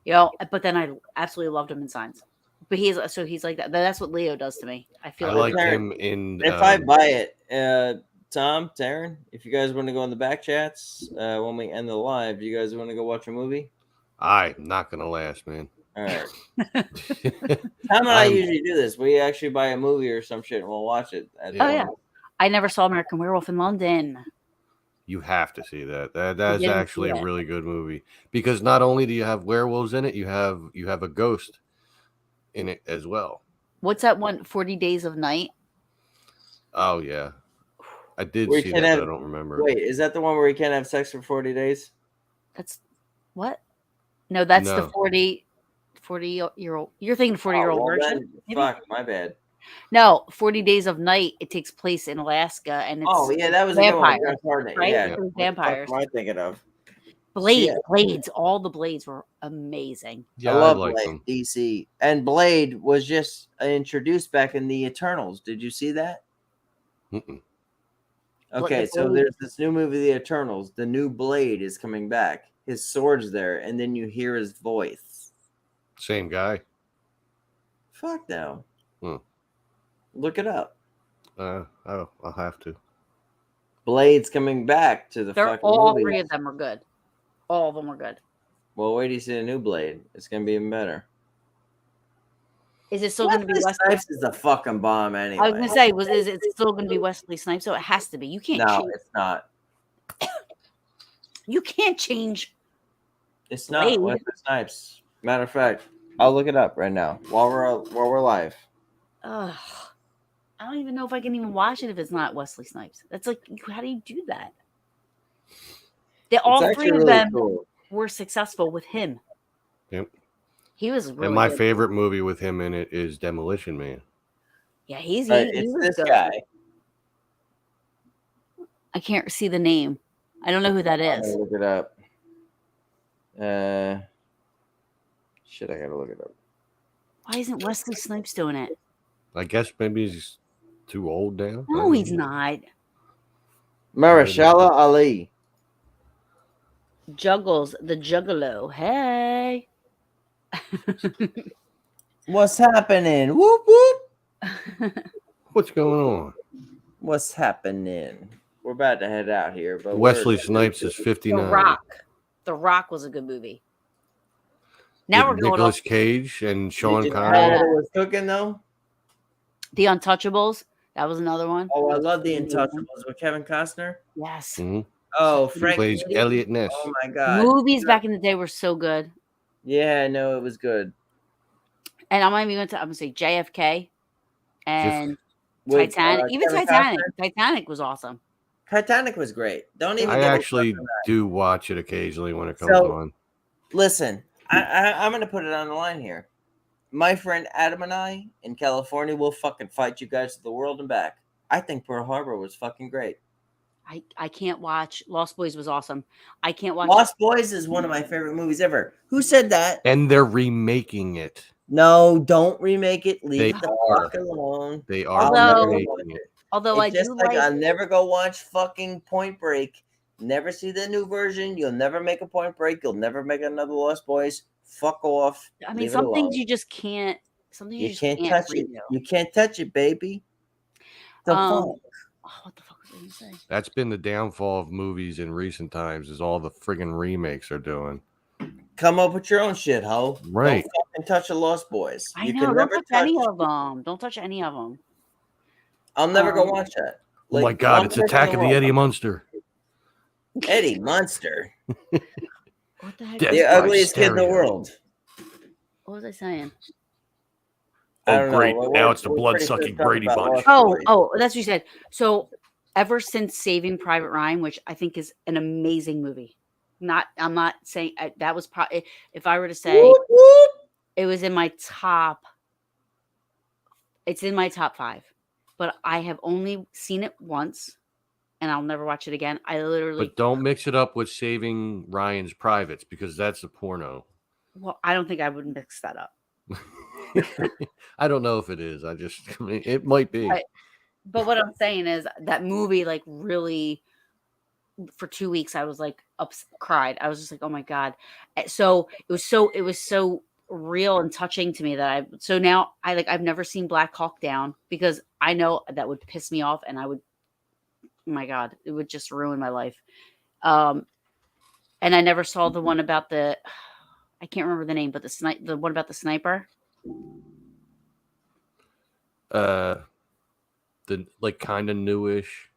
You know, but then I absolutely loved him in Signs. But he's like that. That's what Leo does to me. I feel I like like him in. If I buy it, Tom, Taryn, if you guys want to go in the back chats when we end the live, do you guys want to go watch a movie? I'm not gonna last, man. All right. Tom and I usually do this. We actually buy a movie or some shit and we'll watch it. Oh yeah. I never saw American Werewolf in London. You have to see that. That is didn't actually see a it. really good movie because not only do you have werewolves in it, you have a ghost in it as well. What's that one? 40 Days of Night. Oh yeah, I did We see can that, have- but I don't remember. Wait, is that the one where you can't have sex for 40 days? That's what? No, that's No. the 40-year-old. You're thinking 40-year-old well, version? then, maybe? fuck, my bad. No, 40 Days of Night. It takes place in Alaska, and it's Oh yeah, that was a good one. vampires, Josh Hartnett, right? Yeah. It was What the fuck vampires. am I thinking of? Blade, Yeah. Blades. All the Blades were amazing. Yeah, I love like Blade, them. DC. And Blade was just introduced back in the Eternals. Did you see that? Mm-mm. Okay, the so Blade- there's this new movie, The Eternals. The new Blade is coming back. His sword's there, and then you hear his voice. Same guy. Fuck no. Hmm. Look it up. I'll have to. Blade's coming back to the They're fucking all movies. three of them are good. All of them were good. Well, wait till you see the new Blade. It's gonna be even better. Is it still going to be Wesley Wesley? Snipes is a fucking bomb anyway. I was going to say, is it still going to be Wesley Snipes? So it has to be. You can't No, change. it's not. You can't change. It's not Blade. Wesley Snipes. Matter of fact, I'll look it up right now while we're live. Ugh. I don't even know if I can even watch it if it's not Wesley Snipes. That's like, how do you do that? All It's three actually of really them cool. were successful with him. Yep. He was really And my good. favorite movie with him in it is Demolition Man. Yeah, he It's was this good. guy. I can't see the name. I don't know who that I'm is. gonna look it up. Shit, I gotta look it up. Why isn't Wesley Snipes doing it? I guess maybe he's too old now. No, he's not. Mahershala Ali. Juggles, the Juggalo. Hey. What's happening? Whoop whoop. What's going on? What's happening? We're about to head out here, but Wesley Snipes is The 59. Rock. The Rock was a good movie. Now we're With going Nicolas off Cage and Did Sean you know Connery. what it was cooking though? The Untouchables. That was another one. Oh, I love the Untouchables with Kevin Costner. Yes. Mhm. Oh, He Frank plays Moody. Elliot Ness. Oh my god. Movies back in the day were so good. Yeah, no, it was good. And I'm not even going to. I'm going to say JFK and With, Titanic. Even Kevin Titanic. Costner. Titanic was awesome. Titanic was great. Don't even. I get me actually started on that. do watch it occasionally when it comes So- on. Listen. I'm gonna put it on the line here. My friend Adam and I in California will fucking fight you guys to the world and back. I think Pearl Harbor was fucking great. I can't watch. Lost Boys was awesome. I can't watch. Lost Boys is one of my favorite movies ever. Who said that? And they're remaking it. No, don't remake it. Leave They it the are. fuck alone. They are Although- remaking it. Although I It's just do like like. I'll never go watch fucking Point Break. Never see the new version. You'll never make a Point Break. You'll never make another Lost Boys. Fuck off. I mean, Leave it some things alone. you just can't. Some things you, You just can't touch it. redo. You can't touch it, baby. The Um, fuck? Oh, what the fuck was I going to say? That's been the downfall of movies in recent times is all the friggin' remakes are doing. Come up with your own shit, ho. Right. Don't fucking touch the Lost Boys. I You know. can Don't never touch any of them. Don't touch any of them. I'll never go Um, watch that. Oh my Like, God, one it's person Attack in of the world. Eddie Munster. Eddie Munster. What the heck? Death The by ugliest kid in the stereo. world. What was I saying? I Oh, don't know. great. We're- Now it's the we're pretty blood-sucking pissed off Brady about Bunch. Lost Oh, Boys. oh, that's what you said. So, ever since Saving Private Ryan, which I think is an amazing movie, I'm not saying that was probably if I were to say Whoop, whoop. it was in my top. It's in my top 5, but I have only seen it once, and I'll never watch it again. I literally, But don't mix it up with Saving Ryan's Privates because that's a porno. well, I don't think I would mix that up. I don't know if it is. I mean, it might be. But what I'm saying is that movie, like, really for 2 weeks. I was like cried. I was just like, oh my god. So it was so real and touching to me that now I've never seen Black Hawk Down because I know that would piss me off and I would, oh my god, it would just ruin my life. And I never saw the one about I can't remember the name, but the one about the sniper. The like kind of newish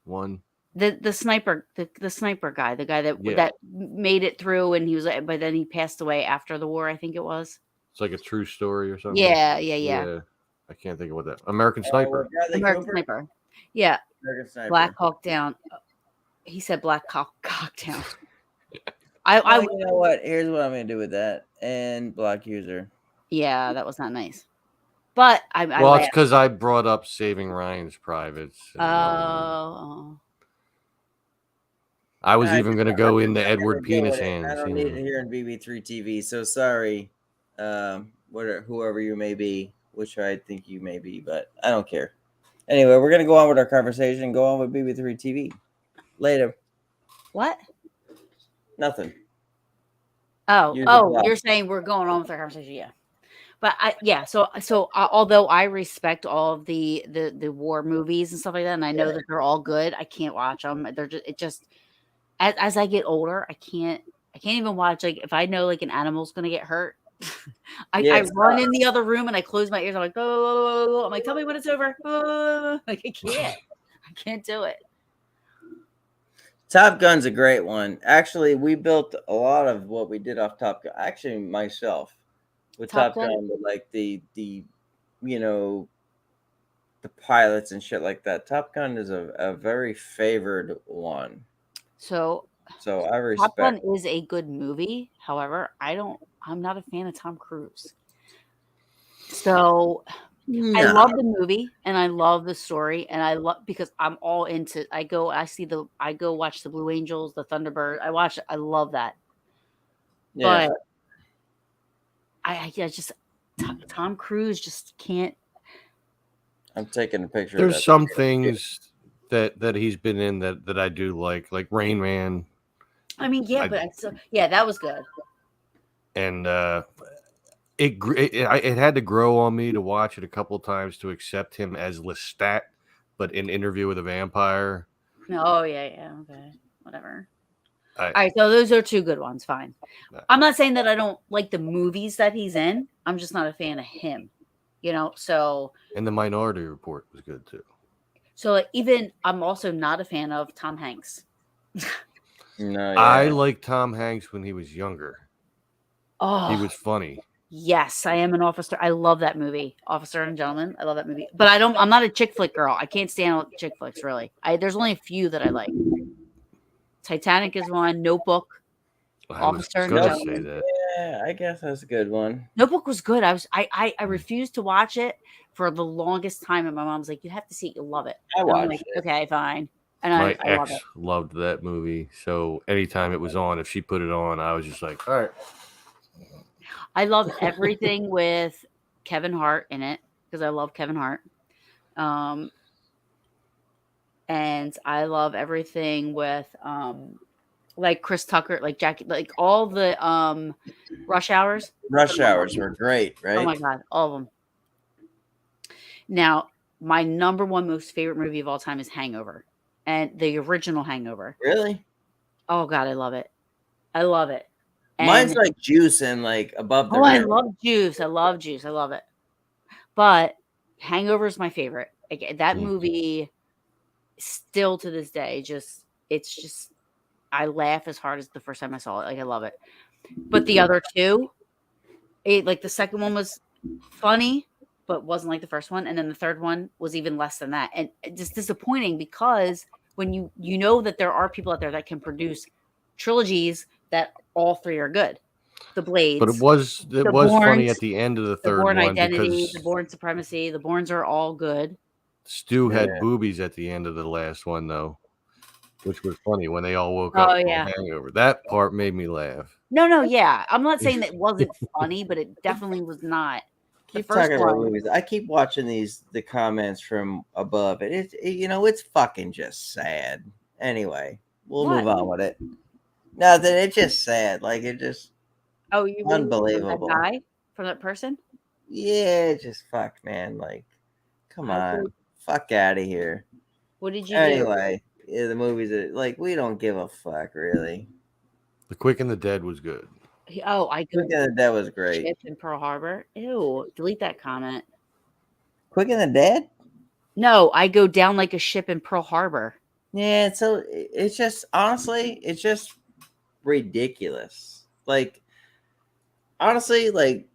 one. The sniper, the sniper guy, the guy that Yeah. that made it through, and he was, but then he passed away after the war. I think it was. It's like a true story or something. Yeah. I can't think of what that. American Sniper. Bradley American Cooper? Sniper. Yeah, American Sniper. Black Hawk Down. He said Black Hawk Down. Well, you know what? Here's what I'm gonna do with that and block user. Yeah, that was not nice. But I Well, it's laughed. because I brought up Saving Ryan's Privates. And, Oh. I was I even going to just- go I'm into not Edward gonna go Penis with it. Hands. I don't need it here in BB3 TV. So sorry, whoever you may be, which I think you may be, but I don't care. Anyway, we're gonna go on with our conversation. Go on with BB3 TV. Later. What? Nothing. Oh, Use the block. you're saying we're going on with our conversation, yeah. But so although I respect all of the war movies and stuff like that, and I know that they're all good, I can't watch them. They're just as I get older, I can't even watch, like, if I know like an animal's gonna get hurt. I run in the other room and I close my ears. I'm like, oh, I'm like, tell me when it's over. Like I can't do it. Top Gun's a great one. Actually, we built a lot of what we did off Top Gun. Actually, myself with Top Top Gun? Gun, with like the the pilots and shit like that. Top Gun is a very favored one. So So I Top Gun respect. is a good movie. However, I'm not a fan of Tom Cruise. So I love the movie and I love the story and I love, because I'm all into, I go watch the Blue Angels, the Thunderbird. I love that. Yeah. But I just Tom Cruise just can't. I'm taking a picture. There's of that some picture. things that he's been in that I do like Rain Man. I mean, yeah, that was good. And it had to grow on me to watch it a couple times to accept him as Lestat, but in Interview with a Vampire. Oh yeah, okay, whatever. All All right, so those are two good ones. Fine. I'm not saying that I don't like the movies that he's in. I'm just not a fan of him. So. And The Minority Report was good too. So like, even I'm also not a fan of Tom Hanks. No, yeah. I like Tom Hanks when he was younger. Oh, He was funny. yes, I am an officer. I love that movie, Officer and Gentleman. I love that movie, but I'm not a chick flick girl. I can't stand chick flicks, really. There's only a few that I like. Titanic is one. Notebook. I was Officer and going to Gentleman. say that. Yeah, I guess that's a good one. Notebook was good. I refused to watch it for the longest time, and my mom's like, "You have to see it. You'll love it." I And I'm watched like, it. okay, fine. And My I love ex it. loved that movie. So anytime it was on, if she put it on, I was just like, all right. I love everything with Kevin Hart in it because I love Kevin Hart. And I love everything with like Chris Tucker, like Jackie, like all the Rush Hours. Rush Hours were great, right? Oh my god, all of them. Now, my number one most favorite movie of all time is Hangover, and the original Hangover. Really? Oh god, I love it. I love it. Mine's And- like Juice and like Above the Oh, I Rim. love Juice. I love Juice. I love it. But Hangover is my favorite. Like, that movie, still to this day, it's just I laugh as hard as the first time I saw it. Like, I love it. But the other two, like the second one was funny, but wasn't like the first one, and then the third one was even less than that. And it's just disappointing because when you know that there are people out there that can produce trilogies that all three are good. The Blades, But it was funny Bournes, at the end of the the third Bourne one Identity, because the Bourne Supremacy, the Bournes are all good. Stu had Yeah. boobies at the end of the last one though, which was funny when they all woke up Oh, from yeah. a hangover. That part made me laugh. No, yeah. I'm not saying that it wasn't funny, but it definitely was not. The Keep first talking about one, movies. I keep watching the comments from above. It's fucking just sad. Anyway, We'll What? move on with it. Nothing. It's just sad. Like it just Oh, you mean unbelievable. from that guy? From that person? Yeah, it's just fuck, man. Like, come How on, could- fuck out of here. What did you do? Anyway, yeah, the movies are like we don't give a fuck really. The Quick and the Dead was good. Oh, I go Quick and the Dead was great. ship in Pearl Harbor. Ew, delete that comment. Quick and the Dead? No, I go down like a ship in Pearl Harbor. Yeah, so it's just honestly, it's just ridiculous. Like honestly, like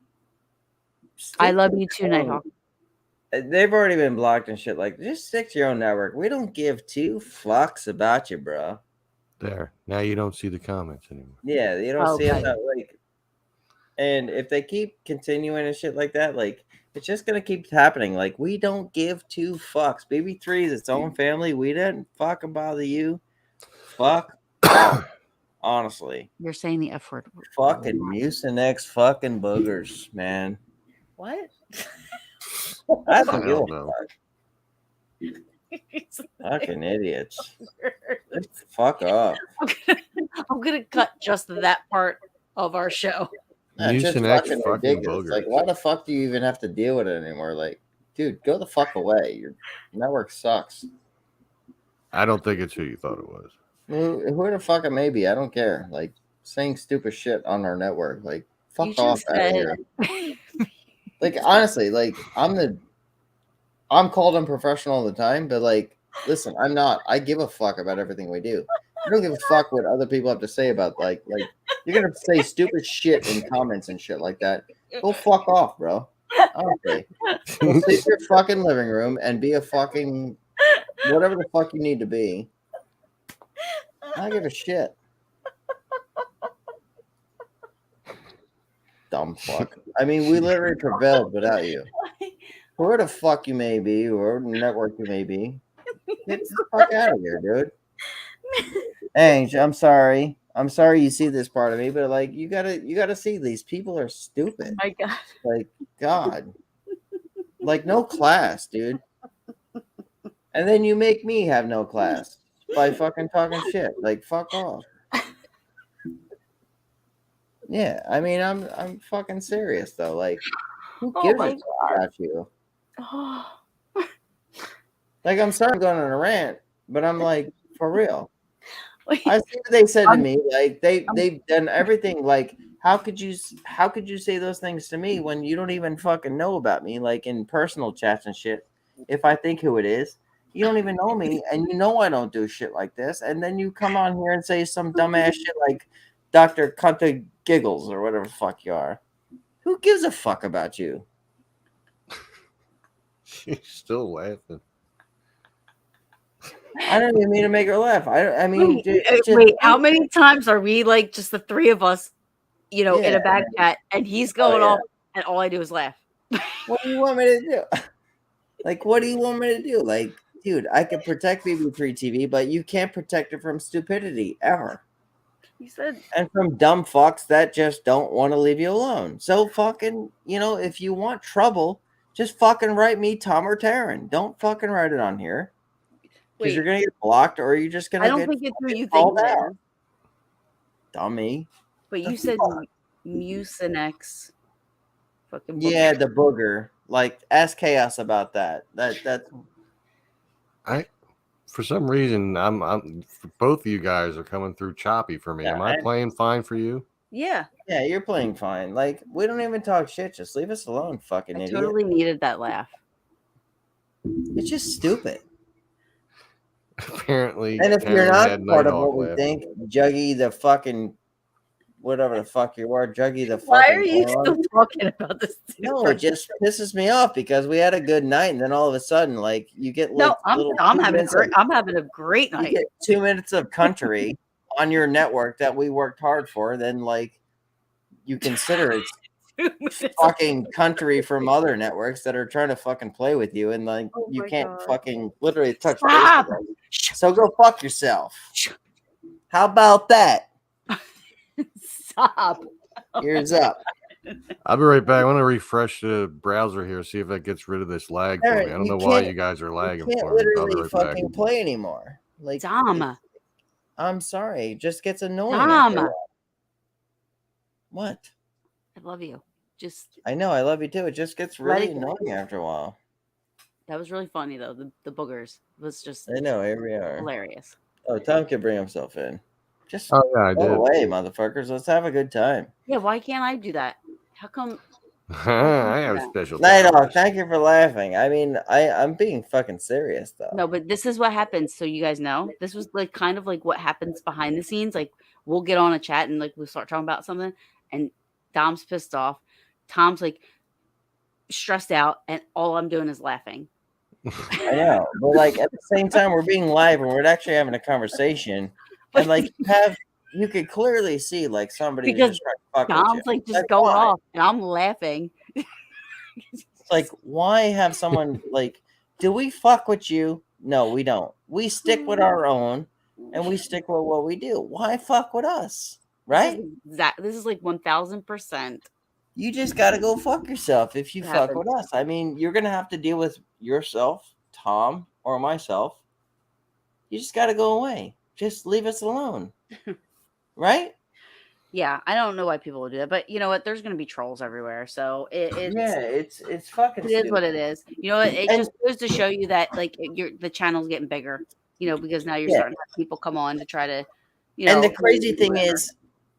I stick love to you too, your own- Nighthawk. They've already been blocked and shit. Like, just stick to your own network. We don't give two fucks about you, bro. There. Now you don't see the comments anymore. Yeah, you don't see Okay. it that like. And if they keep continuing and shit like that, like it's just gonna keep happening. Like we don't give two fucks. BB3 is its own family. We didn't fucking bother you. Fuck off. Honestly, You're saying the F word. fucking Mucinex fucking boogers, man. What? I don't give a Hell no. fuck. Fucking idiots. Just fuck off. I'm gonna cut just that part of our show. It's just Mucinex fucking fucking ridiculous. boogers. Like, why the fuck do you even have to deal with it anymore? Like, dude, go the fuck away. Your network sucks. I don't think it's who you thought it was. Who the fuck it may be, I don't care. Like, saying stupid shit on our network. Like, fuck You off just out of said- here. Like, honestly, like, I'm called unprofessional all the time, but like, listen, I'm not. I give a fuck about everything we do. I don't give a fuck what other people have to say about like you're gonna say stupid shit in comments and shit like that. Go fuck off, bro. Honestly. Go sit in your fucking living room and be a fucking whatever the fuck you need to be. I don't give a shit. Dumb fuck. I mean, we literally prevailed without you. Whoever the fuck you may be, or network you may be, get the fuck out of here, dude. Ange, I'm sorry. I'm sorry you see this part of me, but like you gotta see these people are stupid. My God. Like, God. Like no class, dude. And then you make me have no class by fucking talking shit. Like, fuck off. Yeah, I mean I'm fucking serious though. Like, who Oh gives my a shit about you? Oh, Like, I'm sorry I'm going on a rant, but I'm like, for real. wait. I see what they said to me. Like they've done everything. Like, how could you say those things to me when you don't even fucking know about me? Like in personal chats and shit. If I think who it is, you don't even know me, and you know I don't do shit like this. And then you come on here and say some dumbass shit like Dr. Cunta Giggles or whatever the fuck you are. Who gives a fuck about you? She's still laughing. I don't even mean to make her laugh. I mean, Wait, it's just- wait, how many times are we like just the three of us, in a Yeah. back chat, and he's going yeah. off, and all I do is laugh? What do you want me to do? Like, what do you want me to do? Like, dude, I can protect BB3TV, but you can't protect it from stupidity ever. You said And from dumb fucks that just don't want to leave you alone. So fucking, if you want trouble, just fucking write me Tom or TARYN. Don't fucking write it on here. Because wait. you're gonna get blocked or you're just gonna I don't get think it's who you called think it out. is. Dummy. But you said Mucinex. Fucking Yeah, the booger. Like, ask Chaos about that. That's For some reason, I'm both of you guys are coming through choppy for me. Yeah, Am I playing fine for you? Yeah, yeah, you're playing fine. Like, we don't even talk shit. Just leave us alone, fucking I idiot. totally needed that laugh. It's just stupid. Apparently, And if you're Karen not had part of Nighthawk what we laughing. think, Juggy the fucking whatever the fuck you are, Juggy the fucking. Why are you moron. still talking about this? No, it just pisses me off because we had a good night, and then all of a sudden, like, you get like No, I'm little I'm 2 having a minutes great. of- I'm having a great you night. get 2 minutes of country on your network that we worked hard for, then like you consider it fucking country from other networks that are trying to fucking play with you, and like Oh you my can't God. fucking literally touch base Stop. with them. So go fuck yourself. How about that? Stop. Ears up. I'll be right back. I want to refresh the browser here, see if that gets rid of this lag for me. I Aaron, don't you know why can't- you guys are You lagging can't for me. I'll be literally right back. fucking play anymore. Like, Dom. I'm sorry. It just gets annoying. After a Tom, while. What? I love you. Just I know. I love you too. It just gets Let really it go. annoying after a while. that was really funny though. The boogers was just I know. Here we are. hilarious. Oh, Tom can bring himself in. Just Oh yeah, I go did. away, motherfuckers. Let's have a good time. Yeah, why can't I do that? How come? I have special Night Hawk, powers. thank you for laughing. I mean, I'm being fucking serious though. No, but this is what happens. So you guys know, this was like kind of like what happens behind the scenes. Like we'll get on a chat and like we'll start talking about something, and Dom's pissed off. Tom's like stressed out, and all I'm doing is laughing. I know, but like at the same time, we're being live and we're actually having a conversation, and like you could clearly see like somebody Because just trying to fuck with Dom's you. like just That's going why. off, and I'm laughing. It's like, why have someone like? Do we fuck with you? No, we don't. We stick with our own, and we stick with what we do. Why fuck with us? Right? This is like 1000%. You just got to go fuck yourself if you It fuck happens. with us. I mean, you're going to have to deal with yourself, Tom, or myself. You just got to go away. Just leave us alone. Right? Yeah, I don't know why people would do that, but you know what? There's going to be trolls everywhere, so it's fucking it is what stupid. it is. You know what? It And- just goes to show you that like the channel's getting bigger. You know, because now you're Yeah. starting to have people come on to try to, you know. And the crazy thing whatever. is,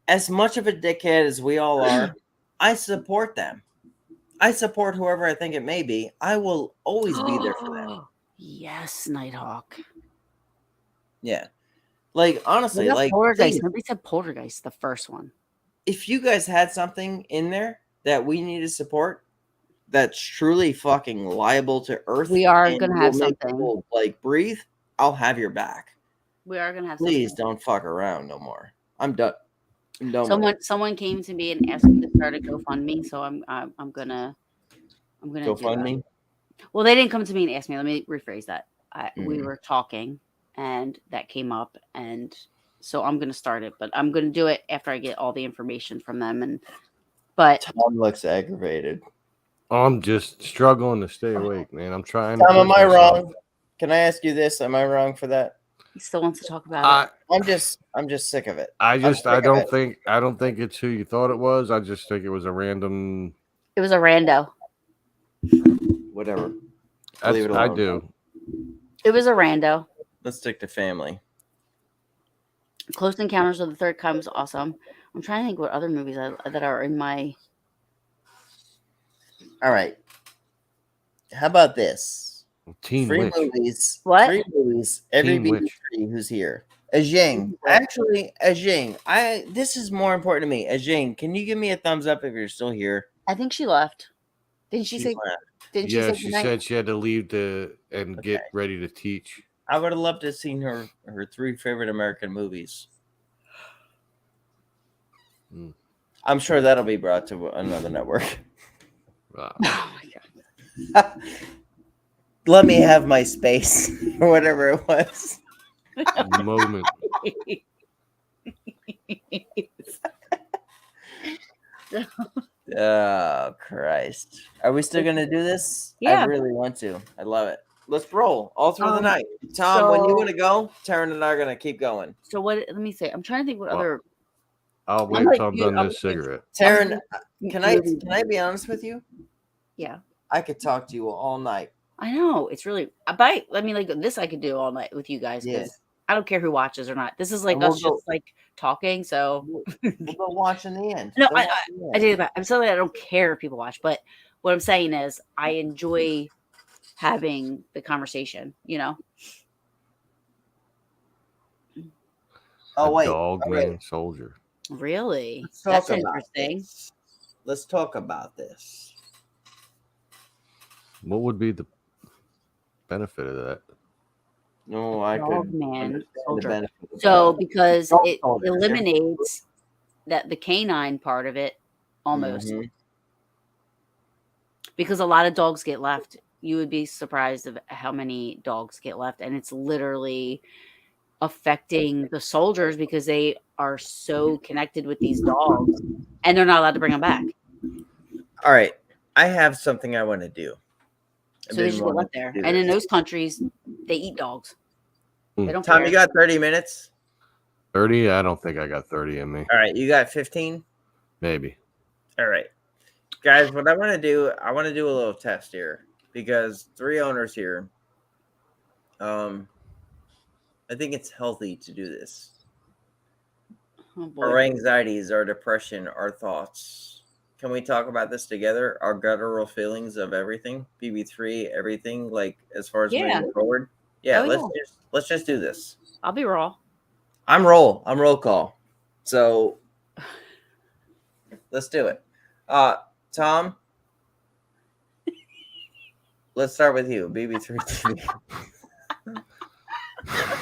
as much of a dickhead as we all are, I support them. I support whoever I think it may be. I will always be there for them. Yes, Nighthawk. Yeah. Like, honestly, What about like, Poltergeist? please, Nobody said Poltergeist, the first one. if you guys had something in there that we need to support that's truly fucking liable to Earth, We are and gonna have will make something. people, like, breathe, I'll have your back. We are gonna have Please something. don't fuck around no more. I'm done. I'm done with it. Someone came to me and asked me to start a GoFundMe, so I'm gonna Go do fund that. me. Well, they didn't come to me and ask me. Let me rephrase that. We Mhm. were talking, and that came up, and so I'm gonna start it. But I'm gonna do it after I get all the information from them. But Tom looks aggravated. I'm just struggling to stay awake, man. I'm trying. Tom, to am push I myself. wrong? Can I ask you this? Am I wrong for that? he still wants to talk about it. I'm just sick of it. I sick of don't it. think it's who you thought it was. I just think it was a random. It was a rando. Whatever. That's, Leave it I alone. do. It was a rando. Let's stick to family. Close Encounters of the Third Kind was awesome. I'm trying to think what other movies that are in my. All right. How about this? Teen Free Witch. movies. What? Free movies. Every Teen Witch. BB3 who's here. Ajing. Actually, Ajing. This is more important to me. Ajing, can you give me a thumbs up if you're still here? I think she left. Didn't she She say? left. Didn't she Yeah, say she goodnight? said she had to leave and get Okay. ready to teach. I would have loved to have seen her 3 favorite American movies. Mm. I'm sure that'll be brought to another network. Oh my god. Let me have my space or whatever it was. Moment. Oh, Christ. Are we still going to do this? Yeah. I really want to. I love it. Let's roll all through the night. Tom, when you want to go, Taryn and I are going to keep going. So what? Let me say. I'm trying to think what Well, other. I'll wait like till I'm you, done I'm this cigarette. Taryn, can I movie- be honest with you? Yeah. I could talk to you all night. I know it's really. I mean, like this, I could do all night with you guys Yeah. because I don't care who watches or not. This is like And we'll us go- just like talking. So We'll go watch in the end. no, Go watch in the I end. did. I'm saying I don't care if people watch, but what I'm saying is I enjoy having the conversation. You know. Oh, wait. Dog Okay. man soldier. Really? Let's talk That's about interesting. this. Let's talk about this. What would be the benefit of that? No, I Dog could man understand the soldier. benefit of So that. because Dog it soldier. eliminates that the canine part of it almost. Mhm. Because a lot of dogs get left. You would be surprised of how many dogs get left, and it's literally affecting the soldiers because they are so connected with these dogs, and they're not allowed to bring them back. All right. I have something I want to do. I've So they been just get wanting left to there. do And in this. those countries, they eat dogs. They don't Tom, care. you got 30 minutes? 30? I don't think I got 30 in me. All right, you got 15? Maybe. All right. Guys, what I want to do, I want to do a little test here because 3 owners here. I think it's healthy to do this. Oh boy. Our anxieties, our depression, our thoughts. Can we talk about this together? Our guttural feelings of everything, BB3, everything, like as far as Yeah. moving forward. Yeah, Oh, let's just do this. I'll be raw. I'm roll call. So let's do it. Tom, let's start with you, BB3TV.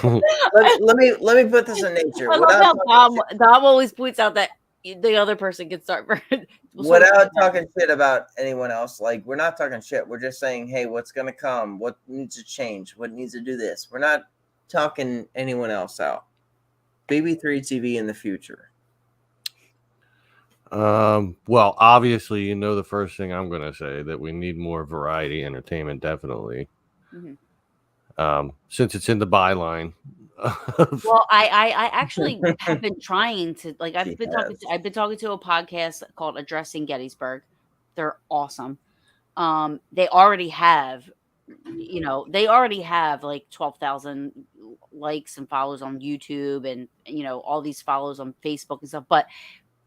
let me put this in nature. I love how Dom always points out that the other person can start first. Without talking shit about anyone else, like we're not talking shit. We're just saying, hey, what's gonna come? What needs to change? What needs to do this? We're not talking anyone else out. BB3TV in the future. Well, obviously, you know the first thing I'm going to say that we need more variety entertainment, definitely. Since it's in the byline. Well, I actually have been trying to like I've been talking to a podcast called Addressing Gettysburg. They're awesome. They already have like 12,000 likes and follows on YouTube and all these follows on Facebook and stuff, but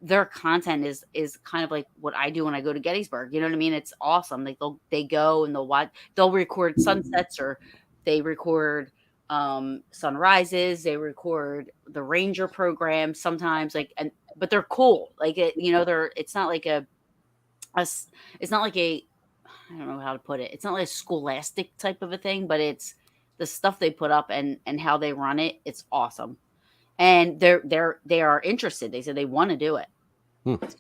their content is kind of like what I do when I go to Gettysburg. You know what I mean? It's awesome. Like they go and they'll record sunsets, or they record sunrises, they record the ranger program sometimes, but they're cool. Like it's not like a I don't know how to put it. It's not like a scholastic type of a thing, but it's the stuff they put up and how they run it. It's awesome. And they are interested. They said they want to do it.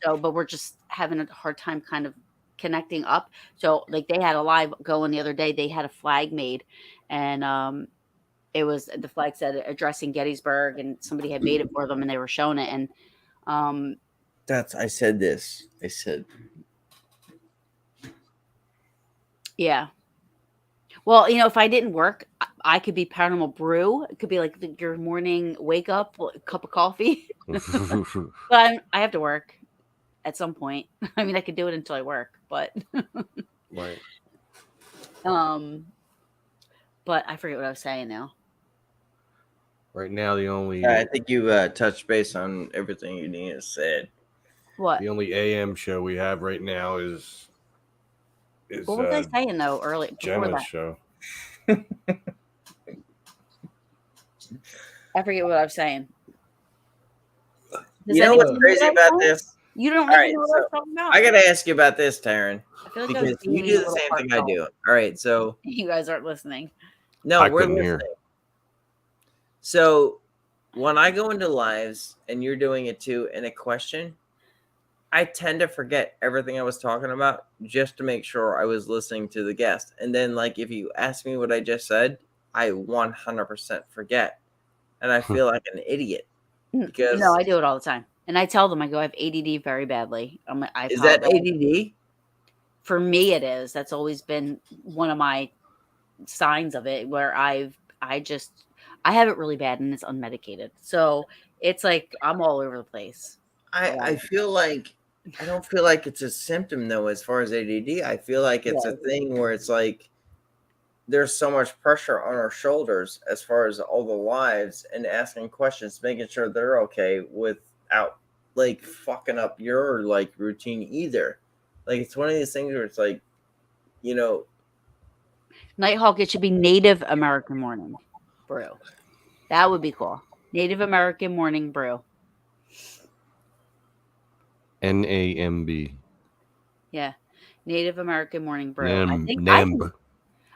So, but we're just having a hard time kind of connecting up. So like they had a live going the other day. They had a flag made, and it was, the flag said Addressing Gettysburg, and somebody had made it for them and they were showing it. And I said yeah. Well, if I didn't work, I could be Paranormal Brew. It could be like your morning wake up, cup of coffee. But I have to work at some point. I mean, I could do it until I work, but Right. But I forget what I was saying now. Right now, the only I think you touched base on everything you need to say. What? The only AM show we have right now is what was I saying though earlier? Gemma's show. I forget what I was saying. You know what's crazy about this? You don't know what I was talking about. I got to ask you about this, Taryn. I feel like because you do the same thing I do. All right, so you guys aren't listening. No, we're couldn't listening. hear. So when I go into lives and you're doing it too, in a question, I tend to forget everything I was talking about just to make sure I was listening to the guest. And then, like, if you ask me what I just said, I 100% forget, and I feel like an idiot. Because no, I do it all the time, and I tell them I have ADD very badly. Is that ADD? For me, it is. That's always been one of my signs of it, where I have it really bad and it's unmedicated. So it's like I'm all over the place. I feel like I don't feel like it's a symptom though as far as ADD. I feel like it's a thing where it's like there's so much pressure on our shoulders as far as all the lives and asking questions, making sure they're okay without like fucking up your like routine either. Like it's one of these things where it's like, Nighthawk, it should be Native American Morning Brew. That would be cool. Native American Morning Brew. NAMB. Yeah, Native American Morning Brew.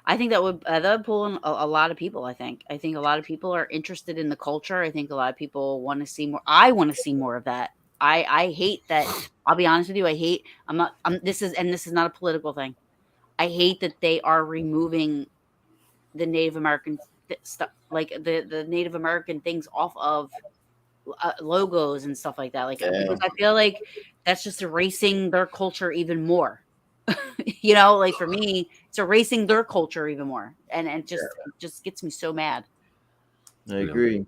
I think that would pull in a lot of people. I think a lot of people are interested in the culture. I think a lot of people want to see more. I want to see more of that. I hate that. I'll be honest with you. This is not a political thing. I hate that they are removing the Native American stuff, like the Native American things off of logos and stuff like that. Like, because I feel like that's just erasing their culture even more. Like for me, it's erasing their culture even more, and it just gets me so mad. I agree.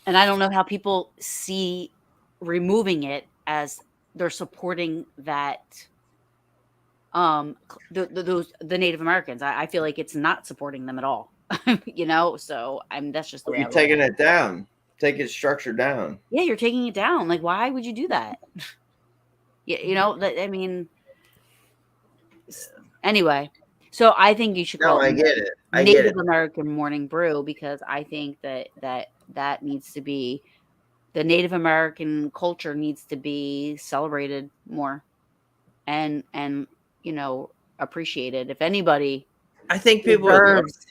And I don't know how people see removing it as they're supporting that the Native Americans. I feel like it's not supporting them at all. You know, so that's just the way You're I look at taking it. it down. Take its structure down. Yeah, you're taking it down. Like, why would you do that? You know, I mean, anyway. So I think you should No, call I it get it. I get Native it. American Morning Brew, because I think that needs to be, the Native American culture needs to be celebrated more and you know, appreciated. If anybody I think people would learn. deserves,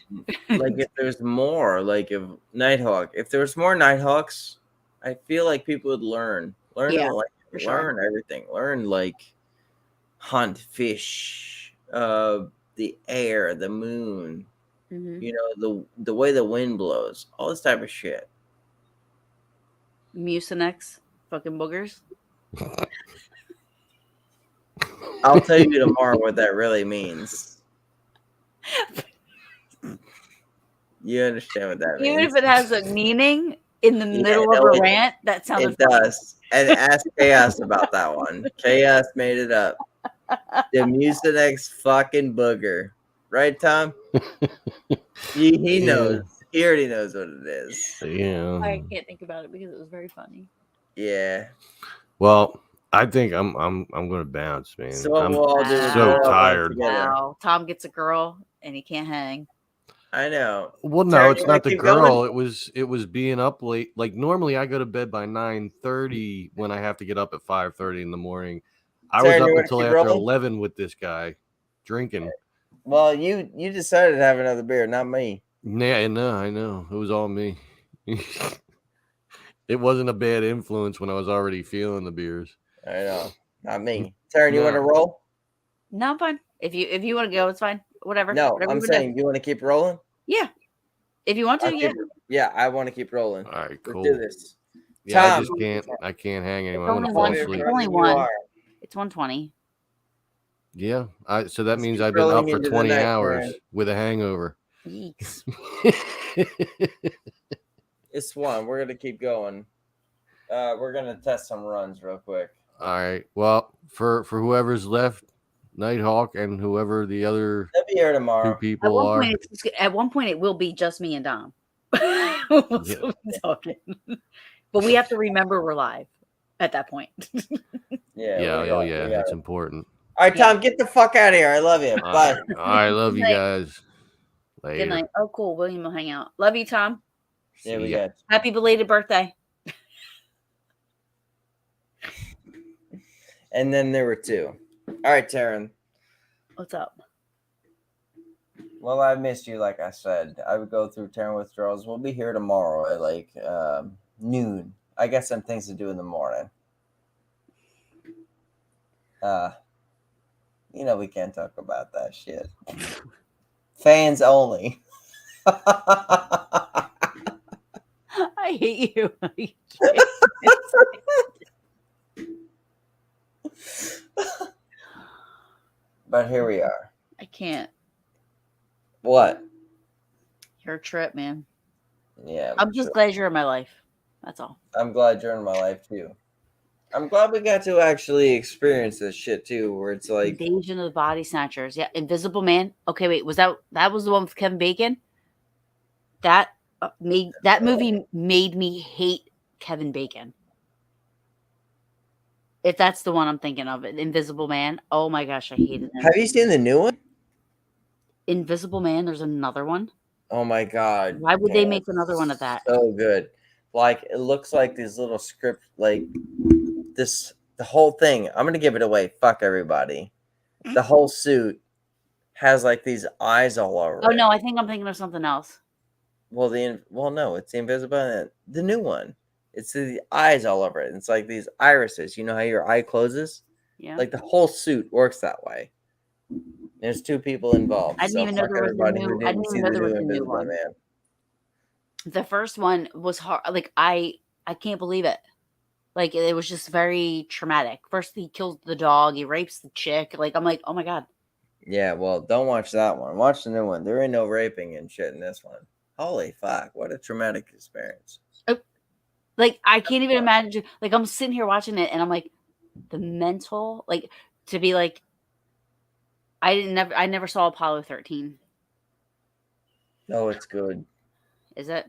Like if there's more, like if Nighthawk, if there's more Nighthawks, I feel like people would learn Yeah, like for sure. learn everything, learn like hunt, fish, the air, the moon, Mhm. you know, the way the wind blows, all this type of shit. Mucinex, fucking boogers. I'll tell you tomorrow what that really means. You understand what that Even means? if it has a meaning in the Yeah, middle of no, a rant, that sounded it does. And ask Chaos about that one. Chaos made it up. The Mucinex fucking booger. Right, Tom? He knows. He already knows what it is. Yeah. I can't think about it because it was very funny. Yeah. Well, I think I'm gonna bounce, man. So what I'm we'll all do is so we'll all run tired. together. Wow. Tom gets a girl and he can't hang. I know. Well, no, Sarah, it's you wanna not the keep girl. going? It was being up late. Like normally I go to bed by 9:30 when I have to get up at 5:30 in the morning. I was Sarah, up you wanna until keep after rolling? 11 with this guy drinking. Well, you decided to have another beer, not me. Yeah, no, I know. It was all me. It wasn't a bad influence when I was already feeling the beers. I know. Not me. Sarah, you No. want to roll? No, I'm fine. If you want to go, it's fine. Whatever. No, Whatever I'm you wanna do. saying you want to keep rolling? Yeah. If you want to, yeah. Yeah, I want to keep rolling. All right, Let's cool. do this. Yeah, I Tom. just can't. I can't hang anymore. It's I'm only gonna fall one. asleep. It's only You one. are. It's 1:20. Yeah, so that Let's means keep I've been up rolling for into the 20 night, hours Karen. with a hangover. Yeeks. It's one. We're gonna keep going. We're gonna test some runs real quick. All right. Well, for whoever's left, Nighthawk and whoever the other They'll be here two tomorrow. people are. At one point, it will be just me and Dom. We'll still be talking. But we have to remember we're live at that point. Yeah. Yeah, we oh are, yeah, we are. it's important. All right, Tom, get the fuck out of here. I love you. All Bye. right, I love you Good night. guys. Later. Good night. Oh, cool. William will hang out. Love you, Tom. Yeah, we See ya. got. Happy belated birthday. And then there were two. All right, Taryn. What's up? Well, I missed you, like I said. I would go through Taryn withdrawals. We'll be here tomorrow at like noon. I got some things to do in the morning. You know we can't talk about that shit. Fans only. I hate you. But here we are. I can't. What? You're a trip, man. Yeah. I'm just glad you're in my life. That's all. I'm glad you're in my life too. I'm glad we got to actually experience this shit too, where it's like Invasion of the Body Snatchers. Yeah, Invisible Man. Okay, wait, was that was the one with Kevin Bacon? That movie made me hate Kevin Bacon. If that's the one I'm thinking of, Invisible Man. Oh my gosh, I hated him. Have you seen the new one? Invisible Man. There's another one. Oh my god. Why would they man, make another one of that? So good. Like it looks like these little script like this the whole thing. I'm gonna give it away. Fuck everybody. The whole suit has like these eyes all over Oh it. no, I think I'm thinking of something else. Well, no, it's the Invisible, the new one. It's the eyes all over it. It's like these irises. You know how your eye closes? Yeah. Like the whole suit works that way. There's two people involved. I didn't so even know fuck there was a everybody new- who I didn't didn't see even the know there new was a new Invisible one. Man. The first one was hard. Like I can't believe it. Like it was just very traumatic. First he kills the dog, he rapes the chick. Like I'm like, oh my god. Yeah, well, don't watch that one. Watch the new one. There ain't no raping and shit in this one. Holy fuck! What a traumatic experience. Like, I can't even imagine. Like, I'm sitting here watching it, and I'm like, the mental, like, to be like, I never saw Apollo 13. Oh, it's good. Is it?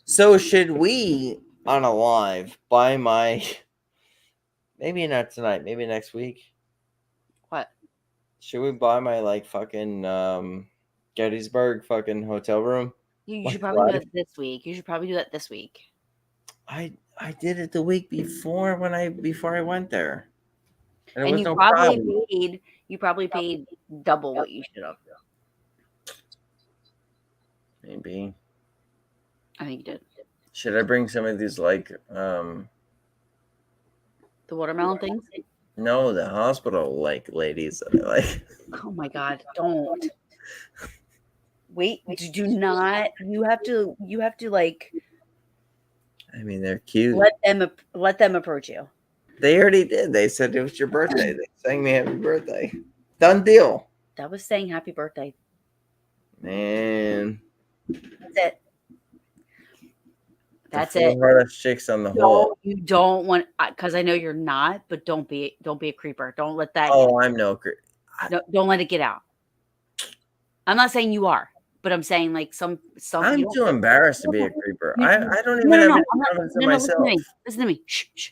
So should we on a live buy my? Maybe not tonight. Maybe next week. What? Should we buy my like fucking Gettysburg fucking hotel room? You Like should probably do live? it this week. You should probably do that this week. I did it the week before before I went there, and it And was you no probably problem. paid double what you should have. Maybe. I think you did. Should I bring some of these like The watermelon things. no, the hospital like ladies that I like. Oh my God! Don't wait. Do not. You have to like I mean, they're cute. let them approach you. They already did. They said it was your birthday. They sang me happy birthday. Done deal. That was saying happy birthday. Man. That's it. That's the it. four hardest chicks on the whole. You don't want, because I know you're not, but don't be a creeper. Don't let that. Oh, I'm no creep. Don't let it get out. I'm not saying you are, but I'm saying like some. I'm you don't- too embarrassed to be a creeper. You- I don't even No, have no, any I'm not- confidence in no, myself. listen to me. Shh, shh.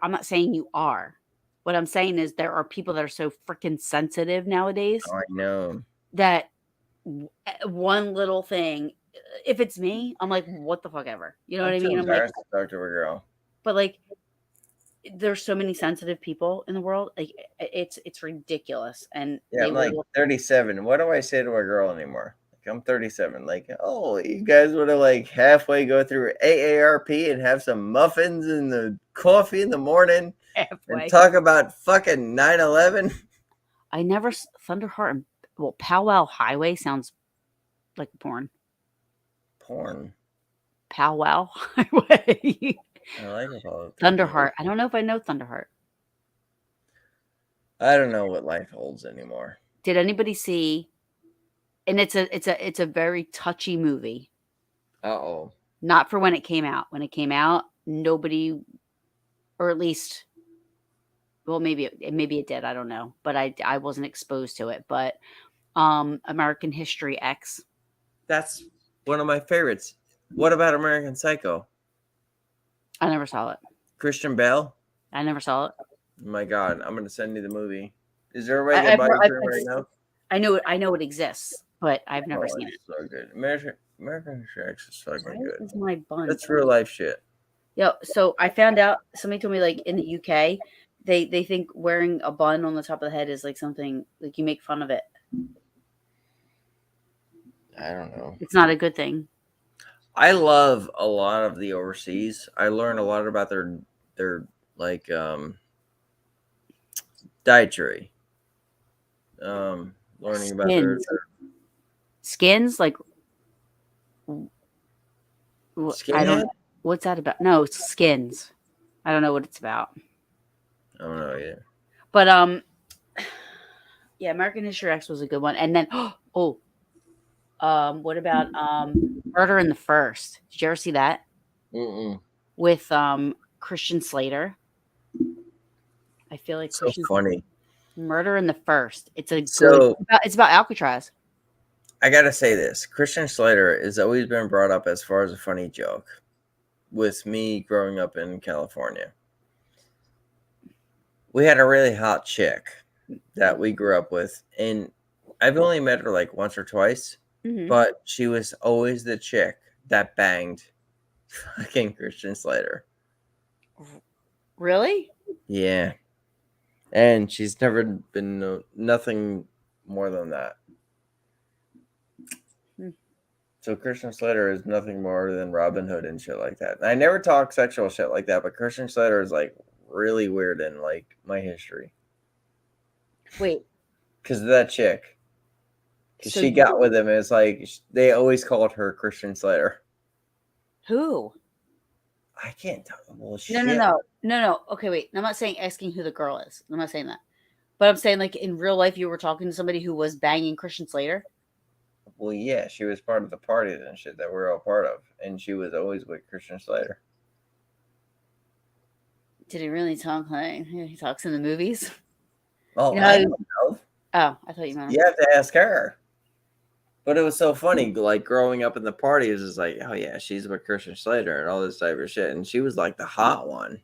I'm not saying you are. What I'm saying is there are people that are so freaking sensitive nowadays Oh, I know. that one little thing, if it's me, I'm like, what the fuck ever. You know what I too mean? I'm like, embarrassed to talk to a girl. but like, there's so many sensitive people in the world. Like, it's ridiculous. And Yeah, I'm like 37. What do I say to a girl anymore? Like, I'm 37. Like, oh, you guys want to like halfway go through AARP and have some muffins and the coffee in the morning halfway. and talk about fucking 9/11? I never Thunderheart and Powwow Highway sounds like porn. Porn. Powwow Highway. I like it all. Thunderheart. I don't know if I know Thunderheart. I don't know what life holds anymore. Did anybody see? And it's a very touchy movie. Uh-oh. Not for when it came out. When it came out, nobody, or at least, well, maybe it did. I don't know, but I wasn't exposed to it. But American History X. That's one of my favorites. What about American Psycho? I never saw it. Christian Bale? I never saw it. Oh my God, I'm gonna send you the movie. Is there a way to buy it right now? I know it exists, but I've never seen it. So good. American History X is fucking good. This is my bun. That's real life shit. Yeah. So I found out, somebody told me like in the UK, they think wearing a bun on the top of the head is like something like you make fun of it. I don't know. It's not a good thing. I love a lot of the overseas. I learn a lot about their like dietary. Learning about their skins, like I skinhead? don't. What's that about? No, it's skins. I don't know what it's about. I don't know either. But yeah, American History X was a good one. And then what about Murder in the First? Did you ever see that? Mm-mm. With Christian Slater. I feel like So funny. Murder in the First. It's it's about Alcatraz. I gotta say this. Christian Slater has always been brought up as far as a funny joke with me growing up in California. We had a really hot chick that we grew up with, and I've only met her like once or twice, but she was always the chick that banged fucking Christian Slater. Really? Yeah. And she's never been nothing more than that. So Christian Slater is nothing more than Robin Hood and shit like that. And I never talk sexual shit like that, but Christian Slater is like really weird in like my history. Wait. Because of that chick. Because she got with him. And it's like they always called her Christian Slater. Who? I can't tell. Well, No. Okay, wait. I'm not asking who the girl is. I'm not saying that. But I'm saying like in real life, you were talking to somebody who was banging Christian Slater. Well, yeah, she was part of the parties and shit that we're all part of, and she was always with Christian Slater. Did he really talk like he talks in the movies? Oh, You know, I don't know. Oh, I thought you meant. You have to ask her. But it was so funny, like growing up in the party, it was just like, oh yeah, she's with Christian Slater and all this type of shit, and she was like the hot one.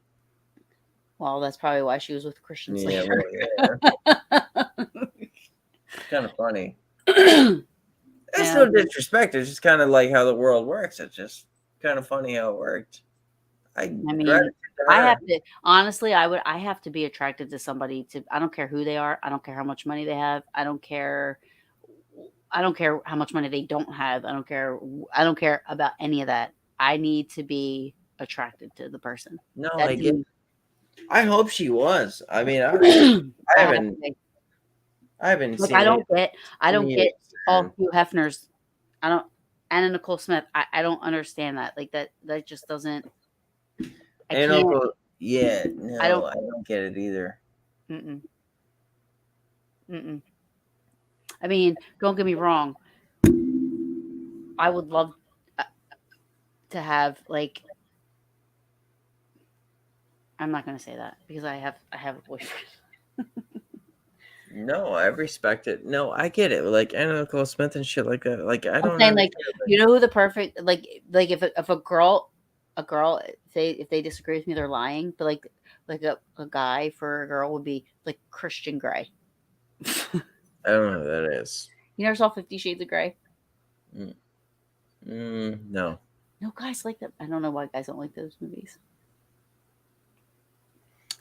Well, that's probably why she was with Christian Yeah, Slater. well, it's kind of funny. It's no disrespect. It's just kind of like how the world works. It's just kind of funny how it worked. I mean, I have to honestly. I have to be attracted to somebody. I don't care who they are. I don't care how much money they have. I don't care how much money they don't have. I don't care about any of that. I need to be attracted to the person. No, I hope she was. I mean, I haven't like, seen. I don't get all Hugh Hefner's. I don't. Anna Nicole Smith. I don't understand that. Like that just doesn't. I don't get it either. I mean, don't get me wrong. I would love to have like. I'm not going to say that because I have a boyfriend. No, I respect it. No, I get it. Like Anna Nicole Smith and shit like that. Like I don't know. Like you know who the perfect like if a girl if they disagree with me, they're lying. But like a guy for a girl would be like Christian Grey. I don't know who that is. You never saw 50 Shades of Grey? No. No guys like that. I don't know why guys don't like those movies.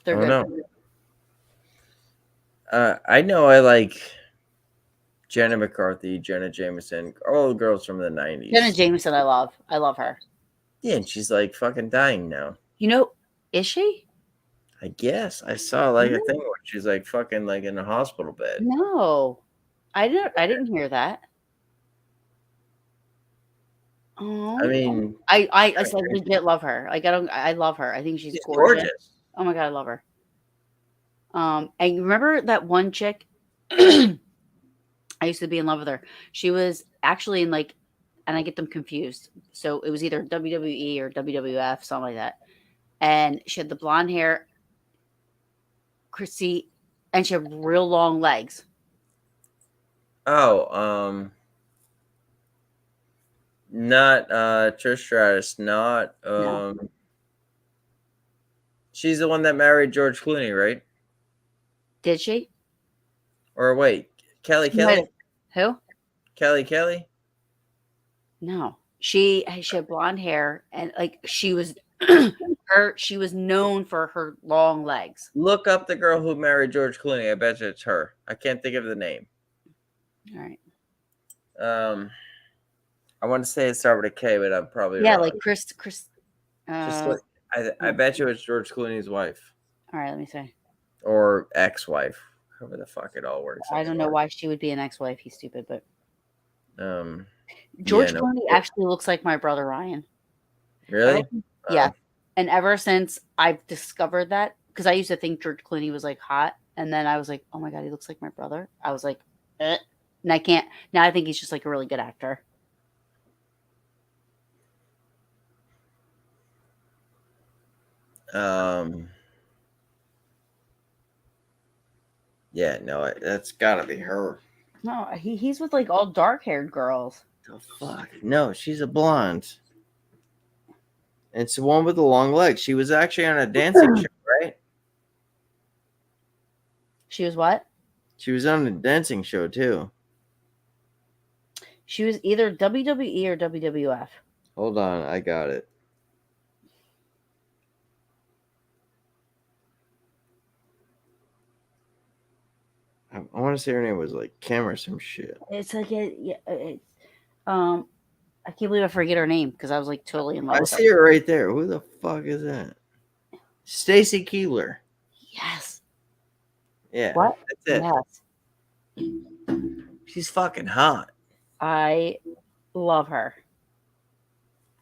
They're good. I know I like Jenna McCarthy, Jenna Jameson, all the girls from the 90s. Jenna Jameson, I love her. Yeah, and she's like fucking dying now. You know, is she? I guess I saw like a thing where she's like fucking like in a hospital bed. No, I didn't hear that. Oh, I mean, I legit love her. Like I love her. I think she's gorgeous. Oh my god, I love her. And remember that one chick? I used to be in love with her. She was actually in like, and I get them confused. So it was either WWE or WWF, something like that. And she had the blonde hair, Chrissy, and she had real long legs. Oh, not Trish Stratus, not No. She's the one that married George Clooney, right? Did she? Or wait, Kelly? Who? Kelly? No. She had blonde hair and like she was she was known for her long legs. Look up the girl who married George Clooney. I bet you it's her. I can't think of the name. All right. I want to say it started with a K, but I'm probably wrong. like Chris. I bet you it's George Clooney's wife. All right, let me see. Or ex-wife, however the fuck it all works. I don't know why she would be an ex-wife. He's stupid, but George Clooney actually looks like my brother Ryan. Really? Yeah. And ever since I've discovered that, because I used to think George Clooney was like hot, and then I was like, oh my god, he looks like my brother. I was like, and I can't. Now I think he's just like a really good actor. Yeah, no, that's gotta be her. No, he's with like all dark-haired girls. The fuck? No, she's a blonde. It's the one with the long legs. She was actually on a dancing show, right? She was what? She was on a dancing show too. She was either WWE or WWF. Hold on, I got it. I want to say her name was like Kim or some shit. It's like I can't believe I forget her name because I was like totally in love with her. I see her right there. Who the fuck is that? Stacy Keibler. Yes. Yeah. What? That's it. Yes. She's fucking hot. I love her.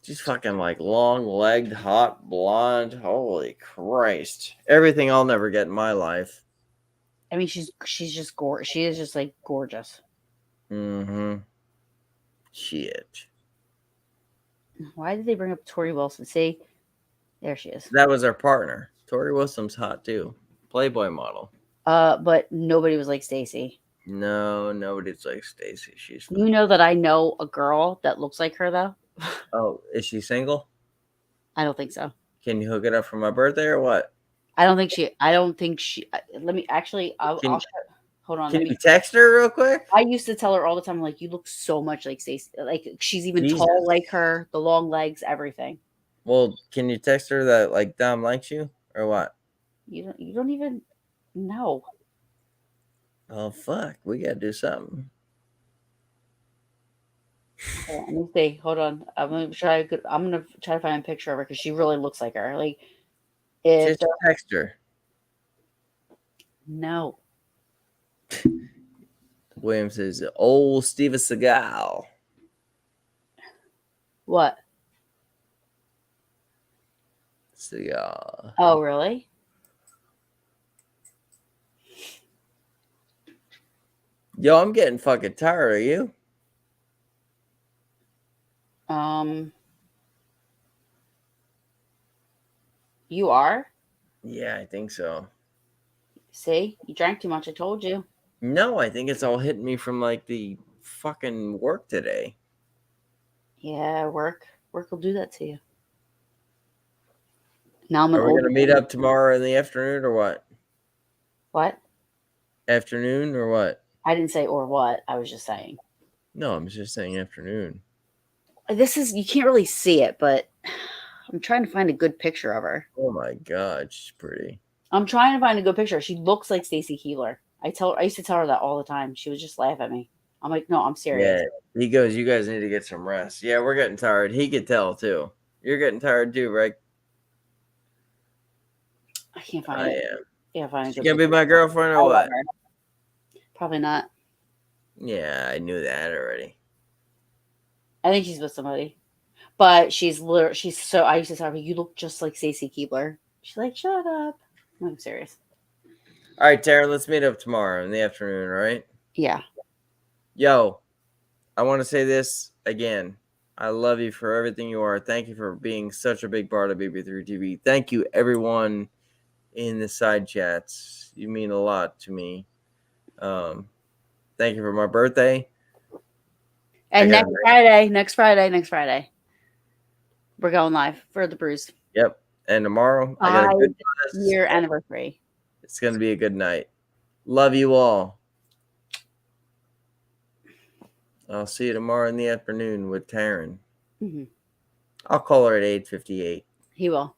She's fucking like long-legged, hot, blonde. Holy Christ. Everything I'll never get in my life. I mean, she's just gorgeous. She is just like gorgeous. Mm-hmm. Shit. Why did they bring up Tori Wilson? See, there she is. That was her partner. Tori Wilson's hot too. Playboy model. But nobody was like Stacy. No, nobody's like Stacy. She's You know that I know a girl that looks like her though. Oh, is she single? I don't think so. Can you hook it up for my birthday or what? I don't think she. Let me actually. Can- Hold on. Can Let you me. text her real quick? I used to tell her all the time, like, you look so much like Stacey. Like, she's even Jesus. tall like her, the long legs, everything. Well, can you text her that like Dom likes you or what? You don't even know. Oh fuck, we gotta do something. Hold on, let me see. Hold on. I'm gonna try to find a picture of her because she really looks like her. Like, if Just text her. no, William says, "Old Steven Seagal." what? Seagal. Oh, really? Yo, I'm getting fucking tired. Are you? You are? Yeah, I think so. See, you drank too much. I told you. No, I think it's all hitting me from like the fucking work today. Yeah, work will do that to you. Now I'm an Are we old gonna meet up tomorrow in the afternoon or what? What? Afternoon or what? I didn't say or what. I was just saying. No, I'm just saying afternoon. This is you can't really see it, but I'm trying to find a good picture of her. Oh my god, she's pretty. I'm trying to find a good picture. She looks like Stacy Keebler. I used to tell her that all the time. She would just laugh at me. I'm like, no, I'm serious. Yeah, he goes, you guys need to get some rest. Yeah, we're getting tired. He could tell too. You're getting tired too, right? I can't find I it. am. Yeah, find a She good gonna be picture. my girlfriend I or love what? her. Probably not. Yeah, I knew that already. I think she's with somebody. But she's so I used to tell her, you look just like Stacy Keebler. She's like, shut up. I'm serious. All right, Tara, let's meet up tomorrow in the afternoon, all right? Yeah. Yo, I want to say this again. I love you for everything you are. Thank you for being such a big part of Bb3TV. Thank you, everyone in the side chats. You mean a lot to me. Thank you for my birthday. And next Friday, we're going live for the Bruce. Yep. And tomorrow, I got a good 5-year anniversary. It's going to be a good night. Love you all. I'll see you tomorrow in the afternoon with TARYN. Mm-hmm. I'll call her at 8:58. He will.